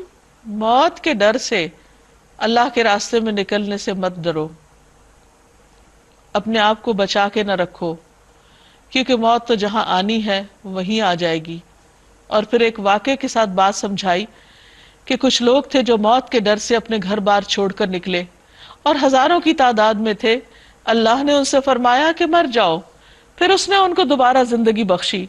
موت کے ڈر سے اللہ کے راستے میں نکلنے سے مت ڈرو، اپنے آپ کو بچا کے نہ رکھو، کیونکہ موت تو جہاں آنی ہے وہیں آ جائے گی. اور پھر ایک واقعے کے ساتھ بات سمجھائی کہ کچھ لوگ تھے جو موت کے ڈر سے اپنے گھر بار چھوڑ کر نکلے اور ہزاروں کی تعداد میں تھے. اللہ نے ان سے فرمایا کہ مر جاؤ، پھر اس نے ان کو دوبارہ زندگی بخشی.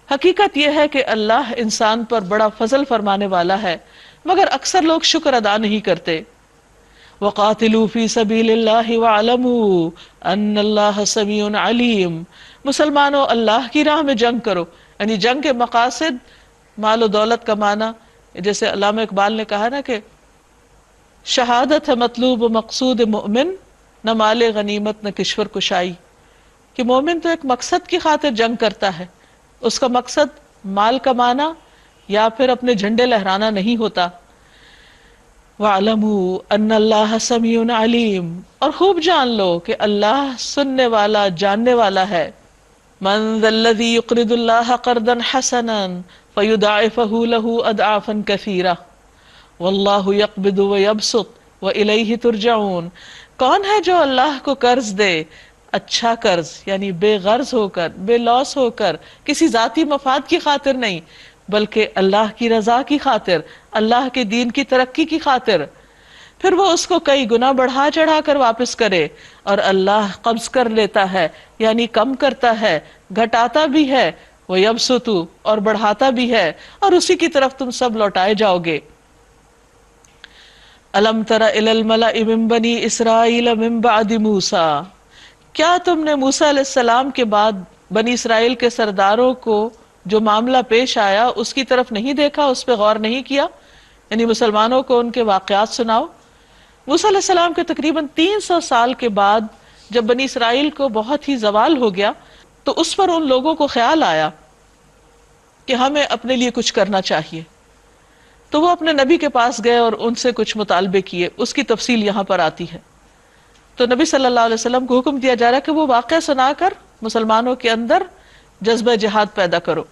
حقیقت یہ ہے کہ اللہ انسان پر بڑا فضل فرمانے والا ہے، مگر اکثر لوگ شکر ادا نہیں کرتے. وَقَاتِلُوا فِي سَبِيلِ اللَّهِ وَاعْلَمُوا أَنَّ اللَّهَ سَمِيعٌ عَلِيمٌ، مسلمانوں اللہ کی راہ میں جنگ کرو، یعنی جنگ کے مقاصد مال و دولت کمانا، جیسے علامہ اقبال نے کہا نا کہ شہادت ہے مطلوب و مقصود مومن، نہ مال غنیمت نہ کشور کشائی، کہ مومن تو ایک مقصد کی خاطر جنگ کرتا ہے، اس کا مقصد مال کمانا یا پھر اپنے جھنڈے لہرانا نہیں ہوتا. وَاعْلَمُوا أَنَّ اللَّهَ سَمِيعٌ عَلِيمٌ، اور خوب جان لو کہ اللہ سننے والا جاننے والا ہے. مَنْ ذَا الَّذِي يُقْرِضُ اللَّهَ قَرْضًا حَسَنًا فَيُضَاعِفَهُ لَهُ أَضْعَافًا كَثِيرَةً وَاللَّهُ يَقْبِضُ وَيَبْسُطُ وَإِلَيْهِ تُرْجَعُونَ، کون ہے جو اللہ کو قرض دے، اچھا قرض، یعنی بے غرض ہو کر، بے لوس ہو کر، کسی ذاتی مفاد کی خاطر نہیں بلکہ اللہ کی رضا کی خاطر، اللہ کے دین کی ترقی کی خاطر، پھر وہ اس کو کئی گنا بڑھا چڑھا کر واپس کرے. اور اللہ قبض کر لیتا ہے یعنی کم کرتا ہے، گھٹاتا بھی ہے، وہ یبسط اور بڑھاتا بھی ہے، اور اسی کی طرف تم سب لوٹائے جاؤ گے. الم تر الی الملأ من بنی اسرائیل من بعد موسیٰ، کیا تم نے موسیٰ علیہ السلام کے بعد بنی اسرائیل کے سرداروں کو جو معاملہ پیش آیا اس کی طرف نہیں دیکھا، اس پہ غور نہیں کیا، یعنی مسلمانوں کو ان کے واقعات سناؤ. موسیٰ علیہ السلام کے تقریباً 300 سال کے بعد جب بنی اسرائیل کو بہت ہی زوال ہو گیا تو اس پر ان لوگوں کو خیال آیا کہ ہمیں اپنے لیے کچھ کرنا چاہیے، تو وہ اپنے نبی کے پاس گئے اور ان سے کچھ مطالبے کیے. اس کی تفصیل یہاں پر آتی ہے. تو نبی صلی اللہ علیہ وسلم کو حکم دیا جا رہا ہے کہ وہ واقعہ سنا کر مسلمانوں کے اندر جذبہ جہاد پیدا کرو.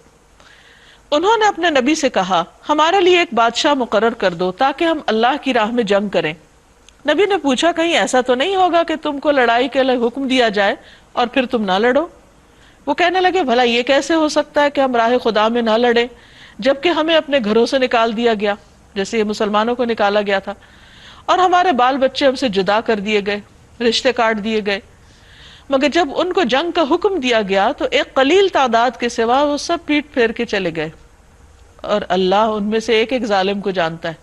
انہوں نے اپنے نبی سے کہا ہمارے لیے ایک بادشاہ مقرر کر دو تاکہ ہم اللہ کی راہ میں جنگ کریں. نبی نے پوچھا کہیں ایسا تو نہیں ہوگا کہ تم کو لڑائی کے لیے حکم دیا جائے اور پھر تم نہ لڑو؟ وہ کہنے لگے بھلا یہ کیسے ہو سکتا ہے کہ ہم راہ خدا میں نہ لڑیں جبکہ ہمیں اپنے گھروں سے نکال دیا گیا جیسے یہ مسلمانوں کو نکالا گیا تھا، اور ہمارے بال بچے ہم سے جدا کر دیے گئے، رشتے کاٹ دیے گئے. مگر جب ان کو جنگ کا حکم دیا گیا تو ایک قلیل تعداد کے سوا وہ سب پیٹ پھیر کے چلے گئے، اور اللہ ان میں سے ایک ایک ظالم کو جانتا ہے.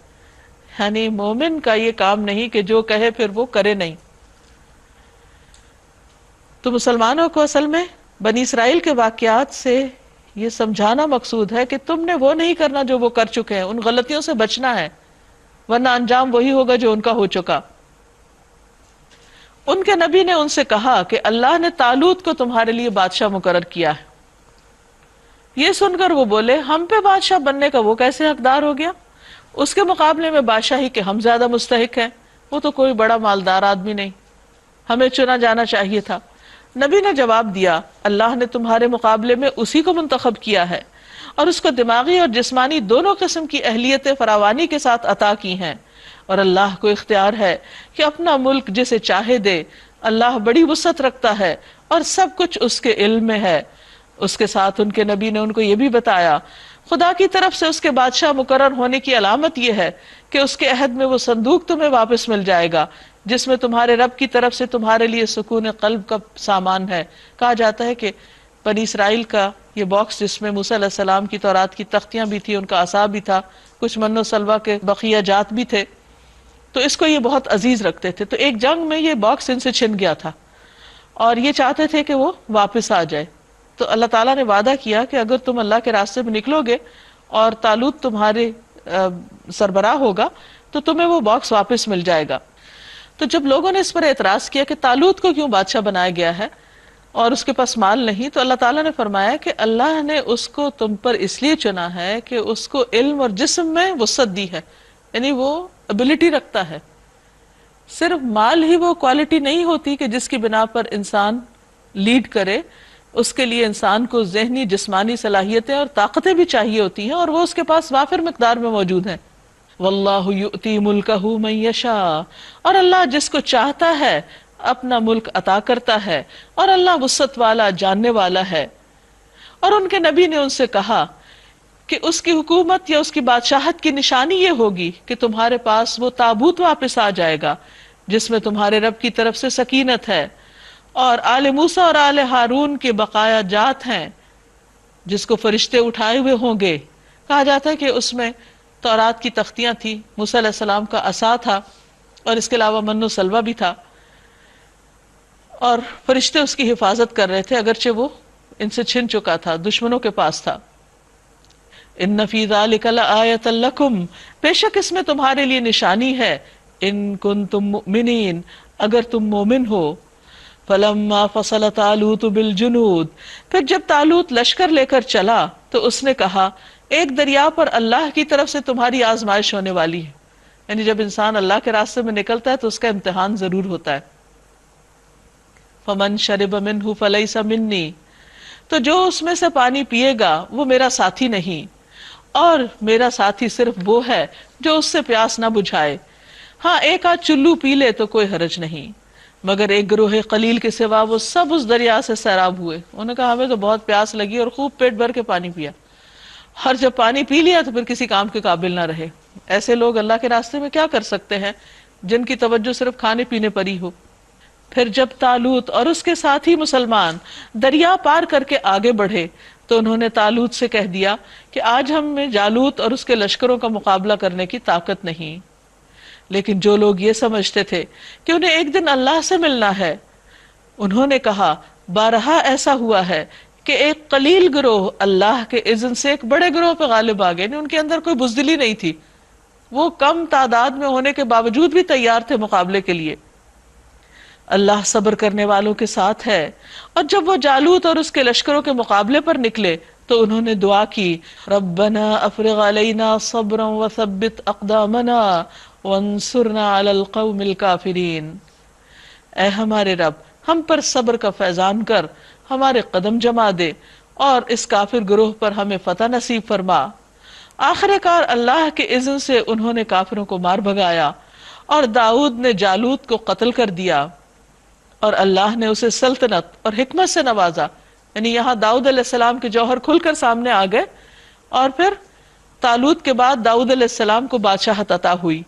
یعنی مومن کا یہ کام نہیں کہ جو کہے پھر وہ کرے نہیں. تو مسلمانوں کو اصل میں بنی اسرائیل کے واقعات سے یہ سمجھانا مقصود ہے کہ تم نے وہ نہیں کرنا جو وہ کر چکے ہیں، ان غلطیوں سے بچنا ہے، ورنہ انجام وہی ہوگا جو ان کا ہو چکا. ان کے نبی نے ان سے کہا کہ اللہ نے طالوت کو تمہارے لیے بادشاہ مقرر کیا ہے. یہ سن کر وہ بولے ہم پہ بادشاہ بننے کا وہ کیسے حقدار ہو گیا؟ اس کے مقابلے میں بادشاہی کے ہم زیادہ مستحق ہیں، وہ تو کوئی بڑا مالدار آدمی نہیں، ہمیں چنا جانا چاہیے تھا. نبی نے جواب دیا اللہ نے تمہارے مقابلے میں اسی کو منتخب کیا ہے اور اس کو دماغی اور جسمانی دونوں قسم کی اہلیتیں فراوانی کے ساتھ عطا کی ہیں، اور اللہ کو اختیار ہے کہ اپنا ملک جسے چاہے دے. اللہ بڑی وسعت رکھتا ہے اور سب کچھ اس کے علم میں ہے. اس کے ساتھ ان کے نبی نے ان کو یہ بھی بتایا خدا کی طرف سے اس کے بادشاہ مقرر ہونے کی علامت یہ ہے کہ اس کے عہد میں وہ صندوق تمہیں واپس مل جائے گا جس میں تمہارے رب کی طرف سے تمہارے لیے سکون قلب کا سامان ہے. کہا جاتا ہے کہ بنی اسرائیل کا یہ باکس جس میں موسیٰ علیہ السلام کی تورات کی تختیاں بھی تھی، ان کا عصا بھی تھا، کچھ من و سلوہ کے بقیہ جات بھی تھے، تو اس کو یہ بہت عزیز رکھتے تھے. تو ایک جنگ میں یہ باکس ان سے چھن گیا تھا اور یہ چاہتے تھے کہ وہ واپس آ جائے. تو اللہ تعالیٰ نے وعدہ کیا کہ اگر تم اللہ کے راستے میں نکلو گے اور طالوت تمہارے سربراہ ہوگا تو تمہیں وہ باکس واپس مل جائے گا. تو جب لوگوں نے اس پر اعتراض کیا کہ طالوت کو کیوں بادشاہ بنایا گیا ہے اور اس کے پاس مال نہیں، تو اللہ تعالیٰ نے فرمایا کہ اللہ نے اس کو تم پر اس لیے چنا ہے کہ اس کو علم اور جسم میں وسعت دی ہے، یعنی وہ ابیلٹی رکھتا ہے. صرف مال ہی وہ کوالٹی نہیں ہوتی کہ جس کی بنا پر انسان لیڈ کرے، اس کے لیے انسان کو ذہنی جسمانی صلاحیتیں اور طاقتیں بھی چاہیے ہوتی ہیں، اور وہ اس کے پاس وافر مقدار میں موجود ہیں. واللہ یؤتی ملکہ من یشاء، اور اللہ جس کو چاہتا ہے اپنا ملک عطا کرتا ہے، اور اللہ وسعت والا جاننے والا ہے. اور ان کے نبی نے ان سے کہا کہ اس کی حکومت یا اس کی بادشاہت کی نشانی یہ ہوگی کہ تمہارے پاس وہ تابوت واپس آ جائے گا جس میں تمہارے رب کی طرف سے سکینت ہے، اور آل موسیٰ اور آل ہارون کے بقایا جات ہیں جس کو فرشتے اٹھائے ہوئے ہوں گے. کہا جاتا ہے کہ اس میں تورات کی تختیاں تھی، موسیٰ علیہ السلام کا عصا تھا، اور اس کے علاوہ من و سلوہ بھی تھا، اور فرشتے اس کی حفاظت کر رہے تھے اگرچہ وہ ان سے چھن چکا تھا، دشمنوں کے پاس تھا. ان فی ذلک لآیۃ لکم، بے شک اس میں تمہارے لیے نشانی ہے، ان کنتم مؤمنین، اگر تم مومن ہو. فلما فصل طالوت بالجنود، پھر جب طالوت لشکر لے کر چلا تو اس نے کہا ایک دریا پر اللہ کی طرف سے تمہاری آزمائش ہونے والی ہے. یعنی جب انسان اللہ کے راستے میں نکلتا ہے تو اس کا امتحان ضرور ہوتا ہے. فمن شرب منہ فلیس منی، تو جو اس میں سے پانی پیے گا وہ میرا ساتھی نہیں، اور میرا ساتھی صرف وہ ہے جو اس سے پیاس نہ بجھائے. ہاں ایک آدھ چلو پی لے تو کوئی حرج نہیں، مگر ایک گروہ قلیل کے سوا وہ سب اس دریا سے سیراب ہوئے. انہوں نے کہا ہمیں تو بہت پیاس لگی اور خوب پیٹ بھر کے پانی پیا، اور جب پانی پی لیا تو پھر کسی کام کے قابل نہ رہے. ایسے لوگ اللہ کے راستے میں کیا کر سکتے ہیں جن کی توجہ صرف کھانے پینے پر ہی ہو. پھر جب طالوت اور اس کے ساتھی مسلمان دریا پار کر کے آگے بڑھے تو انہوں نے طالوت سے کہہ دیا کہ آج ہم میں جالوت اور اس کے لشکروں کا مقابلہ کرنے کی طاقت نہیں. لیکن جو لوگ یہ سمجھتے تھے کہ انہیں ایک دن اللہ سے ملنا ہے، انہوں نے کہا بارہا ایسا ہوا ہے کہ ایک قلیل گروہ اللہ کے اذن سے ایک بڑے گروہ پہ غالب آ گئے. ان کے اندر کوئی بزدلی نہیں تھی، وہ کم تعداد میں ہونے کے باوجود بھی تیار تھے مقابلے کے لیے. اللہ صبر کرنے والوں کے ساتھ ہے۔ اور جب وہ جالوت اور اس کے لشکروں کے مقابلے پر نکلے تو انہوں نے دعا کی، ربنا افرغ علینا صبرا وثبت اقدامنا وانصرنا علی القوم الکافرین، اے ہمارے رب ہم پر صبر کا فیضان کر، ہمارے قدم جما دے اور اس کافر گروہ پر ہمیں فتح نصیب فرما۔ آخر کار اللہ کے اذن سے انہوں نے کافروں کو مار بھگایا اور داؤد نے جالوت کو قتل کر دیا، اور اللہ نے اسے سلطنت اور حکمت سے نوازا۔ یعنی یہاں داؤد علیہ السلام کے جوہر کھل کر سامنے آ گئے، اور پھر طالوت کے بعد داؤد علیہ السلام کو بادشاہت عطا ہوئی،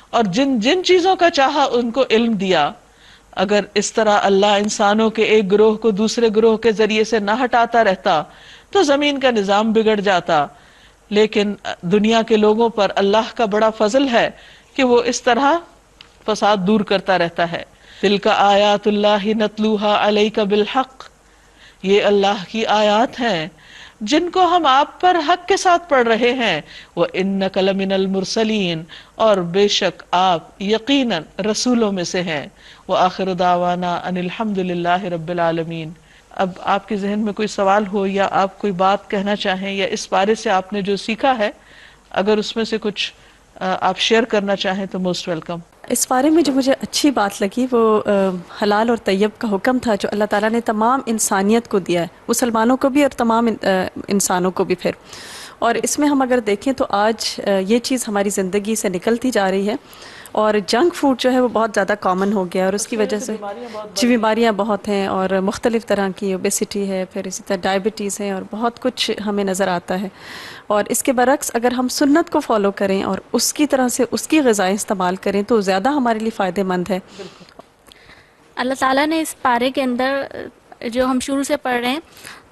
اور جن جن چیزوں کا چاہا ان کو علم دیا۔ اگر اس طرح اللہ انسانوں کے ایک گروہ کو دوسرے گروہ کے ذریعے سے نہ ہٹاتا رہتا تو زمین کا نظام بگڑ جاتا، لیکن دنیا کے لوگوں پر اللہ کا بڑا فضل ہے کہ وہ اس طرح فساد دور کرتا رہتا ہے۔ تلک آیات اللہ نتلوها علیک بالحق، یہ اللہ کی آیات ہیں جن کو ہم آپ پر حق کے ساتھ پڑھ رہے ہیں۔ وَإِنَّكَ لَمِنَ الْمُرْسَلِينَ، اور بے شک آپ یقیناً رسولوں میں سے ہیں۔ وَآخِرُ دَعْوَانَا أَنِ الْحَمْدُ لِلَّهِ رَبِّ الْعَالَمِينَ۔ اب آپ کے ذہن میں کوئی سوال ہو یا آپ کوئی بات کہنا چاہیں، یا اس بارے سے آپ نے جو سیکھا ہے اگر اس میں سے کچھ آپ شیئر کرنا چاہیں تو موسٹ ویلکم۔ اس بارے میں جو مجھے اچھی بات لگی وہ حلال اور طیب کا حکم تھا جو اللہ تعالیٰ نے تمام انسانیت کو دیا ہے، مسلمانوں کو بھی اور تمام انسانوں کو بھی۔ پھر اور اس میں ہم اگر دیکھیں تو آج یہ چیز ہماری زندگی سے نکلتی جا رہی ہے، اور جنک فوڈ جو ہے وہ بہت زیادہ کامن ہو گیا، اور اس کی وجہ سے بیماریاں بہت ہیں، اور مختلف طرح کی اوبیسٹی ہے، پھر اسی طرح ڈائبٹیز ہے، اور بہت کچھ ہمیں نظر آتا ہے۔ اور اس کے برعکس اگر ہم سنت کو فالو کریں اور اس کی طرح سے اس کی غذائیں استعمال کریں تو زیادہ ہمارے لیے فائدہ مند ہے۔ اللہ تعالیٰ نے اس پارے کے اندر جو ہم شروع سے پڑھ رہے ہیں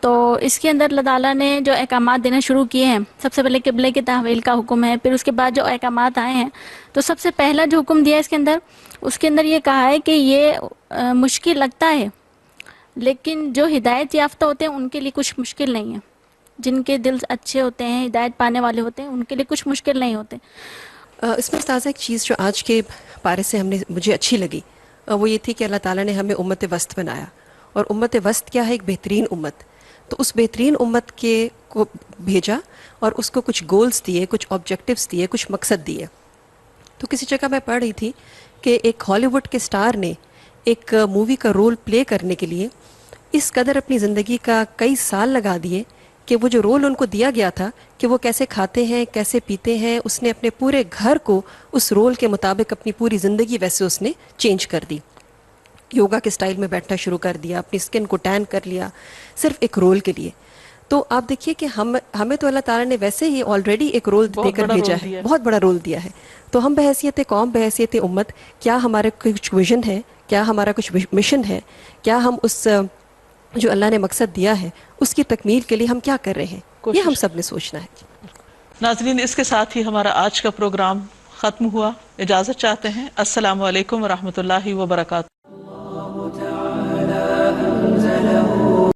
تو اس کے اندر اللہ تعالیٰ نے جو احکامات دینا شروع کیے ہیں، سب سے پہلے قبلے کی تحویل کا حکم ہے، پھر اس کے بعد جو احکامات آئے ہیں تو سب سے پہلا جو حکم دیا ہے اس کے اندر یہ کہا ہے کہ یہ مشکل لگتا ہے، لیکن جو ہدایت یافتہ ہوتے ہیں ان کے لیے کچھ مشکل نہیں ہے، جن کے دل اچھے ہوتے ہیں، ہدایت پانے والے ہوتے ہیں، ان کے لیے کچھ مشکل نہیں ہوتے۔ اس میں استاذہ ایک چیز جو آج کے پارے سے مجھے اچھی لگی وہ یہ تھی کہ اللہ تعالیٰ نے ہمیں امت وسط بنایا، اور امت وسط کیا ہے؟ ایک بہترین امت۔ تو اس بہترین امت کو بھیجا اور اس کو کچھ گولز دیے، کچھ آبجیکٹیوز دیے، کچھ مقصد دیے۔ تو کسی جگہ میں پڑھ رہی تھی کہ ایک ہالی ووڈ کے سٹار نے ایک مووی کا رول پلے کرنے کے لیے اس قدر اپنی زندگی کا کئی سال لگا دیے کہ وہ جو رول ان کو دیا گیا تھا کہ وہ کیسے کھاتے ہیں، کیسے پیتے ہیں، اس نے اپنے پورے گھر کو اس رول کے مطابق، اپنی پوری زندگی ویسے اس نے چینج کر دی۔ یوگا کے سٹائل میں بیٹھنا شروع کر دیا، اپنی سکن کو ٹین کر لیا، صرف ایک رول کے لیے۔ تو آپ دیکھیے کہ ہمیں تو اللہ تعالیٰ نے ویسے ہی آلریڈی ایک رول دے کر بھیجا ہے، بہت بڑا رول دیا ہے۔ تو ہم بحیثیت قوم، بحیثیت امت، کیا ہمارے کچھ ویژن ہے، کیا ہمارا کچھ مشن ہے، کیا ہم اس جو اللہ نے مقصد دیا ہے اس کی تکمیل کے لیے ہم کیا کر رہے ہیں، یہ ہم سب نے سوچنا ہے۔ ناظرین، اس کے ساتھ ہی ہمارا آج کا پروگرام ختم ہوا، اجازت چاہتے ہیں۔ السلام علیکم ورحمۃ اللہ وبرکاتہ۔